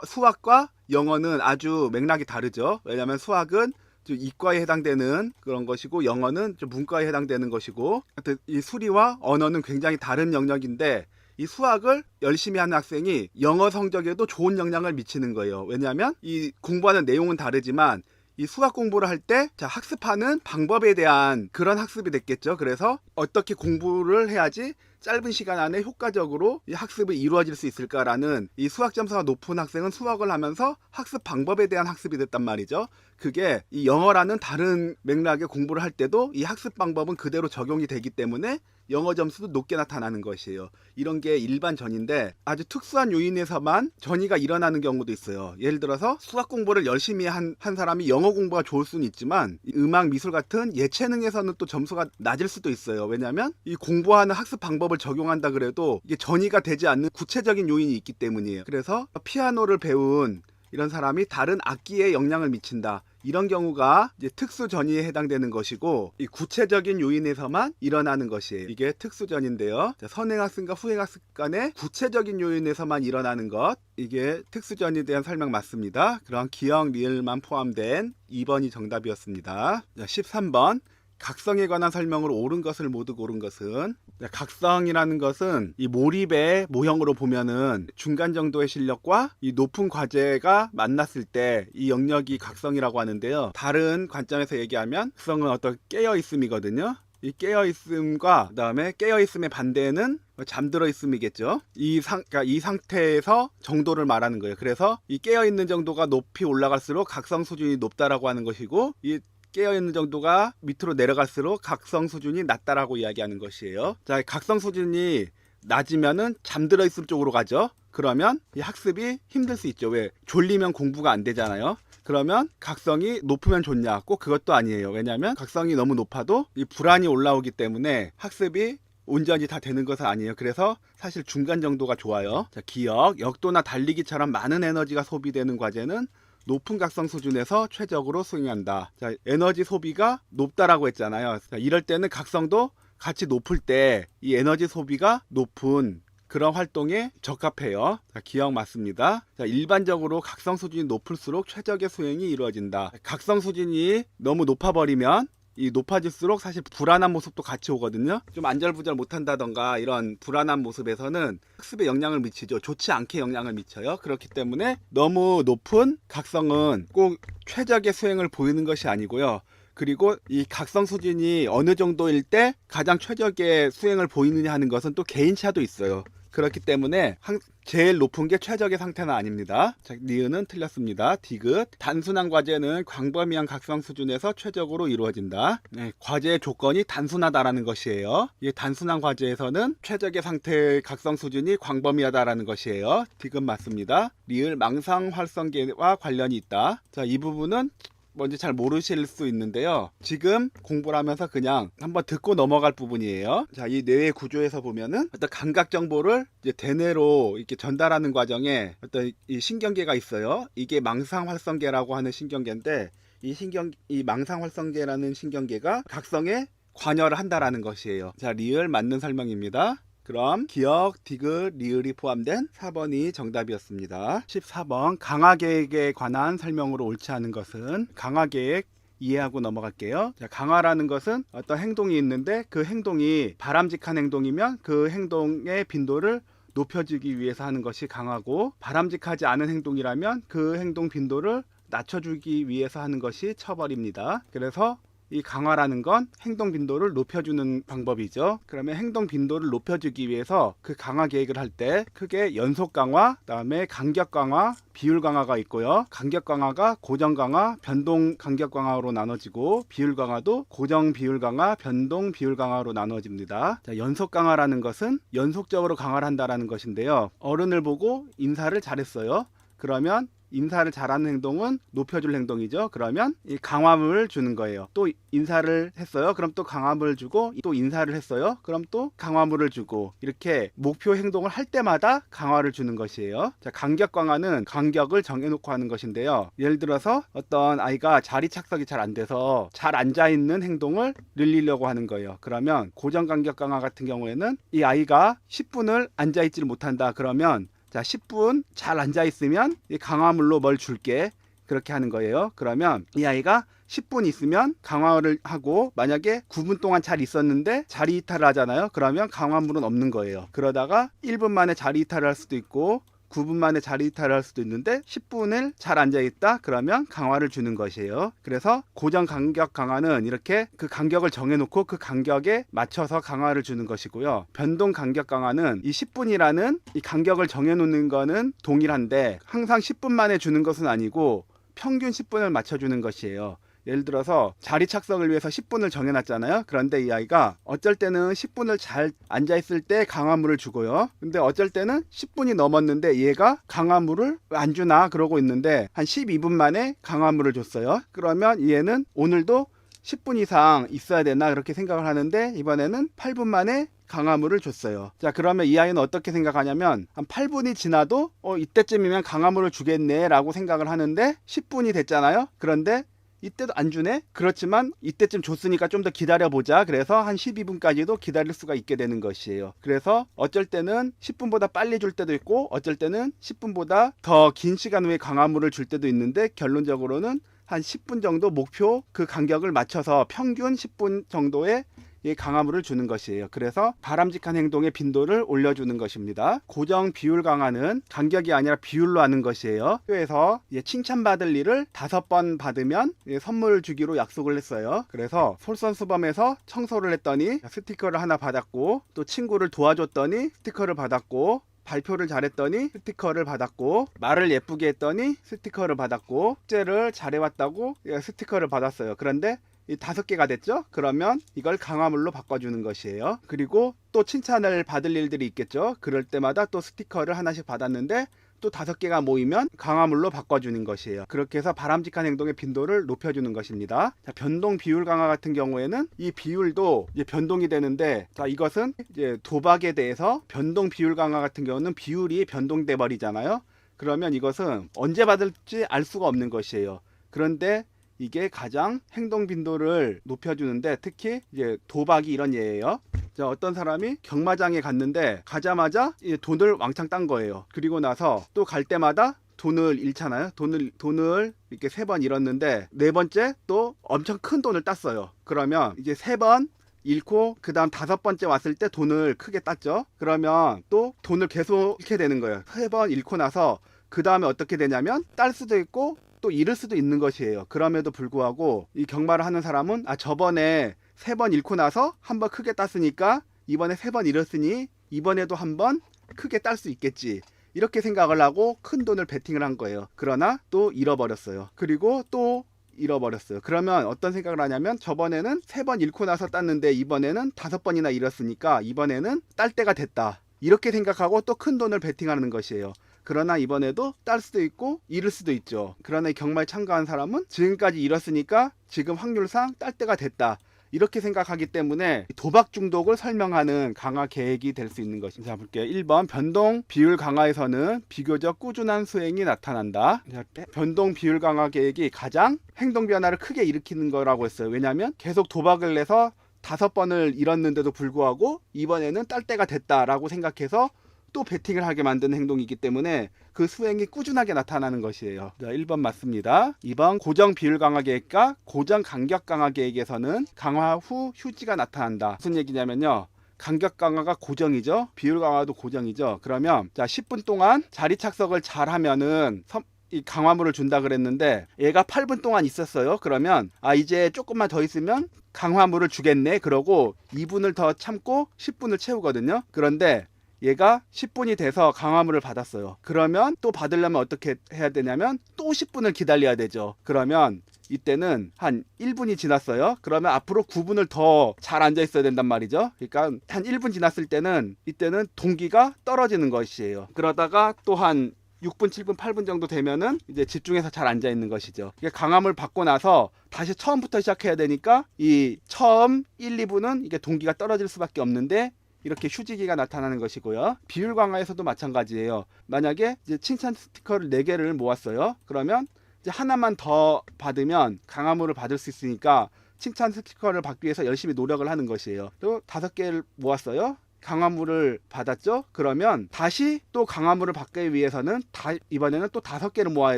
수학과 영어는 아주 맥락이 다르죠. 왜냐하면 수학은 이과에 해당되는 그런 것이고 영어는 좀 문과에 해당되는 것이고, 하여튼 이 수리와 언어는 굉장히 다른 영역인데 이 수학을 열심히 하는 학생이 영어 성적에도 좋은 영향을 미치는 거예요. 왜냐하면 이 공부하는 내용은 다르지만 이 수학 공부를 할 때 학습하는 방법에 대한 그런 학습이 됐겠죠. 그래서 어떻게 공부를 해야지 짧은 시간 안에 효과적으로 이 학습이 이루어질 수 있을까라는, 이 수학 점수가 높은 학생은 수학을 하면서 학습 방법에 대한 학습이 됐단 말이죠. 그게 이 영어라는 다른 맥락의 공부를 할 때도 이 학습 방법은 그대로 적용이 되기 때문에 영어 점수도 높게 나타나는 것이에요. 이런 게 일반 전인데 아주 특수한 요인에서만 전이가 일어나는 경우도 있어요. 예를 들어서 수학 공부를 열심히 한 사람이 영어 공부가 좋을 수는 있지만 음악, 미술 같은 예체능에서는 또 점수가 낮을 수도 있어요. 왜냐하면 이 공부하는 학습 방법을 적용한다 그래도 이게 전이가 되지 않는 구체적인 요인이 있기 때문이에요. 그래서 피아노를 배운 이런 사람이 다른 악기에 영향을 미친다, 이런 경우가 이제 특수전이에 해당되는 것이고, 이 구체적인 요인에서만 일어나는 것이에요. 이게 특수전인데요. 선행학습과 후행학습 간의 구체적인 요인에서만 일어나는 것, 이게 특수전에 대한 설명 맞습니다. 그런 기억, 리을만 포함된 2번이 정답이었습니다. 13번. 각성에 관한 설명으로 옳은 것을 모두 고른 것은, 각성이라는 것은 이 몰입의 모형으로 보면은 중간 정도의 실력과 이 높은 과제가 만났을 때 이 영역이 각성이라고 하는데요. 다른 관점에서 얘기하면 각성은 어떤 깨어있음이거든요. 이 깨어있음과 그다음에 깨어있음의 반대는 잠들어 있음이겠죠. 그러니까 이 상태에서 정도를 말하는 거예요. 그래서 이 깨어있는 정도가 높이 올라갈수록 각성 수준이 높다라고 하는 것이고, 이 깨어있는 정도가 밑으로 내려갈수록 각성 수준이 낮다라고 이야기하는 것이에요. 자, 각성 수준이 낮으면은 잠들어 있을 쪽으로 가죠. 그러면 이 학습이 힘들 수 있죠. 왜? 졸리면 공부가 안 되잖아요. 그러면 각성이 높으면 좋냐? 꼭 그것도 아니에요. 왜냐하면 각성이 너무 높아도 이 불안이 올라오기 때문에 학습이 온전히 다 되는 것은 아니에요. 그래서 사실 중간 정도가 좋아요. 자, 기억, 역도나 달리기처럼 많은 에너지가 소비되는 과제는 높은 각성 수준에서 최적으로 수행한다. 자, 에너지 소비가 높다라고 했잖아요. 자, 이럴 때는 각성도 같이 높을 때 이 에너지 소비가 높은 그런 활동에 적합해요. 자, 기억 맞습니다. 자, 일반적으로 각성 수준이 높을수록 최적의 수행이 이루어진다. 각성 수준이 너무 높아버리면 이 높아질수록 사실 불안한 모습도 같이 오거든요. 좀 안절부절 못한다던가 이런 불안한 모습에서는 학습에 영향을 미치죠. 좋지 않게 영향을 미쳐요. 그렇기 때문에 너무 높은 각성은 꼭 최적의 수행을 보이는 것이 아니고요. 그리고 이 각성 수준이 어느 정도일 때 가장 최적의 수행을 보이느냐 하는 것은 또 개인차도 있어요. 그렇기 때문에 제일 높은 게 최적의 상태는 아닙니다. 자, 니은은 틀렸습니다. 디귿. 단순한 과제는 광범위한 각성 수준에서 최적으로 이루어진다. 네, 과제의 조건이 단순하다라는 것이에요. 이 단순한 과제에서는 최적의 상태의 각성 수준이 광범위하다라는 것이에요. 디귿 맞습니다. 리을 망상 활성계와 관련이 있다. 자, 이 부분은 뭔지 잘 모르실 수 있는데요. 지금 공부를 하면서 그냥 한번 듣고 넘어갈 부분이에요. 자, 이 뇌의 구조에서 보면은 어떤 감각 정보를 이제 대뇌로 이렇게 전달하는 과정에 어떤 이 신경계가 있어요. 이게 망상활성계라고 하는 신경계인데, 이 망상활성계라는 신경계가 각성에 관여를 한다라는 것이에요. 자, 리을 맞는 설명입니다. 그럼 기억, 디귿, 리을이 포함된 4번이 정답이었습니다. 14번. 강화계획에 관한 설명으로 옳지 않은 것은, 강화계획 이해하고 넘어갈게요. 자, 강화라는 것은 어떤 행동이 있는데 그 행동이 바람직한 행동이면 그 행동의 빈도를 높여주기 위해서 하는 것이 강화고, 바람직하지 않은 행동이라면 그 행동 빈도를 낮춰주기 위해서 하는 것이 처벌입니다. 그래서 이 강화라는 건 행동 빈도를 높여주는 방법이죠. 그러면 행동 빈도를 높여주기 위해서 그 강화 계획을 할 때 크게 연속 강화, 그다음에 간격 강화, 비율 강화가 있고요. 간격 강화가 고정 강화, 변동 간격 강화로 나눠지고, 비율 강화도 고정 비율 강화, 변동 비율 강화로 나눠집니다. 자, 연속 강화라는 것은 연속적으로 강화를 한다라는 것인데요. 어른을 보고 인사를 잘했어요. 그러면 인사를 잘하는 행동은 높여줄 행동이죠. 그러면 이 강화물을 주는 거예요. 또 인사를 했어요. 그럼 또 강화물을 주고, 또 인사를 했어요. 그럼 또 강화물을 주고, 이렇게 목표 행동을 할 때마다 강화를 주는 것이에요. 자, 간격 강화는 간격을 정해놓고 하는 것인데요. 예를 들어서 어떤 아이가 자리 착석이 잘 안 돼서 잘 앉아있는 행동을 늘리려고 하는 거예요. 그러면 고정 간격 강화 같은 경우에는 이 아이가 10분을 앉아있지를 못한다. 그러면 자, 10분 잘 앉아있으면 이 강화물로 뭘 줄게. 그렇게 하는 거예요. 그러면 이 아이가 10분 있으면 강화를 하고, 만약에 9분 동안 잘 있었는데 자리 이탈을 하잖아요. 그러면 강화물은 없는 거예요. 그러다가 1분 만에 자리 이탈을 할 수도 있고 9분 만에 자리 이탈을 할 수도 있는데 10분을 잘 앉아있다 그러면 강화를 주는 것이에요. 그래서 고정 간격 강화는 이렇게 그 간격을 정해놓고 그 간격에 맞춰서 강화를 주는 것이고요. 변동 간격 강화는 이 10분이라는 이 간격을 정해놓는 거는 동일한데 항상 10분 만에 주는 것은 아니고 평균 10분을 맞춰주는 것이에요. 예를 들어서 자리 착석을 위해서 10분을 정해놨잖아요. 그런데 이 아이가 어쩔 때는 10분을 잘 앉아있을 때 강화물을 주고요. 근데 어쩔 때는 10분이 넘었는데 얘가 강화물을 왜 안 주나 그러고 있는데 한 12분 만에 강화물을 줬어요. 그러면 얘는 오늘도 10분 이상 있어야 되나 그렇게 생각을 하는데 이번에는 8분 만에 강화물을 줬어요. 자, 그러면 이 아이는 어떻게 생각하냐면 한 8분이 지나도 이때쯤이면 강화물을 주겠네 라고 생각을 하는데 10분이 됐잖아요. 그런데 이때도 안 주네? 그렇지만 이때쯤 줬으니까 좀 더 기다려보자. 그래서 한 12분까지도 기다릴 수가 있게 되는 것이에요. 그래서 어쩔 때는 10분보다 빨리 줄 때도 있고 어쩔 때는 10분보다 더 긴 시간 후에 강화물을 줄 때도 있는데 결론적으로는 한 10분 정도 목표 그 간격을 맞춰서 평균 10분 정도의 이 강화물을 주는 것이에요. 그래서 바람직한 행동의 빈도를 올려주는 것입니다. 고정 비율 강화는 간격이 아니라 비율로 하는 것이에요. 학교에서 칭찬받을 일을 5번 받으면 선물 주기로 약속을 했어요. 그래서 솔선수범해서 청소를 했더니 스티커를 하나 받았고, 또 친구를 도와줬더니 스티커를 받았고, 발표를 잘했더니 스티커를 받았고, 말을 예쁘게 했더니 스티커를 받았고, 숙제를 잘해왔다고 스티커를 받았어요. 그런데 이 5개가 됐죠? 그러면 이걸 강화물로 바꿔주는 것이에요. 그리고 또 칭찬을 받을 일들이 있겠죠? 그럴 때마다 또 스티커를 하나씩 받았는데 또 5개가 모이면 강화물로 바꿔주는 것이에요. 그렇게 해서 바람직한 행동의 빈도를 높여주는 것입니다. 자, 변동 비율 강화 같은 경우에는 이 비율도 이제 변동이 되는데, 자, 이것은 이제 도박에 대해서 변동 비율 강화 같은 경우는 비율이 변동돼 버리잖아요. 그러면 이것은 언제 받을지 알 수가 없는 것이에요. 그런데 이게 가장 행동 빈도를 높여주는데, 특히 이제 도박이 이런 예예요. 자, 어떤 사람이 경마장에 갔는데 가자마자 돈을 왕창 딴 거예요. 그리고 나서 또 갈 때마다 돈을 잃잖아요. 돈을 이렇게 3번 잃었는데 4번째 또 엄청 큰 돈을 땄어요. 그러면 이제 3번 잃고 그 다음 5번째 왔을 때 돈을 크게 땄죠. 그러면 또 돈을 계속 잃게 되는 거예요. 3번 잃고 나서 그 다음에 어떻게 되냐면 딸 수도 있고 또 잃을 수도 있는 것이에요. 그럼에도 불구하고 이 경마를 하는 사람은 저번에 3번 잃고 나서 한번 크게 땄으니까 이번에 3번 잃었으니 이번에도 한번 크게 딸 수 있겠지, 이렇게 생각을 하고 큰 돈을 베팅을 한 거예요. 그러나 또 잃어버렸어요. 그리고 또 잃어버렸어요. 그러면 어떤 생각을 하냐면, 저번에는 3번 잃고 나서 땄는데 이번에는 5번이나 잃었으니까 이번에는 딸 때가 됐다, 이렇게 생각하고 또 큰 돈을 베팅하는 것이에요. 그러나 이번에도 딸 수도 있고 잃을 수도 있죠. 그러나 이 경마에 참가한 사람은 지금까지 잃었으니까 지금 확률상 딸 때가 됐다, 이렇게 생각하기 때문에 도박 중독을 설명하는 강화 계획이 될 수 있는 것입니다. 자, 볼게요. 1번 변동 비율 강화에서는 비교적 꾸준한 수행이 나타난다. 변동 비율 강화 계획이 가장 행동 변화를 크게 일으키는 거라고 했어요. 왜냐하면 계속 도박을 해서 5번을 잃었는데도 불구하고 이번에는 딸 때가 됐다라고 생각해서 또 베팅을 하게 만드는 행동이기 때문에 그 수행이 꾸준하게 나타나는 것이에요. 자, 1번 맞습니다. 2번 고정 비율 강화 계획과 고정 간격 강화 계획에서는 강화 후 휴지가 나타난다. 무슨 얘기냐면요, 간격 강화가 고정이죠, 비율 강화도 고정이죠. 그러면 자, 10분 동안 자리 착석을 잘 하면은 이 강화물을 준다 그랬는데 얘가 8분 동안 있었어요. 그러면 이제 조금만 더 있으면 강화물을 주겠네, 그러고 2분을 더 참고 10분을 채우거든요. 그런데 얘가 10분이 돼서 강화물을 받았어요. 그러면 또 받으려면 어떻게 해야 되냐면 또 10분을 기다려야 되죠. 그러면 이때는 한 1분이 지났어요. 그러면 앞으로 9분을 더 잘 앉아 있어야 된단 말이죠. 그러니까 한 1분 지났을 때는 이때는 동기가 떨어지는 것이에요. 그러다가 또 한 6분, 7분, 8분 정도 되면은 이제 집중해서 잘 앉아 있는 것이죠. 이게 강압을 받고 나서 다시 처음부터 시작해야 되니까 이 처음 1, 2분은 이게 동기가 떨어질 수밖에 없는데 이렇게 휴지기가 나타나는 것이고요. 비율 강화에서도 마찬가지예요. 만약에 이제 칭찬 스티커를 4개를 모았어요. 그러면 이제 하나만 더 받으면 강화물을 받을 수 있으니까 칭찬 스티커를 받기 위해서 열심히 노력을 하는 것이에요. 또 5개를 모았어요. 강화물을 받았죠. 그러면 다시 또 강화물을 받기 위해서는 이번에는 또 5개를 모아야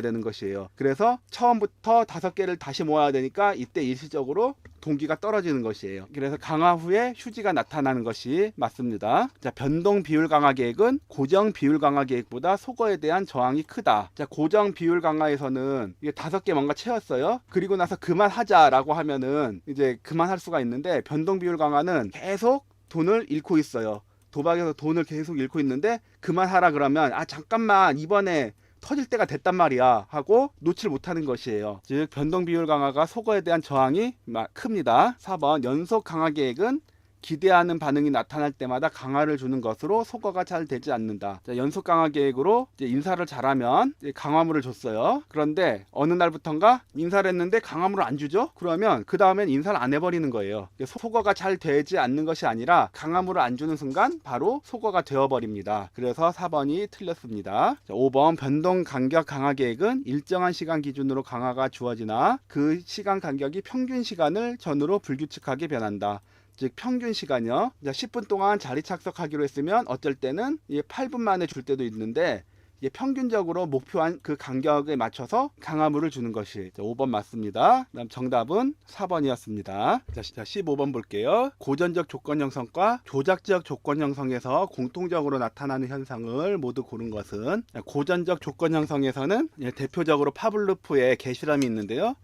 되는 것이에요. 그래서 처음부터 5개를 다시 모아야 되니까 이때 일시적으로 동기가 떨어지는 것이에요. 그래서 강화 후에 휴지가 나타나는 것이 맞습니다. 자, 변동 비율 강화 계획은 고정 비율 강화 계획보다 속어에 대한 저항이 크다. 자, 고정 비율 강화에서는 이게 5개 뭔가 채웠어요. 그리고 나서 그만하자라고 하면은 이제 그만할 수가 있는데, 변동 비율 강화는 계속 돈을 잃고 있어요. 도박에서 돈을 계속 잃고 있는데 그만하라 그러면 잠깐만 이번에 터질 때가 됐단 말이야 하고 놓칠 못하는 것이에요. 즉 변동 비율 강화가 속어에 대한 저항이 큽니다. 4번 연속 강화 계획은 기대하는 반응이 나타날 때마다 강화를 주는 것으로 속어가 잘 되지 않는다. 자, 연속 강화 계획으로 이제 인사를 잘하면 이제 강화물을 줬어요. 그런데 어느 날부턴가 인사를 했는데 강화물을 안 주죠? 그러면 그 다음엔 인사를 안 해버리는 거예요. 속어가 잘 되지 않는 것이 아니라 강화물을 안 주는 순간 바로 속어가 되어버립니다. 그래서 4번이 틀렸습니다. 자, 5번 변동 간격 강화 계획은 일정한 시간 기준으로 강화가 주어지나 그 시간 간격이 평균 시간을 전후로 불규칙하게 변한다. 즉 평균 시간이요. 10분 동안 자리 착석하기로 했으면 어쩔 때는 8분 만에 줄 때도 있는데 평균적으로 목표한 그 간격에 맞춰서 강화물을 주는 것이 5번 맞습니다. 그다음 정답은 4번이었습니다. 자, 15번 볼게요. 고전적 조건 형성과 조작적 조건 형성에서 공통적으로 나타나는 현상을 모두 고른 것은, 고전적 조건 형성에서는 대표적으로 파블로프의 개 실험이 있는데요.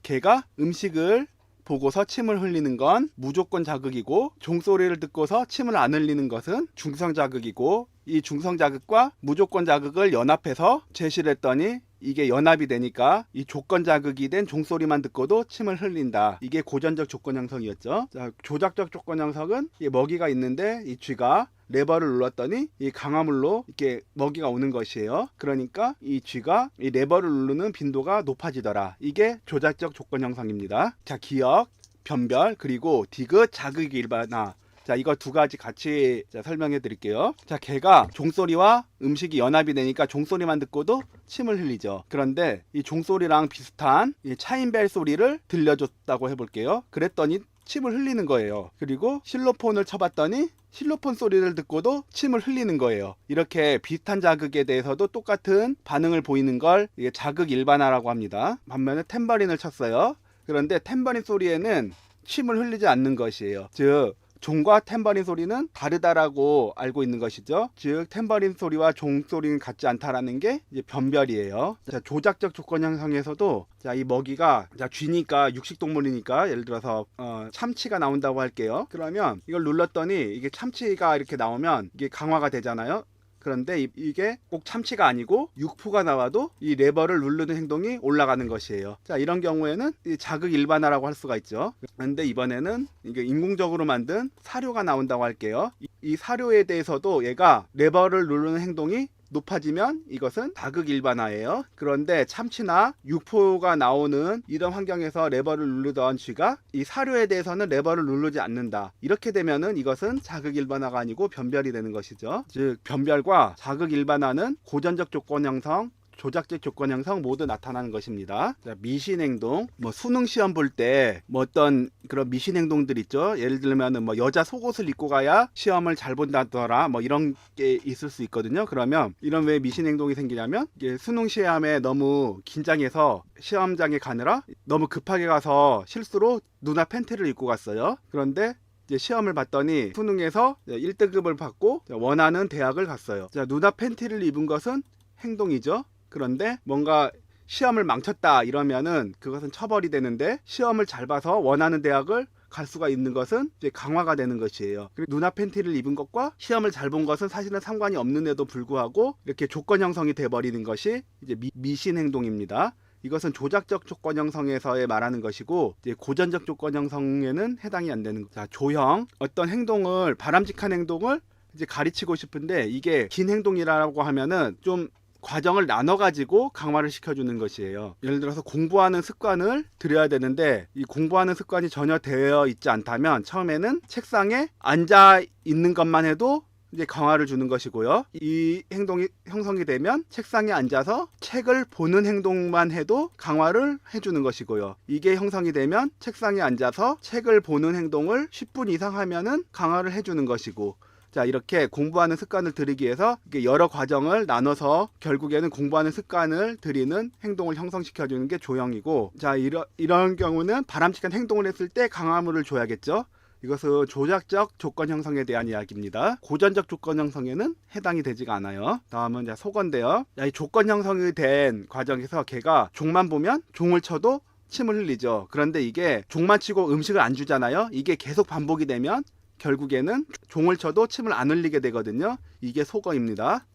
개가 음식을 보고서 침을 흘리는 건 무조건 자극이고, 종소리를 듣고서 침을 안 흘리는 것은 중성 자극이고, 이 중성 자극과 무조건 자극을 연합해서 제시를 했더니 이게 연합이 되니까 이 조건 자극이 된 종소리만 듣고도 침을 흘린다. 이게 고전적 조건 형성이었죠. 자, 조작적 조건 형성은 먹이가 있는데 이 쥐가 레버를 눌렀더니 이 강화물로 이렇게 먹이가 오는 것이에요. 그러니까 이 쥐가 이 레버를 누르는 빈도가 높아지더라. 이게 조작적 조건 형성입니다. 자, 기억, 변별, 그리고 디귿, 자극 일반화. 자, 이거 두 가지 같이 설명해 드릴게요. 자, 개가 종소리와 음식이 연합이 되니까 종소리만 듣고도 침을 흘리죠. 그런데 이 종소리랑 비슷한 이 차인벨 소리를 들려줬다고 해볼게요. 그랬더니 침을 흘리는 거예요. 그리고 실로폰을 쳐봤더니 실로폰 소리를 듣고도 침을 흘리는 거예요. 이렇게 비슷한 자극에 대해서도 똑같은 반응을 보이는 걸 이게 자극 일반화라고 합니다. 반면에 탬버린을 쳤어요. 그런데 탬버린 소리에는 침을 흘리지 않는 것이에요. 즉 종과 탬버린 소리는 다르다라고 알고 있는 것이죠. 즉 탬버린 소리와 종 소리는 같지 않다라는 게 이제 변별이에요. 자, 조작적 조건 형성에서도 이 먹이가 쥐니까 육식동물이니까 예를 들어서 참치가 나온다고 할게요. 그러면 이걸 눌렀더니 이게 참치가 이렇게 나오면 이게 강화가 되잖아요. 그런데 이게 꼭 참치가 아니고 육포가 나와도 이 레버를 누르는 행동이 올라가는 것이에요. 자, 이런 경우에는 이 자극 일반화라고 할 수가 있죠. 그런데 이번에는 이게 인공적으로 만든 사료가 나온다고 할게요. 이 사료에 대해서도 얘가 레버를 누르는 행동이 높아지면 이것은 자극 일반화예요. 그런데 참치나 육포가 나오는 이런 환경에서 레버를 누르던 쥐가 이 사료에 대해서는 레버를 누르지 않는다. 이렇게 되면은 이것은 자극 일반화가 아니고 변별이 되는 것이죠. 즉 변별과 자극 일반화는 고전적 조건 형성, 조작적 조건 형성 모두 나타나는 것입니다. 자, 미신 행동, 수능 시험 볼 때 어떤 그런 미신 행동들 있죠. 예를 들면은 여자 속옷을 입고 가야 시험을 잘 본다더라, 이런 게 있을 수 있거든요. 그러면 이런 왜 미신 행동이 생기냐면, 이게 수능 시험에 너무 긴장해서 시험장에 가느라 너무 급하게 가서 실수로 누나 팬티를 입고 갔어요. 그런데 이제 시험을 봤더니 수능에서 1등급을 받고 원하는 대학을 갔어요. 자, 누나 팬티를 입은 것은 행동이죠. 그런데 뭔가 시험을 망쳤다 이러면은 그것은 처벌이 되는데, 시험을 잘 봐서 원하는 대학을 갈 수가 있는 것은 이제 강화가 되는 것이에요. 그리고 누나 팬티를 입은 것과 시험을 잘 본 것은 사실은 상관이 없는데도 불구하고 이렇게 조건 형성이 돼버리는 것이 이제 미신 행동입니다. 이것은 조작적 조건 형성에서의 말하는 것이고, 이제 고전적 조건 형성에는 해당이 안 되는 것. 자, 조형, 어떤 행동을, 바람직한 행동을 이제 가르치고 싶은데 이게 긴 행동이라고 하면은 좀 과정을 나눠 가지고 강화를 시켜주는 것이에요. 예를 들어서 공부하는 습관을 들여야 되는데 이 공부하는 습관이 전혀 되어 있지 않다면 처음에는 책상에 앉아 있는 것만 해도 이제 강화를 주는 것이고요. 이 행동이 형성이 되면 책상에 앉아서 책을 보는 행동만 해도 강화를 해주는 것이고요. 이게 형성이 되면 책상에 앉아서 책을 보는 행동을 10분 이상 하면은 강화를 해주는 것이고, 자, 이렇게 공부하는 습관을 들이기 위해서 여러 과정을 나눠서 결국에는 공부하는 습관을 들이는 행동을 형성시켜주는 게 조형이고, 자, 이런 경우는 바람직한 행동을 했을 때 강화물을 줘야겠죠. 이것은 조작적 조건 형성에 대한 이야기입니다. 고전적 조건 형성에는 해당이 되지가 않아요. 다음은 속어인데요. 이 조건 형성이 된 과정에서 걔가 종만 보면 종을 쳐도 침을 흘리죠. 그런데 이게 종만 치고 음식을 안 주잖아요. 이게 계속 반복이 되면 결국에는 종을 쳐도 침을 안 흘리게 되거든요. 이게 속어입니다.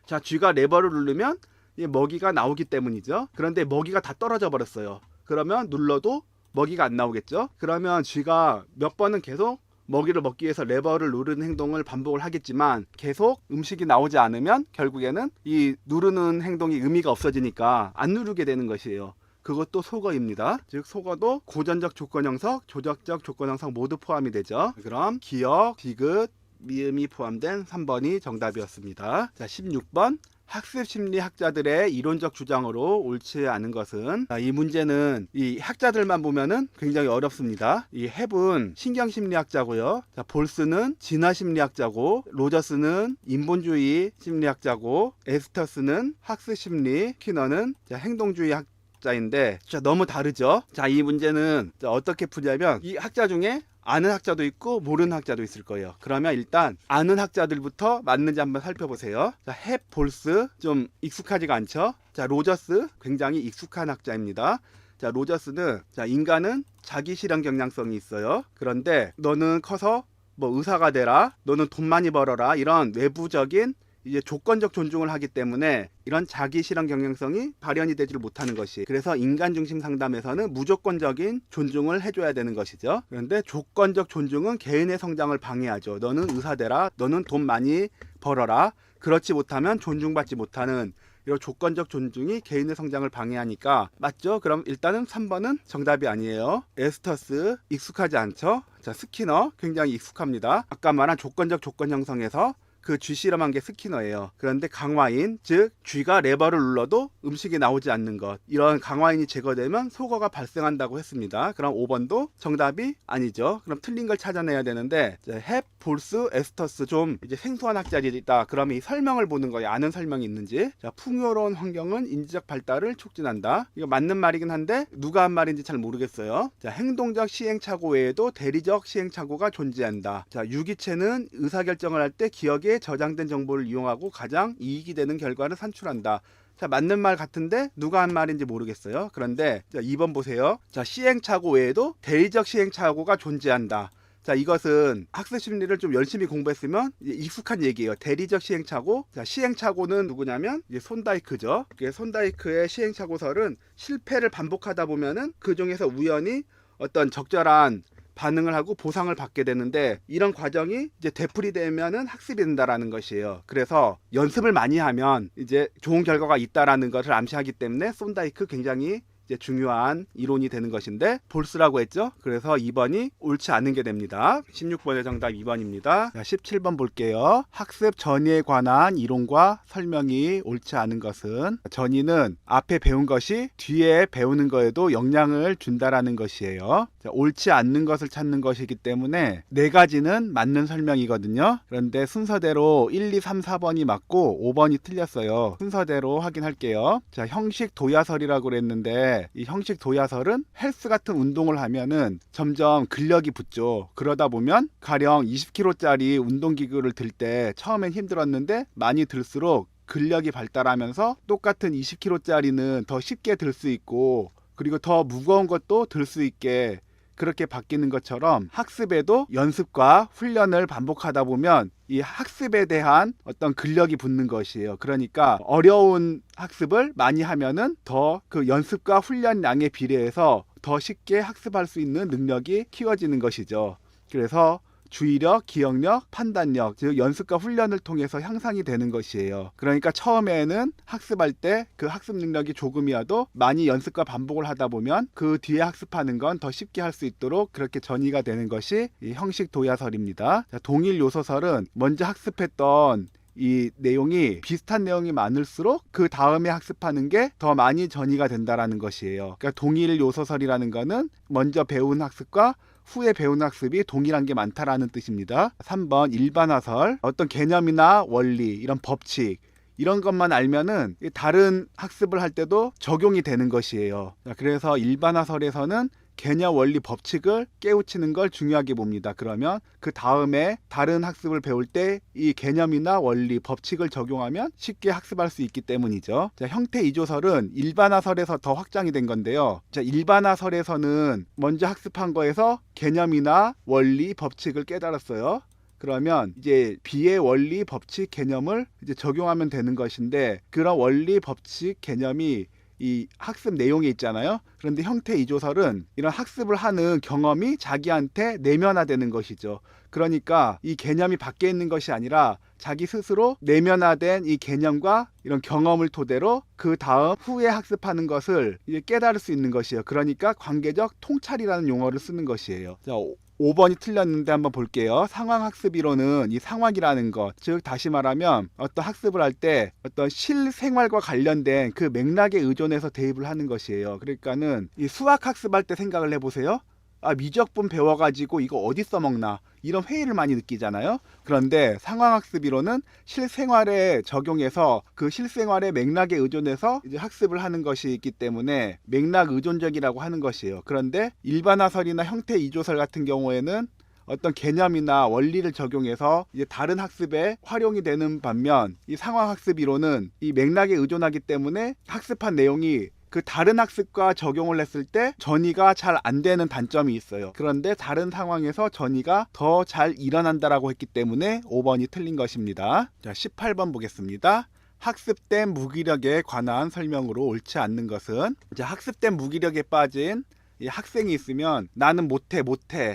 자, 쥐가 레버를 누르면 먹이가 나오기 때문이죠. 그런데 먹이가 다 떨어져 버렸어요. 그러면 눌러도 먹이가 안 나오겠죠. 그러면 쥐가 몇 번은 계속 먹이를 먹기 위해서 레버를 누르는 행동을 반복을 하겠지만 계속 음식이 나오지 않으면 결국에는 이 누르는 행동이 의미가 없어지니까 안 누르게 되는 것이에요. 그것도 속어입니다. 즉 속어도 고전적 조건 형성, 조작적 조건 형성 모두 포함이 되죠. 그럼 기역, 디귿, 미음이 포함된 3번이 정답이었습니다. 자, 16번. 학습심리학자들의 이론적 주장으로 옳지 않은 것은, 이 문제는 이 학자들만 보면은 굉장히 어렵습니다. 이 헵은 신경심리학자고요. 자, 볼스는 진화심리학자고, 로저스는 인본주의 심리학자고, 에스터스는 학습심리, 스키너는 행동주의 학자인데, 자, 너무 다르죠. 자, 이 문제는 어떻게 푸냐면 이 학자 중에 아는 학자도 있고 모르는 학자도 있을 거예요. 그러면 일단 아는 학자들부터 맞는지 한번 살펴보세요. 자, 헵, 볼스 좀 익숙하지가 않죠. 자, 로저스 굉장히 익숙한 학자입니다. 자, 로저스는 인간은 자기 실현 경향성이 있어요. 그런데 너는 커서 뭐 의사가 되라, 너는 돈 많이 벌어라, 이런 외부적인 이제 조건적 존중을 하기 때문에 이런 자기 실현 경향성이 발현이 되지를 못하는 것이, 그래서 인간 중심 상담에서는 무조건적인 존중을 해줘야 되는 것이죠. 그런데 조건적 존중은 개인의 성장을 방해하죠. 너는 의사 되라, 너는 돈 많이 벌어라. 그렇지 못하면 존중받지 못하는 이런 조건적 존중이 개인의 성장을 방해하니까 맞죠? 그럼 일단은 3번은 정답이 아니에요. 에스터스 익숙하지 않죠? 자, 스키너 굉장히 익숙합니다. 아까 말한 조건적 조건 형성에서 그 쥐 실험한 게 스키너예요. 그런데 강화인, 즉 쥐가 레버를 눌러도 음식이 나오지 않는 것, 이런 강화인이 제거되면 속어가 발생한다고 했습니다. 그럼 5번도 정답이 아니죠. 그럼 틀린 걸 찾아내야 되는데, 헵, 볼스, 에스터스 좀 이제 생소한 학자들이다. 그러면 이 설명을 보는 거예요. 아는 설명이 있는지. 자, 풍요로운 환경은 인지적 발달을 촉진한다. 이거 맞는 말이긴 한데 누가 한 말인지 잘 모르겠어요. 자, 행동적 시행착오 외에도 대리적 시행착오가 존재한다. 자, 유기체는 의사결정을 할 때 기억에 저장된 정보를 이용하고 가장 이익이 되는 결과를 산출한다. 자, 맞는 말 같은데 누가 한 말인지 모르겠어요. 그런데 자, 2번 보세요. 자, 시행착오 외에도 대리적 시행착오가 존재한다. 자, 이것은 학습 심리를 좀 열심히 공부했으면 익숙한 얘기예요. 대리적 시행착오. 자, 시행착오는 누구냐면 이제 손다이크죠. 손다이크의 시행착오설은 실패를 반복하다 보면은 그 중에서 우연히 어떤 적절한 반응을 하고 보상을 받게 되는데, 이런 과정이 이제 되풀이되면은 학습이 된다라는 것이에요. 그래서 연습을 많이 하면 이제 좋은 결과가 있다라는 것을 암시하기 때문에 손다이크 굉장히 이제 중요한 이론이 되는 것인데 볼스라고 했죠. 그래서 2번이 옳지 않은 게 됩니다. 16번의 정답 2번입니다. 17번 볼게요. 학습 전이에 관한 이론과 설명이 옳지 않은 것은, 전이는 앞에 배운 것이 뒤에 배우는 거에도 영향을 준다라는 것이에요. 자, 옳지 않는 것을 찾는 것이기 때문에 4가지는 맞는 설명이거든요. 그런데 순서대로 1, 2, 3, 4번이 맞고 5번이 틀렸어요. 순서대로 확인할게요. 자, 형식 도야설이라고 그랬는데 이 형식 도야설은 헬스 같은 운동을 하면은 점점 근력이 붙죠. 그러다 보면 가령 20kg짜리 운동기구를 들 때 처음엔 힘들었는데 많이 들수록 근력이 발달하면서 똑같은 20kg짜리는 더 쉽게 들 수 있고, 그리고 더 무거운 것도 들 수 있게 그렇게 바뀌는 것처럼 학습에도 연습과 훈련을 반복하다 보면 이 학습에 대한 어떤 근력이 붙는 것이에요. 그러니까 어려운 학습을 많이 하면은 더 그 연습과 훈련량에 비례해서 더 쉽게 학습할 수 있는 능력이 키워지는 것이죠. 그래서 주의력, 기억력, 판단력, 즉 연습과 훈련을 통해서 향상이 되는 것이에요. 그러니까 처음에는 학습할 때 그 학습 능력이 조금이라도 많이 연습과 반복을 하다 보면 그 뒤에 학습하는 건 더 쉽게 할 수 있도록 그렇게 전이가 되는 것이 이 형식 도야설입니다. 자, 동일 요소설은 먼저 학습했던 이 내용이 비슷한 내용이 많을수록 그 다음에 학습하는 게 더 많이 전이가 된다라는 것이에요. 그러니까 동일 요소설이라는 거는 먼저 배운 학습과 후에 배운 학습이 동일한 게 많다라는 뜻입니다. 3번 일반화설, 어떤 개념이나 원리, 이런 법칙 이런 것만 알면은 다른 학습을 할 때도 적용이 되는 것이에요. 그래서 일반화설에서는 개념, 원리, 법칙을 깨우치는 걸 중요하게 봅니다. 그러면 그 다음에 다른 학습을 배울 때 이 개념이나 원리, 법칙을 적용하면 쉽게 학습할 수 있기 때문이죠. 자, 형태 이조설은 일반화설에서 더 확장이 된 건데요. 자, 일반화설에서는 먼저 학습한 거에서 개념이나 원리, 법칙을 깨달았어요. 그러면 이제 B의 원리, 법칙, 개념을 이제 적용하면 되는 것인데, 그런 원리, 법칙, 개념이 이 학습 내용에 있잖아요. 그런데 형태 이조설은 이런 학습을 하는 경험이 자기한테 내면화되는 것이죠. 그러니까 이 개념이 밖에 있는 것이 아니라 자기 스스로 내면화된 이 개념과 이런 경험을 토대로 그 다음 후에 학습하는 것을 이제 깨달을 수 있는 것이에요. 그러니까 관계적 통찰이라는 용어를 쓰는 것이에요. 자, 5번이 틀렸는데 한번 볼게요. 상황학습이론은 이 상황이라는 것, 즉 다시 말하면 어떤 학습을 할 때 어떤 실생활과 관련된 그 맥락에 의존해서 대입을 하는 것이에요. 그러니까는 이 수학 학습할 때 생각을 해보세요. 아, 미적분 배워가지고 이거 어디 써먹나, 이런 회의를 많이 느끼잖아요. 그런데 상황학습이론은 실생활에 적용해서 그 실생활의 맥락에 의존해서 이제 학습을 하는 것이 있기 때문에 맥락 의존적이라고 하는 것이에요. 그런데 일반화설이나 형태 이조설 같은 경우에는 어떤 개념이나 원리를 적용해서 이제 다른 학습에 활용이 되는 반면, 이 상황학습이론은 이 맥락에 의존하기 때문에 학습한 내용이 그 다른 학습과 적용을 했을 때 전이가 잘 안 되는 단점이 있어요. 그런데 다른 상황에서 전이가 더 잘 일어난다라고 했기 때문에 5번이 틀린 것입니다. 자, 18번 보겠습니다. 학습된 무기력에 관한 설명으로 옳지 않는 것은, 이제 학습된 무기력에 빠진 이 학생이 있으면 나는 못해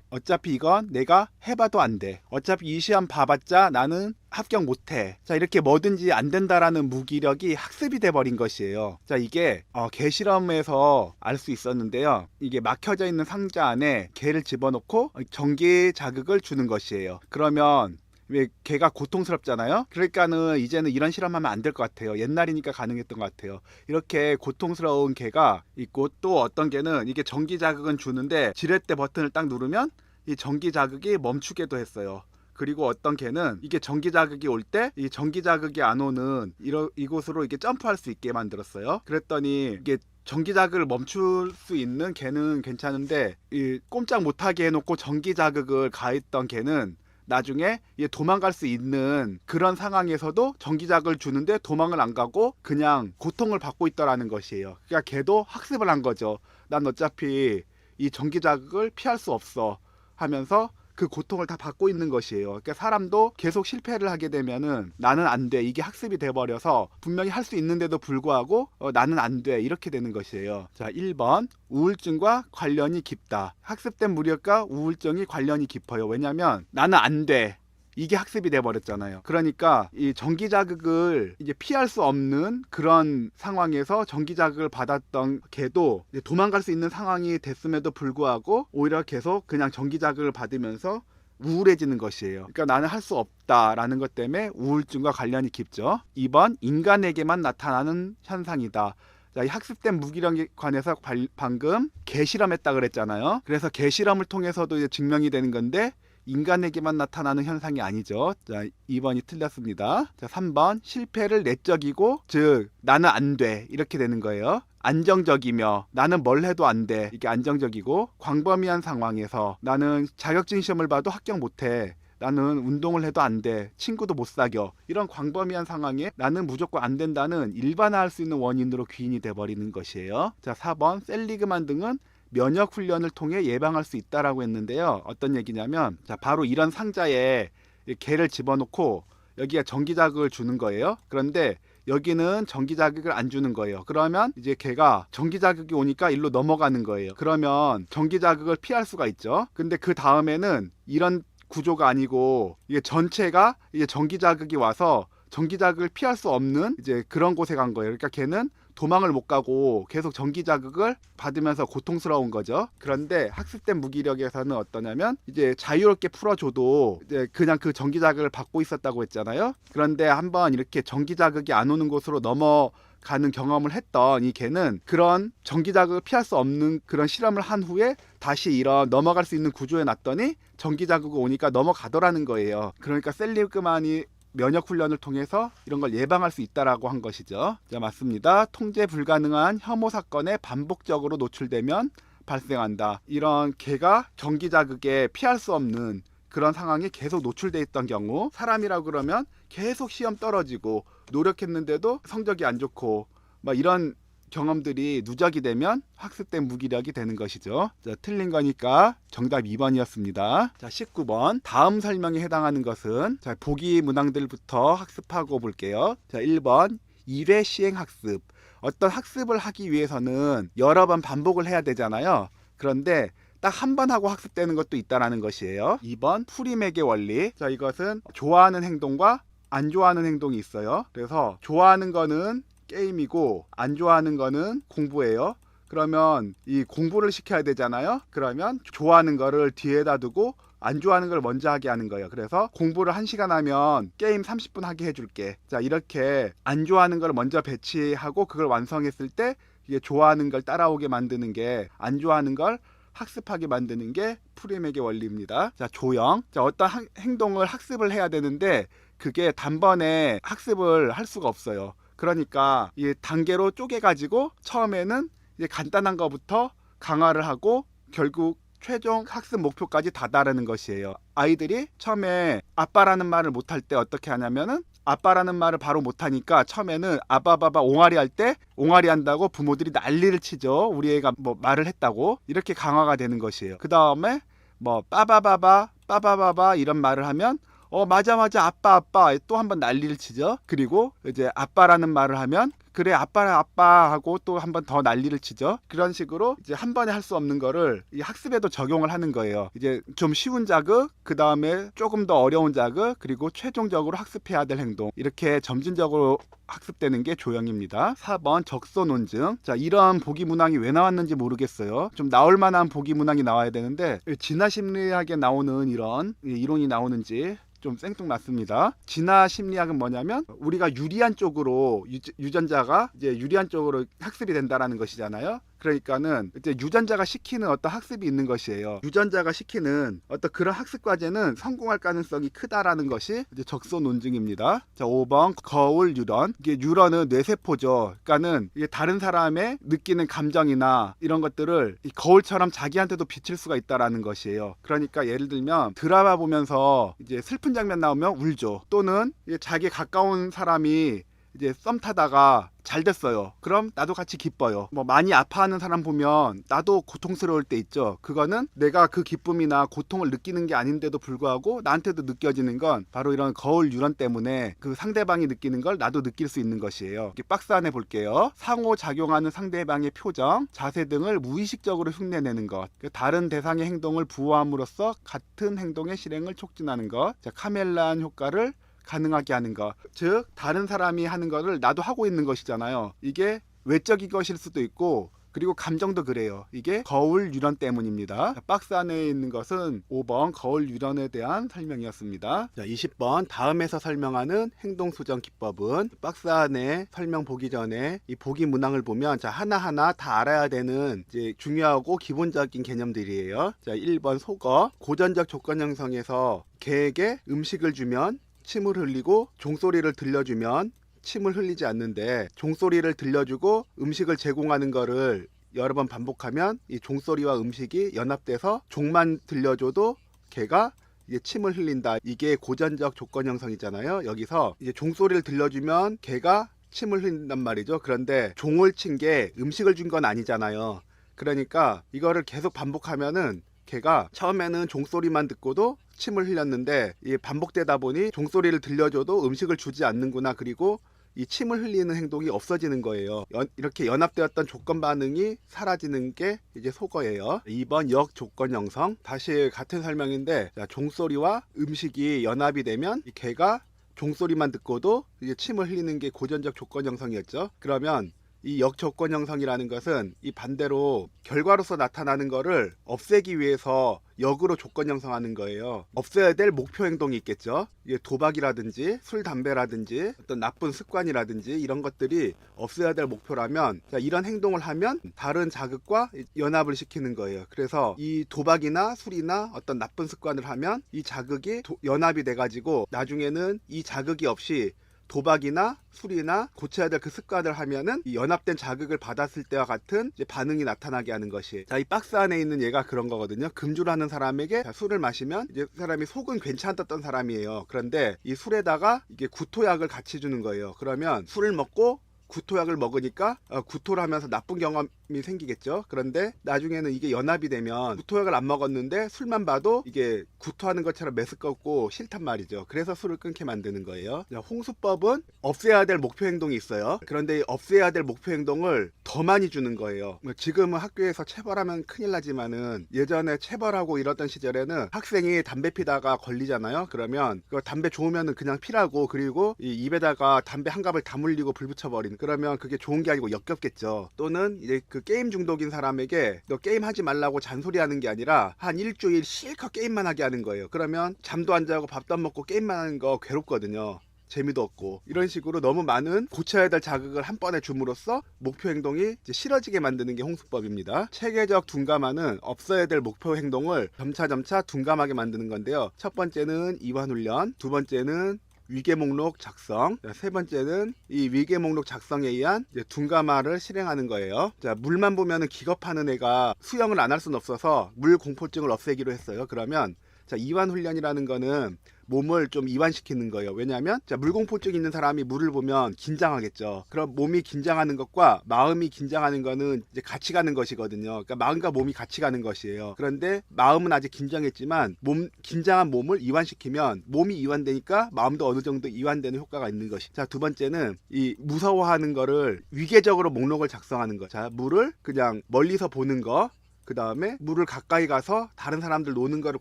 어차피 이건 내가 해봐도 안 돼, 어차피 이 시험 봐봤자 나는 합격 못해, 자, 이렇게 뭐든지 안 된다라는 무기력이 학습이 돼버린 것이에요. 자, 이게 개실험에서 알 수 있었는데요. 이게 막혀져 있는 상자 안에 개를 집어넣고 전기 자극을 주는 것이에요. 그러면 왜 개가 고통스럽잖아요. 그러니까는 이제는 이런 실험하면 안 될 것 같아요. 옛날이니까 가능했던 것 같아요. 이렇게 고통스러운 개가 있고, 또 어떤 개는 이게 전기 자극은 주는데 지렛대 버튼을 딱 누르면 이 전기 자극이 멈추게도 했어요. 그리고 어떤 개는 이게 전기 자극이 올 때 이 전기 자극이 안 오는 이곳으로 이게 점프할 수 있게 만들었어요. 그랬더니 이게 전기 자극을 멈출 수 있는 개는 괜찮은데 이 꼼짝 못하게 해놓고 전기 자극을 가했던 개는 나중에 도망갈 수 있는 그런 상황에서도 전기자극을 주는데 도망을 안 가고 그냥 고통을 받고 있더라는 것이에요. 그러니까 걔도 학습을 한 거죠. 난 어차피 이 전기자극을 피할 수 없어 하면서 그 고통을 다 받고 있는 것이에요. 그러니까 사람도 계속 실패를 하게 되면은 나는 안 돼, 이게 학습이 돼버려서 분명히 할 수 있는데도 불구하고 나는 안 돼, 이렇게 되는 것이에요. 자, 1번 우울증과 관련이 깊다. 학습된 무력과 우울증이 관련이 깊어요. 왜냐면 나는 안 돼, 이게 학습이 돼버렸잖아요. 그러니까 이 전기자극을 이제 피할 수 없는 그런 상황에서 전기자극을 받았던 걔도 이제 도망갈 수 있는 상황이 됐음에도 불구하고 오히려 계속 그냥 전기자극을 받으면서 우울해지는 것이에요. 그러니까 나는 할 수 없다라는 것 때문에 우울증과 관련이 깊죠. 2번 인간에게만 나타나는 현상이다. 자, 이 학습된 무기력에 관해서 방금 개실험했다 그랬잖아요. 그래서 개실험을 통해서도 이제 증명이 되는 건데 인간에게만 나타나는 현상이 아니죠. 자, 2번이 틀렸습니다. 자, 3번 실패를 내적이고, 즉 나는 안 돼, 이렇게 되는 거예요. 안정적이며 나는 뭘 해도 안 돼, 이게 안정적이고, 광범위한 상황에서 나는 자격증 시험을 봐도 합격 못해, 나는 운동을 해도 안 돼, 친구도 못 사겨, 이런 광범위한 상황에 나는 무조건 안 된다는 일반화할 수 있는 원인으로 귀인이 돼버리는 것이에요. 자, 4번 셀리그만 등은 면역 훈련을 통해 예방할 수 있다라고 했는데요. 어떤 얘기냐면, 자, 바로 이런 상자에 개를 집어넣고 여기가 전기 자극을 주는 거예요. 그런데 여기는 전기 자극을 안 주는 거예요. 그러면 이제 개가 전기 자극이 오니까 일로 넘어가는 거예요. 그러면 전기 자극을 피할 수가 있죠. 근데 그 다음에는 이런 구조가 아니고 이게 전체가 이게 전기 자극이 와서 전기 자극을 피할 수 없는 이제 그런 곳에 간 거예요. 그러니까 걔는 도망을 못 가고 계속 전기 자극을 받으면서 고통스러운 거죠. 그런데 학습된 무기력에서는 어떠냐면 이제 자유롭게 풀어줘도 이제 그냥 그 전기 자극을 받고 있었다고 했잖아요. 그런데 한번 이렇게 전기 자극이 안 오는 곳으로 넘어가는 경험을 했던 이 개는 그런 전기 자극을 피할 수 없는 그런 실험을 한 후에 다시 이런 넘어갈 수 있는 구조에 놨더니 전기 자극이 오니까 넘어가더라는 거예요. 그러니까 셀리그만이 면역 훈련을 통해서 이런 걸 예방할 수 있다라고 한 것이죠. 자, 맞습니다. 통제 불가능한 혐오 사건에 반복적으로 노출되면 발생한다. 이런 개가 전기 자극에 피할 수 없는 그런 상황에 계속 노출돼 있던 경우, 사람이라고 그러면 계속 시험 떨어지고 노력했는데도 성적이 안 좋고 막 이런 경험들이 누적이 되면 학습된 무기력이 되는 것이죠. 자, 틀린 거니까 정답 2번이었습니다. 자, 19번. 다음 설명에 해당하는 것은, 자, 보기 문항들부터 학습하고 볼게요. 자, 1번. 1회 시행 학습. 어떤 학습을 하기 위해서는 여러 번 반복을 해야 되잖아요. 그런데 딱 한 번 하고 학습되는 것도 있다라는 것이에요. 2번. 프리맥의 원리. 자, 이것은 좋아하는 행동과 안 좋아하는 행동이 있어요. 그래서 좋아하는 거는 게임이고 안 좋아하는 거는 공부예요. 그러면 이 공부를 시켜야 되잖아요. 그러면 좋아하는 거를 뒤에다 두고 안 좋아하는 걸 먼저 하게 하는 거예요. 그래서 공부를 1시간 하면 게임 30분 하게 해줄게. 자, 이렇게 안 좋아하는 걸 먼저 배치하고 그걸 완성했을 때 이게 좋아하는 걸 따라오게 만드는 게, 안 좋아하는 걸 학습하게 만드는 게 프리맥의 원리입니다. 자, 조형. 자, 어떤 행동을 학습을 해야 되는데 그게 단번에 학습을 할 수가 없어요. 그러니까 이 단계로 쪼개가지고 처음에는 이제 간단한 것부터 강화를 하고 결국 최종 학습 목표까지 다다르는 것이에요. 아이들이 처음에 아빠라는 말을 못할 때 어떻게 하냐면은, 아빠라는 말을 바로 못하니까 처음에는 아바바바 옹알이 할 때 옹알이 한다고 부모들이 난리를 치죠. 우리 애가 뭐 말을 했다고. 이렇게 강화가 되는 것이에요. 그 다음에 뭐 빠바바바 빠바바바 이런 말을 하면 맞아 아빠 또 한번 난리를 치죠. 그리고 이제 아빠라는 말을 하면 그래 아빠 하고 또 한번 더 난리를 치죠. 그런 식으로 이제 한 번에 할 수 없는 거를 이 학습에도 적용을 하는 거예요. 이제 좀 쉬운 자극, 그 다음에 조금 더 어려운 자극, 그리고 최종적으로 학습해야 될 행동, 이렇게 점진적으로 학습되는 게 조형입니다. 4번 적소 논증. 자, 이런 보기 문항이 왜 나왔는지 모르겠어요. 좀 나올 만한 보기 문항이 나와야 되는데 진화 심리학에 나오는 이런 이론이 나오는지 좀 생뚱맞습니다. 진화 심리학은 뭐냐면 우리가 유리한 쪽으로 유전자가 이제 유리한 쪽으로 학습이 된다라는 것이잖아요. 그러니까는 이제 유전자가 시키는 어떤 학습이 있는 것이에요. 유전자가 시키는 어떤 그런 학습 과제는 성공할 가능성이 크다라는 것이 이제 적소 논증입니다. 자, 5번 거울 뉴런. 이게 뉴런은 뇌세포죠. 그러니까는 이게 다른 사람의 느끼는 감정이나 이런 것들을 이 거울처럼 자기한테도 비칠 수가 있다라는 것이에요. 그러니까 예를 들면 드라마 보면서 이제 슬픈 장면 나오면 울죠. 또는 자기 가까운 사람이 이제 썸 타다가 잘 됐어요. 그럼 나도 같이 기뻐요. 뭐 많이 아파하는 사람 보면 나도 고통스러울 때 있죠. 그거는 내가 그 기쁨이나 고통을 느끼는 게 아닌데도 불구하고 나한테도 느껴지는 건 바로 이런 거울 뉴런 때문에 그 상대방이 느끼는 걸 나도 느낄 수 있는 것이에요. 이렇게 박스 안에 볼게요. 상호작용하는 상대방의 표정, 자세 등을 무의식적으로 흉내내는 것. 다른 대상의 행동을 부호함으로써 같은 행동의 실행을 촉진하는 것. 자, 카멜란 효과를 가능하게 하는 것. 즉 다른 사람이 하는 거를 나도 하고 있는 것이잖아요. 이게 외적인 것일 수도 있고, 그리고 감정도 그래요. 이게 거울 뉴런 때문입니다. 자, 박스 안에 있는 것은 5번 거울 뉴런에 대한 설명이었습니다. 자, 20번 다음에서 설명하는 행동 수정 기법은, 박스 안에 설명 보기 전에 이 보기 문항을 보면 자, 하나하나 다 알아야 되는 이제 중요하고 기본적인 개념들이에요. 자, 1번 속어. 고전적 조건 형성에서 개에게 음식을 주면 침을 흘리고 종소리를 들려주면 침을 흘리지 않는데, 종소리를 들려주고 음식을 제공하는 거를 여러 번 반복하면 이 종소리와 음식이 연합돼서 종만 들려줘도 개가 이제 침을 흘린다. 이게 고전적 조건 형성이잖아요. 여기서 이제 종소리를 들려주면 개가 침을 흘린단 말이죠. 그런데 종을 친 게 음식을 준 건 아니잖아요. 그러니까 이거를 계속 반복하면은 개가 처음에는 종소리만 듣고도 침을 흘렸는데 이 반복되다 보니 종소리를 들려줘도 음식을 주지 않는구나, 그리고 이 침을 흘리는 행동이 없어지는 거예요. 이렇게 연합되었던 조건 반응이 사라지는 게 이제 속어예요. 2번 역조건 형성. 다시 같은 설명인데, 자, 종소리와 음식이 연합이 되면 이 개가 종소리만 듣고도 이제 침을 흘리는 게 고전적 조건 형성이었죠. 그러면 이 역조건 형성이라는 것은 이 반대로 결과로서 나타나는 거를 없애기 위해서 역으로 조건 형성하는 거예요. 없애야 될 목표 행동이 있겠죠. 이게 도박이라든지 술, 담배라든지 어떤 나쁜 습관이라든지 이런 것들이 없애야 될 목표라면, 자, 이런 행동을 하면 다른 자극과 연합을 시키는 거예요. 그래서 이 도박이나 술이나 어떤 나쁜 습관을 하면 이 자극이 연합이 돼가지고 나중에는 이 자극이 없이 도박이나 술이나 고쳐야 될 그 습관을 하면은 이 연합된 자극을 받았을 때와 같은 이제 반응이 나타나게 하는 것이, 자, 이 박스 안에 있는 얘가 그런 거거든요. 금주를 하는 사람에게 술을 마시면 이제 그 사람이 속은 괜찮았던 사람이에요. 그런데 이 술에다가 이게 구토약을 같이 주는 거예요. 그러면 술을 먹고 구토약을 먹으니까 구토를 하면서 나쁜 경험이 생기겠죠. 그런데 나중에는 이게 연합이 되면 구토약을 안 먹었는데 술만 봐도 이게 구토하는 것처럼 메스껍고 싫단 말이죠. 그래서 술을 끊게 만드는 거예요. 홍수법은 없애야 될 목표 행동이 있어요. 그런데 없애야 될 목표 행동을 더 많이 주는 거예요. 지금은 학교에서 체벌하면 큰일 나지만은 예전에 체벌하고 이러던 시절에는 학생이 담배 피다가 걸리잖아요. 그러면 그 담배 좋으면은 그냥 피라고, 그리고 이 입에다가 담배 한 갑을 다물리고 불 붙여버리는, 그러면 그게 좋은 게 아니고 역겹겠죠. 또는 이제 그 게임 중독인 사람에게 너 게임 하지 말라고 잔소리하는 게 아니라 한 일주일 실컷 게임만 하게 하는 거예요. 그러면 잠도 안 자고 밥도 안 먹고 게임만 하는 거 괴롭거든요. 재미도 없고. 이런 식으로 너무 많은 고쳐야 될 자극을 한 번에 줌으로써 목표 행동이 이제 싫어지게 만드는 게 홍수법입니다. 체계적 둔감화는 없어야 될 목표 행동을 점차 둔감하게 만드는 건데요. 첫 번째는 이완 훈련, 두 번째는 위계 목록 작성, 세 번째는 이 위계 목록 작성에 의한 둔감화를 실행하는 거예요. 자, 물만 보면은 기겁하는 애가 수영을 안 할 수는 없어서 물 공포증을 없애기로 했어요. 그러면 자, 이완 훈련이라는 거는 몸을 좀 이완시키는 거예요. 왜냐하면 물공포증 있는 사람이 물을 보면 긴장하겠죠. 그럼 몸이 긴장하는 것과 마음이 긴장하는 거는 이제 같이 가는 것이거든요. 그러니까 마음과 몸이 같이 가는 것이에요. 그런데 마음은 아직 긴장했지만 긴장한 몸을 이완시키면 몸이 이완되니까 마음도 어느 정도 이완되는 효과가 있는 것이. 자, 두 번째는 이 무서워하는 거를 위계적으로 목록을 작성하는 거. 자, 물을 그냥 멀리서 보는 거. 그 다음에 물을 가까이 가서 다른 사람들 노는 거를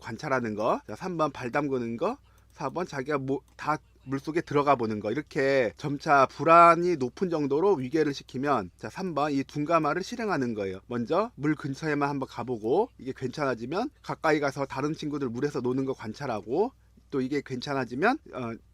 관찰하는 거. 자, 3번 발 담그는 거. 4번 자기가 다 물속에 들어가 보는 거. 이렇게 점차 불안이 높은 정도로 위계를 시키면, 자, 3번 이 둔감화를 실행하는 거예요. 먼저 물 근처에만 한번 가보고 이게 괜찮아지면 가까이 가서 다른 친구들 물에서 노는 거 관찰하고, 또 이게 괜찮아지면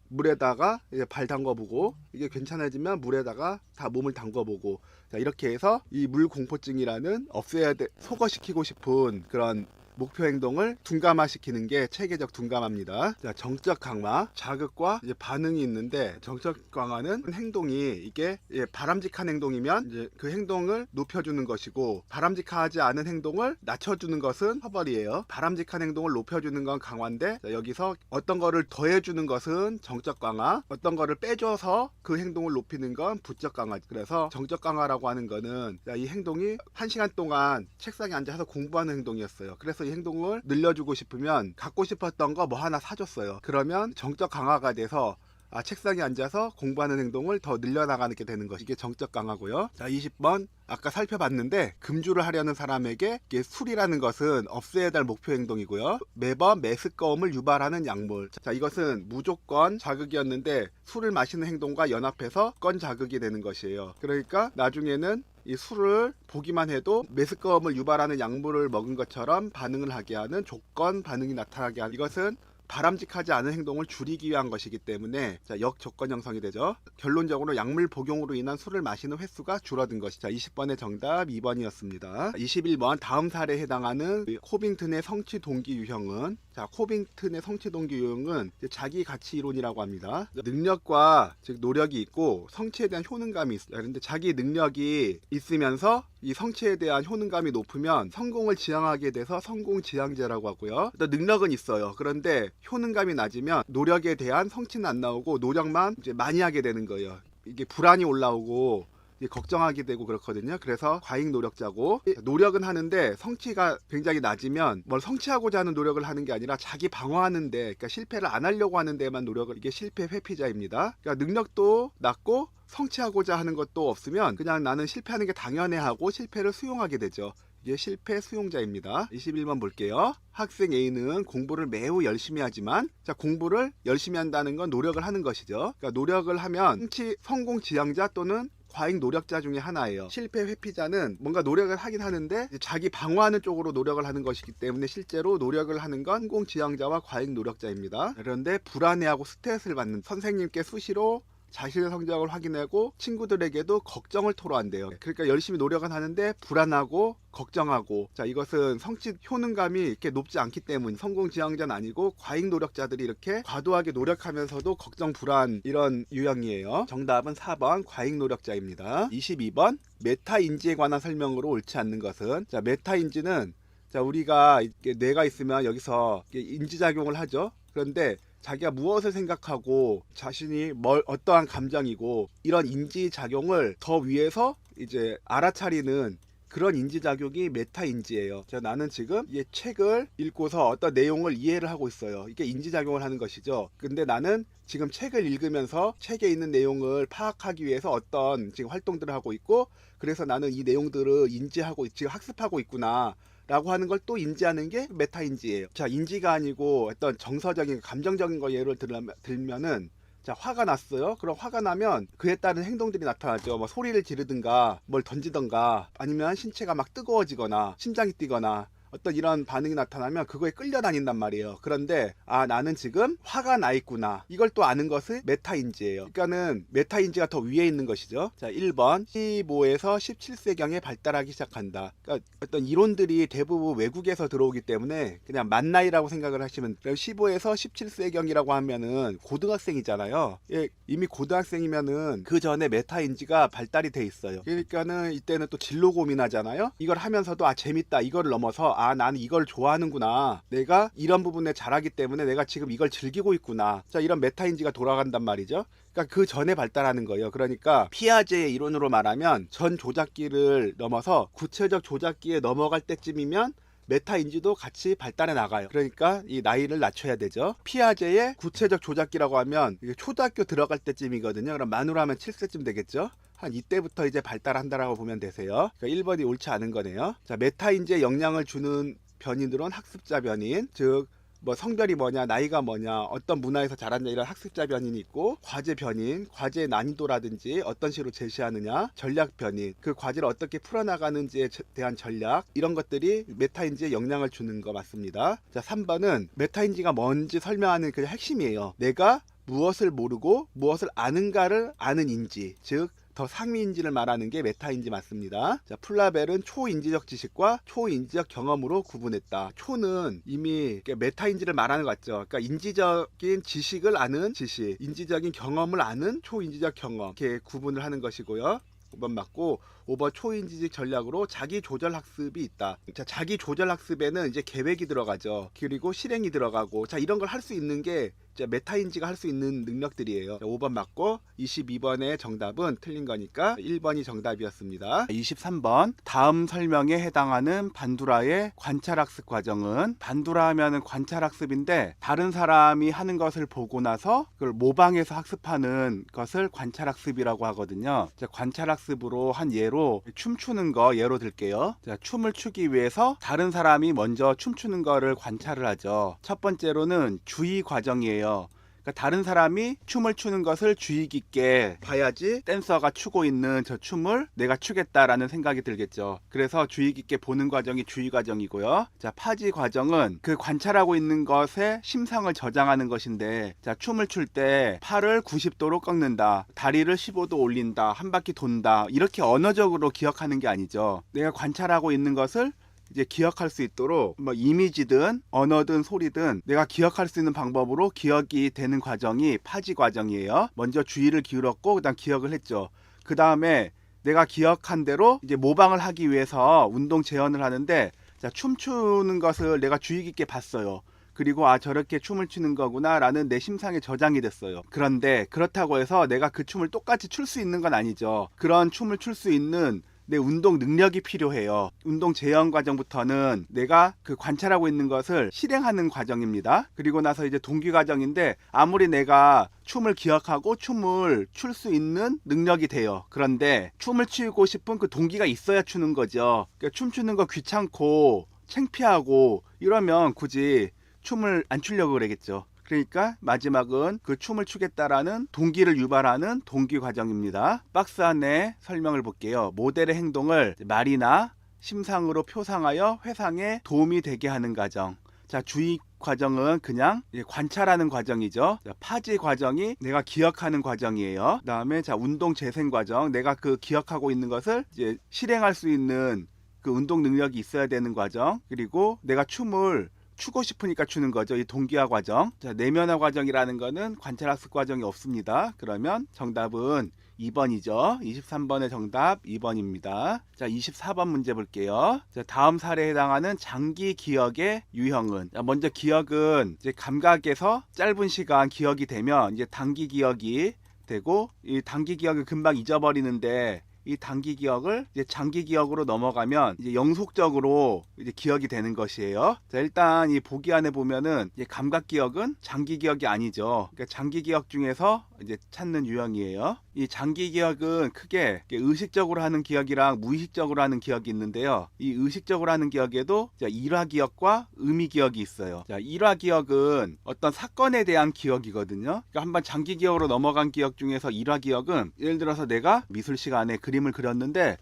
물에다가 이제 발 담궈보고, 이게 괜찮아지면 물에다가 다 몸을 담궈보고. 자, 이렇게 해서 이 물 공포증이라는 없애야 돼, 소거시키고 싶은 그런 목표 행동을 둔감화시키는 게 체계적 둔감화입니다. 자, 정적 강화, 자극과 이제 반응이 있는데, 정적 강화는 행동이 이게 바람직한 행동이면 이제 그 행동을 높여주는 것이고, 바람직하지 않은 행동을 낮춰주는 것은 처벌이에요. 바람직한 행동을 높여주는 건 강화인데, 자, 여기서 어떤 거를 더해주는 것은 정적 강화, 어떤 거를 빼줘서 그 행동을 높이는 건 부적 강화. 그래서 정적 강화라고 하는 거는, 자, 이 행동이 1시간 동안 책상에 앉아서 공부하는 행동이었어요. 그래서 이 행동을 늘려주고 싶으면 갖고 싶었던 거 뭐 하나 사줬어요. 그러면 정적 강화가 돼서 책상에 앉아서 공부하는 행동을 더 늘려나가게 되는 것이, 이게 정적 강화고요. 자, 20번 아까 살펴봤는데, 금주를 하려는 사람에게 이게 술이라는 것은 없애야 될 목표 행동이고요. 매번 메스꺼움을 유발하는 약물. 자, 이것은 무조건 자극이었는데 술을 마시는 행동과 연합해서 건 자극이 되는 것이에요. 그러니까 나중에는 이 술을 보기만 해도 메스꺼움을 유발하는 약물을 먹은 것처럼 반응을 하게 하는 조건 반응이 나타나게 하는, 이것은 바람직하지 않은 행동을 줄이기 위한 것이기 때문에, 자, 역조건 형성이 되죠. 결론적으로 약물 복용으로 인한 술을 마시는 횟수가 줄어든 것이. 자, 20번의 정답 2번이었습니다. 21번 다음 사례에 해당하는 코빙튼의 성취 동기 유형은, 자, 코빙튼의 성취 동기 유형은 자기 가치 이론이라고 합니다. 능력과 즉 노력이 있고 성취에 대한 효능감이 있어요. 그런데 자기 능력이 있으면서 이 성취에 대한 효능감이 높으면 성공을 지향하게 돼서 성공지향제라고 하고요. 또 능력은 있어요. 그런데 효능감이 낮으면 노력에 대한 성취는 안 나오고 노력만 이제 많이 하게 되는 거예요. 이게 불안이 올라오고 이제 걱정하게 되고 그렇거든요. 그래서 과잉 노력자고, 노력은 하는데 성취가 굉장히 낮으면 뭘 성취하고자 하는 노력을 하는 게 아니라 자기 방어하는데, 그러니까 실패를 안 하려고 하는 데만 노력을, 이게 실패 회피자입니다. 그러니까 능력도 낮고 성취하고자 하는 것도 없으면 그냥 나는 실패하는 게 당연해하고 실패를 수용하게 되죠. 이게 실패 수용자입니다. 21번 볼게요. 학생 A는 공부를 매우 열심히 하지만, 자, 공부를 열심히 한다는 건 노력을 하는 것이죠. 그러니까 노력을 하면 성공 지향자 또는 과잉 노력자 중에 하나예요. 실패 회피자는 뭔가 노력을 하긴 하는데 자기 방어하는 쪽으로 노력을 하는 것이기 때문에 실제로 노력을 하는 건 성공 지향자와 과잉 노력자입니다. 그런데 불안해하고 스트레스를 받는, 선생님께 수시로 자신의 성적을 확인하고 친구들에게도 걱정을 토로한대요. 그러니까 열심히 노력은 하는데 불안하고 걱정하고, 자, 이것은 성취 효능감이 이렇게 높지 않기 때문, 성공 지향자는 아니고 과잉 노력자들이 이렇게 과도하게 노력하면서도 걱정 불안, 이런 유형이에요. 정답은 4번 과잉 노력자입니다. 22번 메타 인지에 관한 설명으로 옳지 않는 것은, 자, 메타 인지는, 자, 우리가 뇌가 있으면 여기서 인지작용을 하죠. 그런데 자기가 무엇을 생각하고 자신이 어떠한 감정이고, 이런 인지작용을 더 위에서 이제 알아차리는 그런 인지작용이 메타인지예요. 나는 지금 이 책을 읽고서 어떤 내용을 이해를 하고 있어요. 이게 인지작용을 하는 것이죠. 근데 나는 지금 책을 읽으면서 책에 있는 내용을 파악하기 위해서 어떤 지금 활동들을 하고 있고, 그래서 나는 이 내용들을 인지하고 지금 학습하고 있구나 라고 하는 걸 또 인지하는 게 메타인지예요. 자, 인지가 아니고 어떤 정서적인 감정적인 거 예를 들면은, 자, 화가 났어요. 그럼 화가 나면 그에 따른 행동들이 나타나죠. 뭐 소리를 지르든가 뭘 던지든가, 아니면 신체가 막 뜨거워지거나 심장이 뛰거나 어떤 이런 반응이 나타나면 그거에 끌려다닌단 말이에요. 그런데 나는 지금 화가 나 있구나, 이걸 또 아는 것이 메타인지예요. 그러니까는 메타인지가 더 위에 있는 것이죠. 자, 1번 15에서 17세경에 발달하기 시작한다. 그러니까 어떤 이론들이 대부분 외국에서 들어오기 때문에 그냥 만 나이라고 생각을 하시면, 15에서 17세경이라고 하면은 고등학생이잖아요. 이미 고등학생이면은 그 전에 메타인지가 발달이 돼 있어요. 그러니까는 이때는 또 진로 고민하잖아요. 이걸 하면서도 재밌다, 이거를 넘어서 나는 이걸 좋아하는구나, 내가 이런 부분에 잘하기 때문에 내가 지금 이걸 즐기고 있구나, 자, 이런 메타인지가 돌아간단 말이죠. 그러니까 그 전에 발달하는 거예요. 그러니까 피아제의 이론으로 말하면 전 조작기를 넘어서 구체적 조작기에 넘어갈 때쯤이면 메타인지도 같이 발달해 나가요. 그러니까 이 나이를 낮춰야 되죠. 피아제의 구체적 조작기라고 하면 초등학교 들어갈 때쯤이거든요. 그럼 만으로 하면 7세쯤 되겠죠. 한 이때부터 이제 발달한다라고 보면 되세요. 그러니까 1번이 옳지 않은 거네요. 자, 메타인지에 영향을 주는 변인으로는 학습자 변인, 즉 뭐 성별이 뭐냐, 나이가 뭐냐, 어떤 문화에서 자랐냐, 이런 학습자 변인이 있고, 과제 변인, 과제의 난이도라든지 어떤 식으로 제시하느냐, 전략 변인, 그 과제를 어떻게 풀어나가는지에 대한 전략, 이런 것들이 메타인지에 영향을 주는 거 맞습니다. 자, 3번은 메타인지가 뭔지 설명하는 그 핵심이에요. 내가 무엇을 모르고 무엇을 아는가를 아는 인지, 즉 더 상위인지를 말하는 게 메타인지 맞습니다. 자, 플라벨은 초인지적 지식과 초인지적 경험으로 구분했다. 초는 이미 메타인지를 말하는 것 같죠. 그러니까 인지적인 지식을 아는 지식, 인지적인 경험을 아는 초인지적 경험, 이렇게 구분을 하는 것이고요. 5번 맞고, 5번 초인지적 전략으로 자기 조절 학습이 있다. 자, 자기 조절 학습에는 이제 계획이 들어가죠. 그리고 실행이 들어가고, 자, 이런 걸 할 수 있는 게 메타인지가 할 수 있는 능력들이에요. 5번 맞고, 22번의 정답은 틀린 거니까 1번이 정답이었습니다. 23번 다음 설명에 해당하는 반두라의 관찰학습 과정은, 반두라 하면은 관찰학습인데 다른 사람이 하는 것을 보고 나서 그걸 모방해서 학습하는 것을 관찰학습이라고 하거든요. 자, 관찰학습으로 한 예로 춤추는 거 예로 들게요. 자, 춤을 추기 위해서 다른 사람이 먼저 춤추는 거를 관찰을 하죠. 첫 번째로는 주의 과정이에요. 그러니까 다른 사람이 춤을 추는 것을 주의 깊게 봐야지 댄서가 추고 있는 저 춤을 내가 추겠다라는 생각이 들겠죠. 그래서 주의 깊게 보는 과정이 주의 과정이고요. 자, 파지 과정은 그 관찰하고 있는 것에 심상을 저장하는 것인데, 자, 춤을 출 때 팔을 90도로 꺾는다, 다리를 15도 올린다, 한 바퀴 돈다, 이렇게 언어적으로 기억하는 게 아니죠. 내가 관찰하고 있는 것을 이제 기억할 수 있도록 뭐 이미지든 언어든 소리든 내가 기억할 수 있는 방법으로 기억이 되는 과정이 파지 과정이에요. 먼저 주의를 기울였고 그다음 기억을 했죠. 그 다음에 내가 기억한 대로 이제 모방을 하기 위해서 운동 재현을 하는데, 자, 춤추는 것을 내가 주의 깊게 봤어요. 그리고 아 저렇게 춤을 추는 거구나 라는 내 심상에 저장이 됐어요. 그런데 그렇다고 해서 내가 그 춤을 똑같이 출 수 있는 건 아니죠. 그런 춤을 출 수 있는 내 운동 능력이 필요해요. 운동 재현 과정부터는 내가 그 관찰하고 있는 것을 실행하는 과정입니다. 그리고 나서 이제 동기 과정인데 아무리 내가 춤을 기억하고 춤을 출 수 있는 능력이 돼요. 그런데 춤을 추고 싶은 그 동기가 있어야 추는 거죠. 그러니까 춤추는 거 귀찮고 창피하고 이러면 굳이 춤을 안 추려고 그러겠죠. 그러니까 마지막은 그 춤을 추겠다라는 동기를 유발하는 동기 과정입니다. 박스 안에 설명을 볼게요. 모델의 행동을 말이나 심상으로 표상하여 회상에 도움이 되게 하는 과정. 자, 주의 과정은 그냥 관찰하는 과정이죠. 자, 파지 과정이 내가 기억하는 과정이에요. 그다음에 자, 운동 재생 과정. 내가 그 기억하고 있는 것을 이제 실행할 수 있는 그 운동 능력이 있어야 되는 과정. 그리고 내가 춤을 추고 싶으니까 추는 거죠. 이 동기화 과정. 자, 내면화 과정이라는 거는 관찰학습 과정이 없습니다. 그러면 정답은 2번이죠. 23번의 정답 2번입니다. 자, 24번 문제 볼게요. 자, 다음 사례에 해당하는 장기 기억의 유형은? 자, 먼저 기억은 이제 감각에서 짧은 시간 기억이 되면 이제 단기 기억이 되고, 이 단기 기억을 금방 잊어버리는데 이 단기 기억을 이제 장기 기억으로 넘어가면 이제 영속적으로 이제 기억이 되는 것이에요. 자, 일단 이 보기 안에 보면은 이제 감각 기억은 장기 기억이 아니죠. 그러니까 장기 기억 중에서 이제 찾는 유형이에요. 이 장기 기억은 크게 의식적으로 하는 기억이랑 무의식적으로 하는 기억이 있는데요. 이 의식적으로 하는 기억에도 일화 기억과 의미 기억이 있어요. 자, 일화 기억은 어떤 사건에 대한 기억이거든요. 그러니까 한번 장기 기억으로 넘어간 기억 중에서 일화 기억은 예를 들어서 내가 미술 시간에 그림을 그렸는데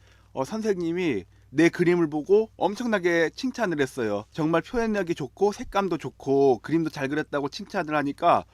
선생님이 내 그림을 보고 엄청나게 칭찬을 했어요. 정말 표현력이 좋고 색감도 좋고 그림도 잘 그렸다고 칭찬을 하니까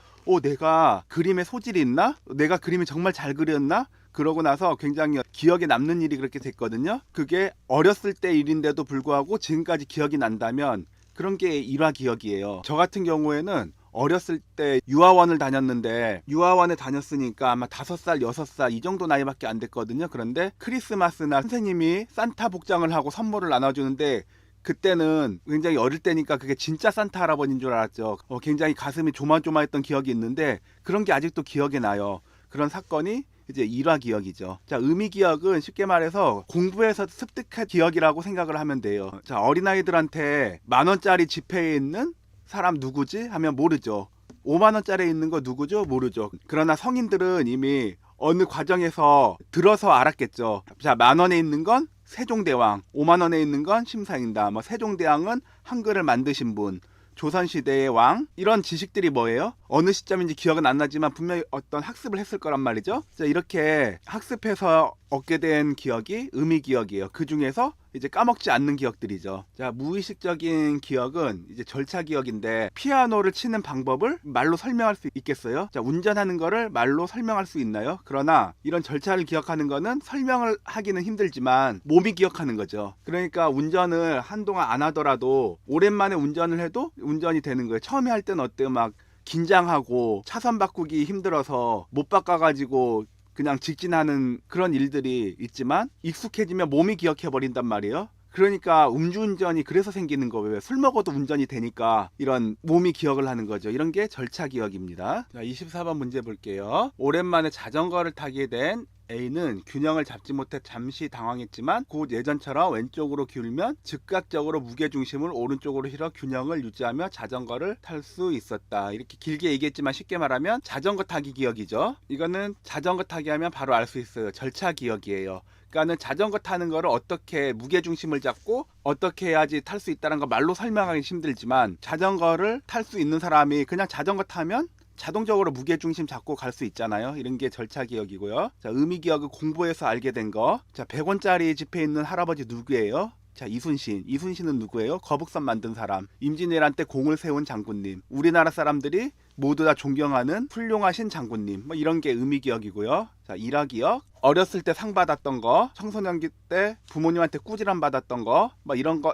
내가 그림에 소질이 있나? 내가 그림을 정말 잘 그렸나? 그러고 나서 굉장히 기억에 남는 일이 그렇게 됐거든요. 그게 어렸을 때 일인데도 불구하고 지금까지 기억이 난다면 그런 게 일화 기억이에요. 저 같은 경우에는 어렸을 때 유아원을 다녔는데 유아원에 다녔으니까 아마 5살, 6살 이 정도 나이밖에 안 됐거든요. 그런데 크리스마스나 선생님이 산타 복장을 하고 선물을 나눠주는데 그때는 굉장히 어릴 때니까 그게 진짜 산타 할아버지인 줄 알았죠. 굉장히 가슴이 조마조마했던 기억이 있는데 그런 게 아직도 기억에 나요. 그런 사건이 이제 일화 기억이죠. 자, 의미 기억은 쉽게 말해서 공부에서 습득한 기억이라고 생각을 하면 돼요. 자, 어린아이들한테 10,000원짜리 지폐에 있는 사람 누구지? 하면 모르죠. 50,000원짜리에 있는 거 누구죠? 모르죠. 그러나 성인들은 이미 어느 과정에서 들어서 알았겠죠. 자, 10,000원에 있는 건 세종대왕, 50,000원에 있는 건 심사인다. 세종대왕은 한글을 만드신 분, 조선시대의 왕, 이런 지식들이 뭐예요? 어느 시점인지 기억은 안 나지만 분명히 어떤 학습을 했을 거란 말이죠. 자, 이렇게 학습해서 얻게 된 기억이 의미 기억이에요. 그 중에서 이제 까먹지 않는 기억들이죠. 자, 무의식적인 기억은 이제 절차 기억인데 피아노를 치는 방법을 말로 설명할 수 있겠어요? 자, 운전하는 거를 말로 설명할 수 있나요? 그러나 이런 절차를 기억하는 거는 설명을 하기는 힘들지만 몸이 기억하는 거죠. 그러니까 운전을 한동안 안 하더라도 오랜만에 운전을 해도 운전이 되는 거예요. 처음에 할 때는 어때요? 막 긴장하고 차선 바꾸기 힘들어서 못 바꿔가지고 그냥 직진하는 그런 일들이 있지만 익숙해지면 몸이 기억해버린단 말이에요. 그러니까 음주운전이 그래서 생기는 거예요. 술 먹어도 운전이 되니까 이런 몸이 기억을 하는 거죠. 이런 게 절차 기억입니다. 자, 24번 문제 볼게요. 오랜만에 자전거를 타게 된 A는 균형을 잡지 못해 잠시 당황했지만 곧 예전처럼 왼쪽으로 기울면 즉각적으로 무게중심을 오른쪽으로 실어 균형을 유지하며 자전거를 탈 수 있었다. 이렇게 길게 얘기했지만 쉽게 말하면 자전거 타기 기억이죠. 이거는 자전거 타기 하면 바로 알 수 있어요. 절차 기억이에요. 그러니까는 자전거 타는 거를 어떻게 무게중심을 잡고 어떻게 해야지 탈 수 있다는 거 말로 설명하기 힘들지만 자전거를 탈 수 있는 사람이 그냥 자전거 타면 자동적으로 무게중심 잡고 갈 수 있잖아요. 이런 게 절차 기억이고요. 자, 의미 기억은 공부에서 알게 된 거. 자, 100원짜리 지폐에 있는 할아버지 누구예요? 자, 이순신. 이순신은 누구예요? 거북선 만든 사람. 임진왜란 때 공을 세운 장군님. 우리나라 사람들이 모두 다 존경하는 훌륭하신 장군님. 이런 게 의미 기억이고요. 자, 일화 기억. 어렸을 때 상 받았던 거, 청소년기 때 부모님한테 꾸지람 받았던 거,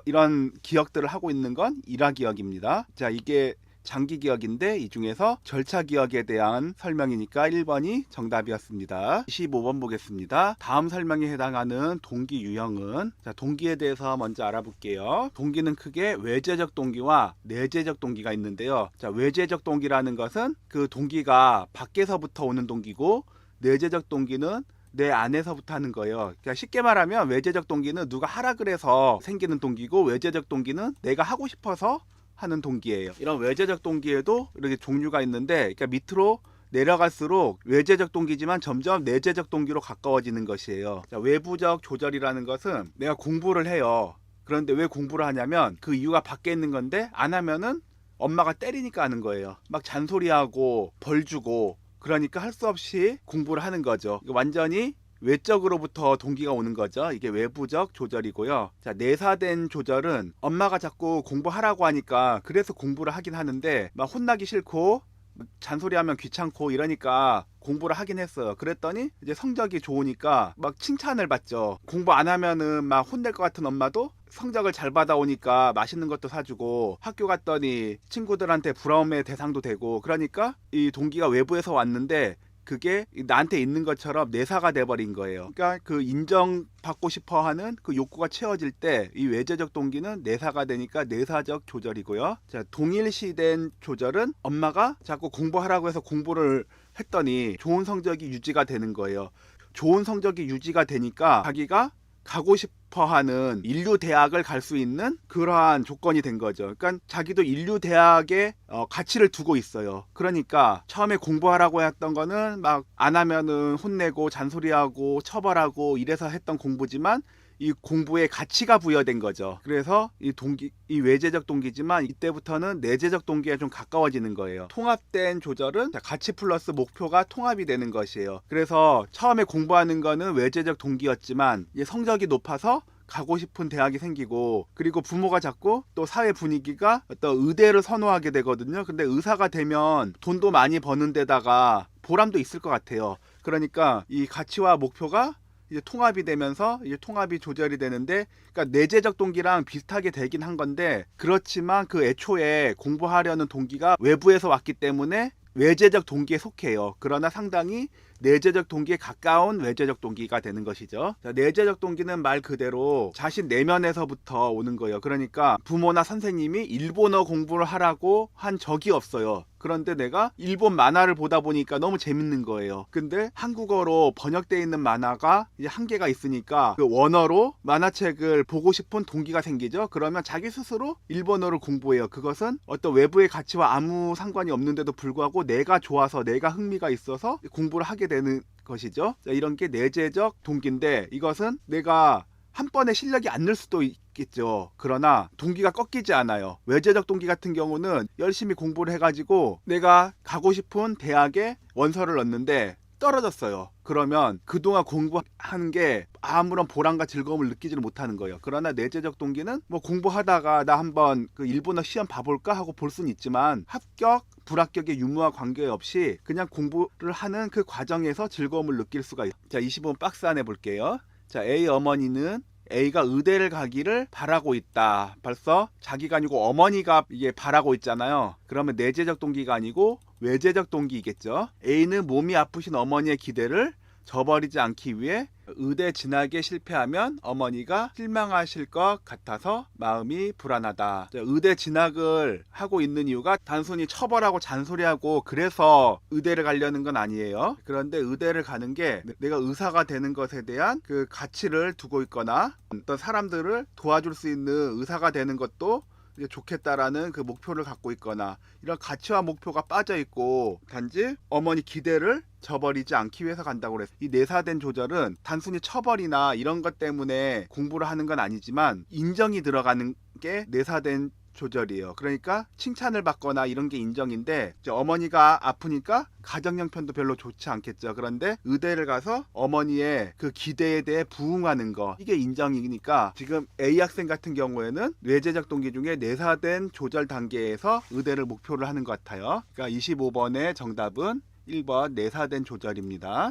이런 기억들을 하고 있는 건 일화 기억입니다. 자, 이게 장기 기억인데 이 중에서 절차 기억에 대한 설명이니까 1번이 정답이었습니다. 25번 보겠습니다. 다음 설명에 해당하는 동기 유형은, 자, 동기에 대해서 먼저 알아볼게요. 동기는 크게 외재적 동기와 내재적 동기가 있는데요. 자, 외재적 동기라는 것은 그 동기가 밖에서부터 오는 동기고, 내재적 동기는 내 안에서부터 하는 거예요. 그러니까 쉽게 말하면 외재적 동기는 누가 하라 그래서 생기는 동기고, 외재적 동기는 내가 하고 싶어서 하는 동기예요. 이런 외재적 동기에도 이렇게 종류가 있는데, 그러니까 밑으로 내려갈수록 외재적 동기지만 점점 내재적 동기로 가까워지는 것이에요. 자, 외부적 조절이라는 것은 내가 공부를 해요. 그런데 왜 공부를 하냐면 그 이유가 밖에 있는 건데, 안 하면은 엄마가 때리니까 하는 거예요. 막 잔소리하고 벌 주고, 그러니까 할 수 없이 공부를 하는 거죠. 완전히 외적으로부터 동기가 오는 거죠. 이게 외부적 조절이고요. 자, 내사된 조절은 엄마가 자꾸 공부하라고 하니까 그래서 공부를 하긴 하는데, 막 혼나기 싫고 잔소리하면 귀찮고 이러니까 공부를 하긴 했어요. 그랬더니 이제 성적이 좋으니까 막 칭찬을 받죠. 공부 안 하면은 막 혼낼 것 같은 엄마도 성적을 잘 받아오니까 맛있는 것도 사주고, 학교 갔더니 친구들한테 부러움의 대상도 되고, 그러니까 이 동기가 외부에서 왔는데 그게 나한테 있는 것처럼 내사가 돼버린 거예요. 그러니까 그 인정받고 싶어 하는 그 욕구가 채워질 때 이 외재적 동기는 내사가 되니까 내사적 조절이고요. 자, 동일시된 조절은 엄마가 자꾸 공부하라고 해서 공부를 했더니 좋은 성적이 유지가 되는 거예요. 좋은 성적이 유지가 되니까 자기가 가고 싶어 하는 인류 대학을 갈 수 있는 그러한 조건이 된 거죠. 그러니까 자기도 인류 대학에 가치를 두고 있어요. 그러니까 처음에 공부하라고 했던 거는 막 안 하면은 혼내고 잔소리하고 처벌하고 이래서 했던 공부지만, 이 공부에 가치가 부여된 거죠. 그래서 이 동기, 이 외재적 동기지만 이때부터는 내재적 동기에 좀 가까워지는 거예요. 통합된 조절은 가치 플러스 목표가 통합이 되는 것이에요. 그래서 처음에 공부하는 거는 외재적 동기였지만 이제 성적이 높아서 가고 싶은 대학이 생기고, 그리고 부모가 자꾸 또 사회 분위기가 어떤 의대를 선호하게 되거든요. 근데 의사가 되면 돈도 많이 버는 데다가 보람도 있을 것 같아요. 그러니까 이 가치와 목표가 이제 통합이 되면서 이제 통합이 조절이 되는데, 그러니까 내재적 동기랑 비슷하게 되긴 한 건데, 그렇지만 그 애초에 공부하려는 동기가 외부에서 왔기 때문에 외재적 동기에 속해요. 그러나 상당히 내재적 동기에 가까운 외재적 동기가 되는 것이죠. 자, 내재적 동기는 말 그대로 자신 내면에서부터 오는 거예요. 그러니까 부모나 선생님이 일본어 공부를 하라고 한 적이 없어요. 그런데 내가 일본 만화를 보다 보니까 너무 재밌는 거예요. 근데 한국어로 번역되어 있는 만화가 이제 한계가 있으니까 그 원어로 만화책을 보고 싶은 동기가 생기죠. 그러면 자기 스스로 일본어를 공부해요. 그것은 어떤 외부의 가치와 아무 상관이 없는데도 불구하고 내가 좋아서, 내가 흥미가 있어서 공부를 하게 되는 것이죠. 자, 이런 게 내재적 동기인데, 이것은 내가 한 번에 실력이 안 늘 수도 있겠죠. 그러나 동기가 꺾이지 않아요. 외재적 동기 같은 경우는 열심히 공부를 해가지고 내가 가고 싶은 대학에 원서를 넣었는데 떨어졌어요. 그러면 그동안 공부하는 게 아무런 보람과 즐거움을 느끼지를 못하는 거예요. 그러나 내재적 동기는 뭐 공부하다가 나 한번 그 일본어 시험 봐볼까 하고 볼 수는 있지만, 합격 불합격의 유무와 관계없이 그냥 공부를 하는 그 과정에서 즐거움을 느낄 수가 있어요. 자, 25번 박스 안에 볼게요. 자, A 어머니는 A가 의대를 가기를 바라고 있다. 벌써 자기가 아니고 어머니가 이게 바라고 있잖아요. 그러면 내재적 동기가 아니고 외재적 동기이겠죠. A는 몸이 아프신 어머니의 기대를 저버리지 않기 위해 의대 진학에 실패하면 어머니가 실망하실 것 같아서 마음이 불안하다. 의대 진학을 하고 있는 이유가 단순히 처벌하고 잔소리하고 그래서 의대를 가려는 건 아니에요. 그런데 의대를 가는 게 내가 의사가 되는 것에 대한 그 가치를 두고 있거나, 어떤 사람들을 도와줄 수 있는 의사가 되는 것도 좋겠다라는 그 목표를 갖고 있거나, 이런 가치와 목표가 빠져 있고 단지 어머니 기대를 저버리지 않기 위해서 간다고 그랬어요. 이 내사된 조절은 단순히 처벌이나 이런 것 때문에 공부를 하는 건 아니지만 인정이 들어가는 게 내사된 조절이에요. 그러니까 칭찬을 받거나 이런 게 인정인데, 이제 어머니가 아프니까 가정 형편도 별로 좋지 않겠죠. 그런데 의대를 가서 어머니의 그 기대에 대해 부응하는 거, 이게 인정이니까 지금 A 학생 같은 경우에는 외재적 동기 중에 내사된 조절 단계에서 의대를 목표를 하는 것 같아요. 그러니까 25번의 정답은 1번 내사된 조절입니다.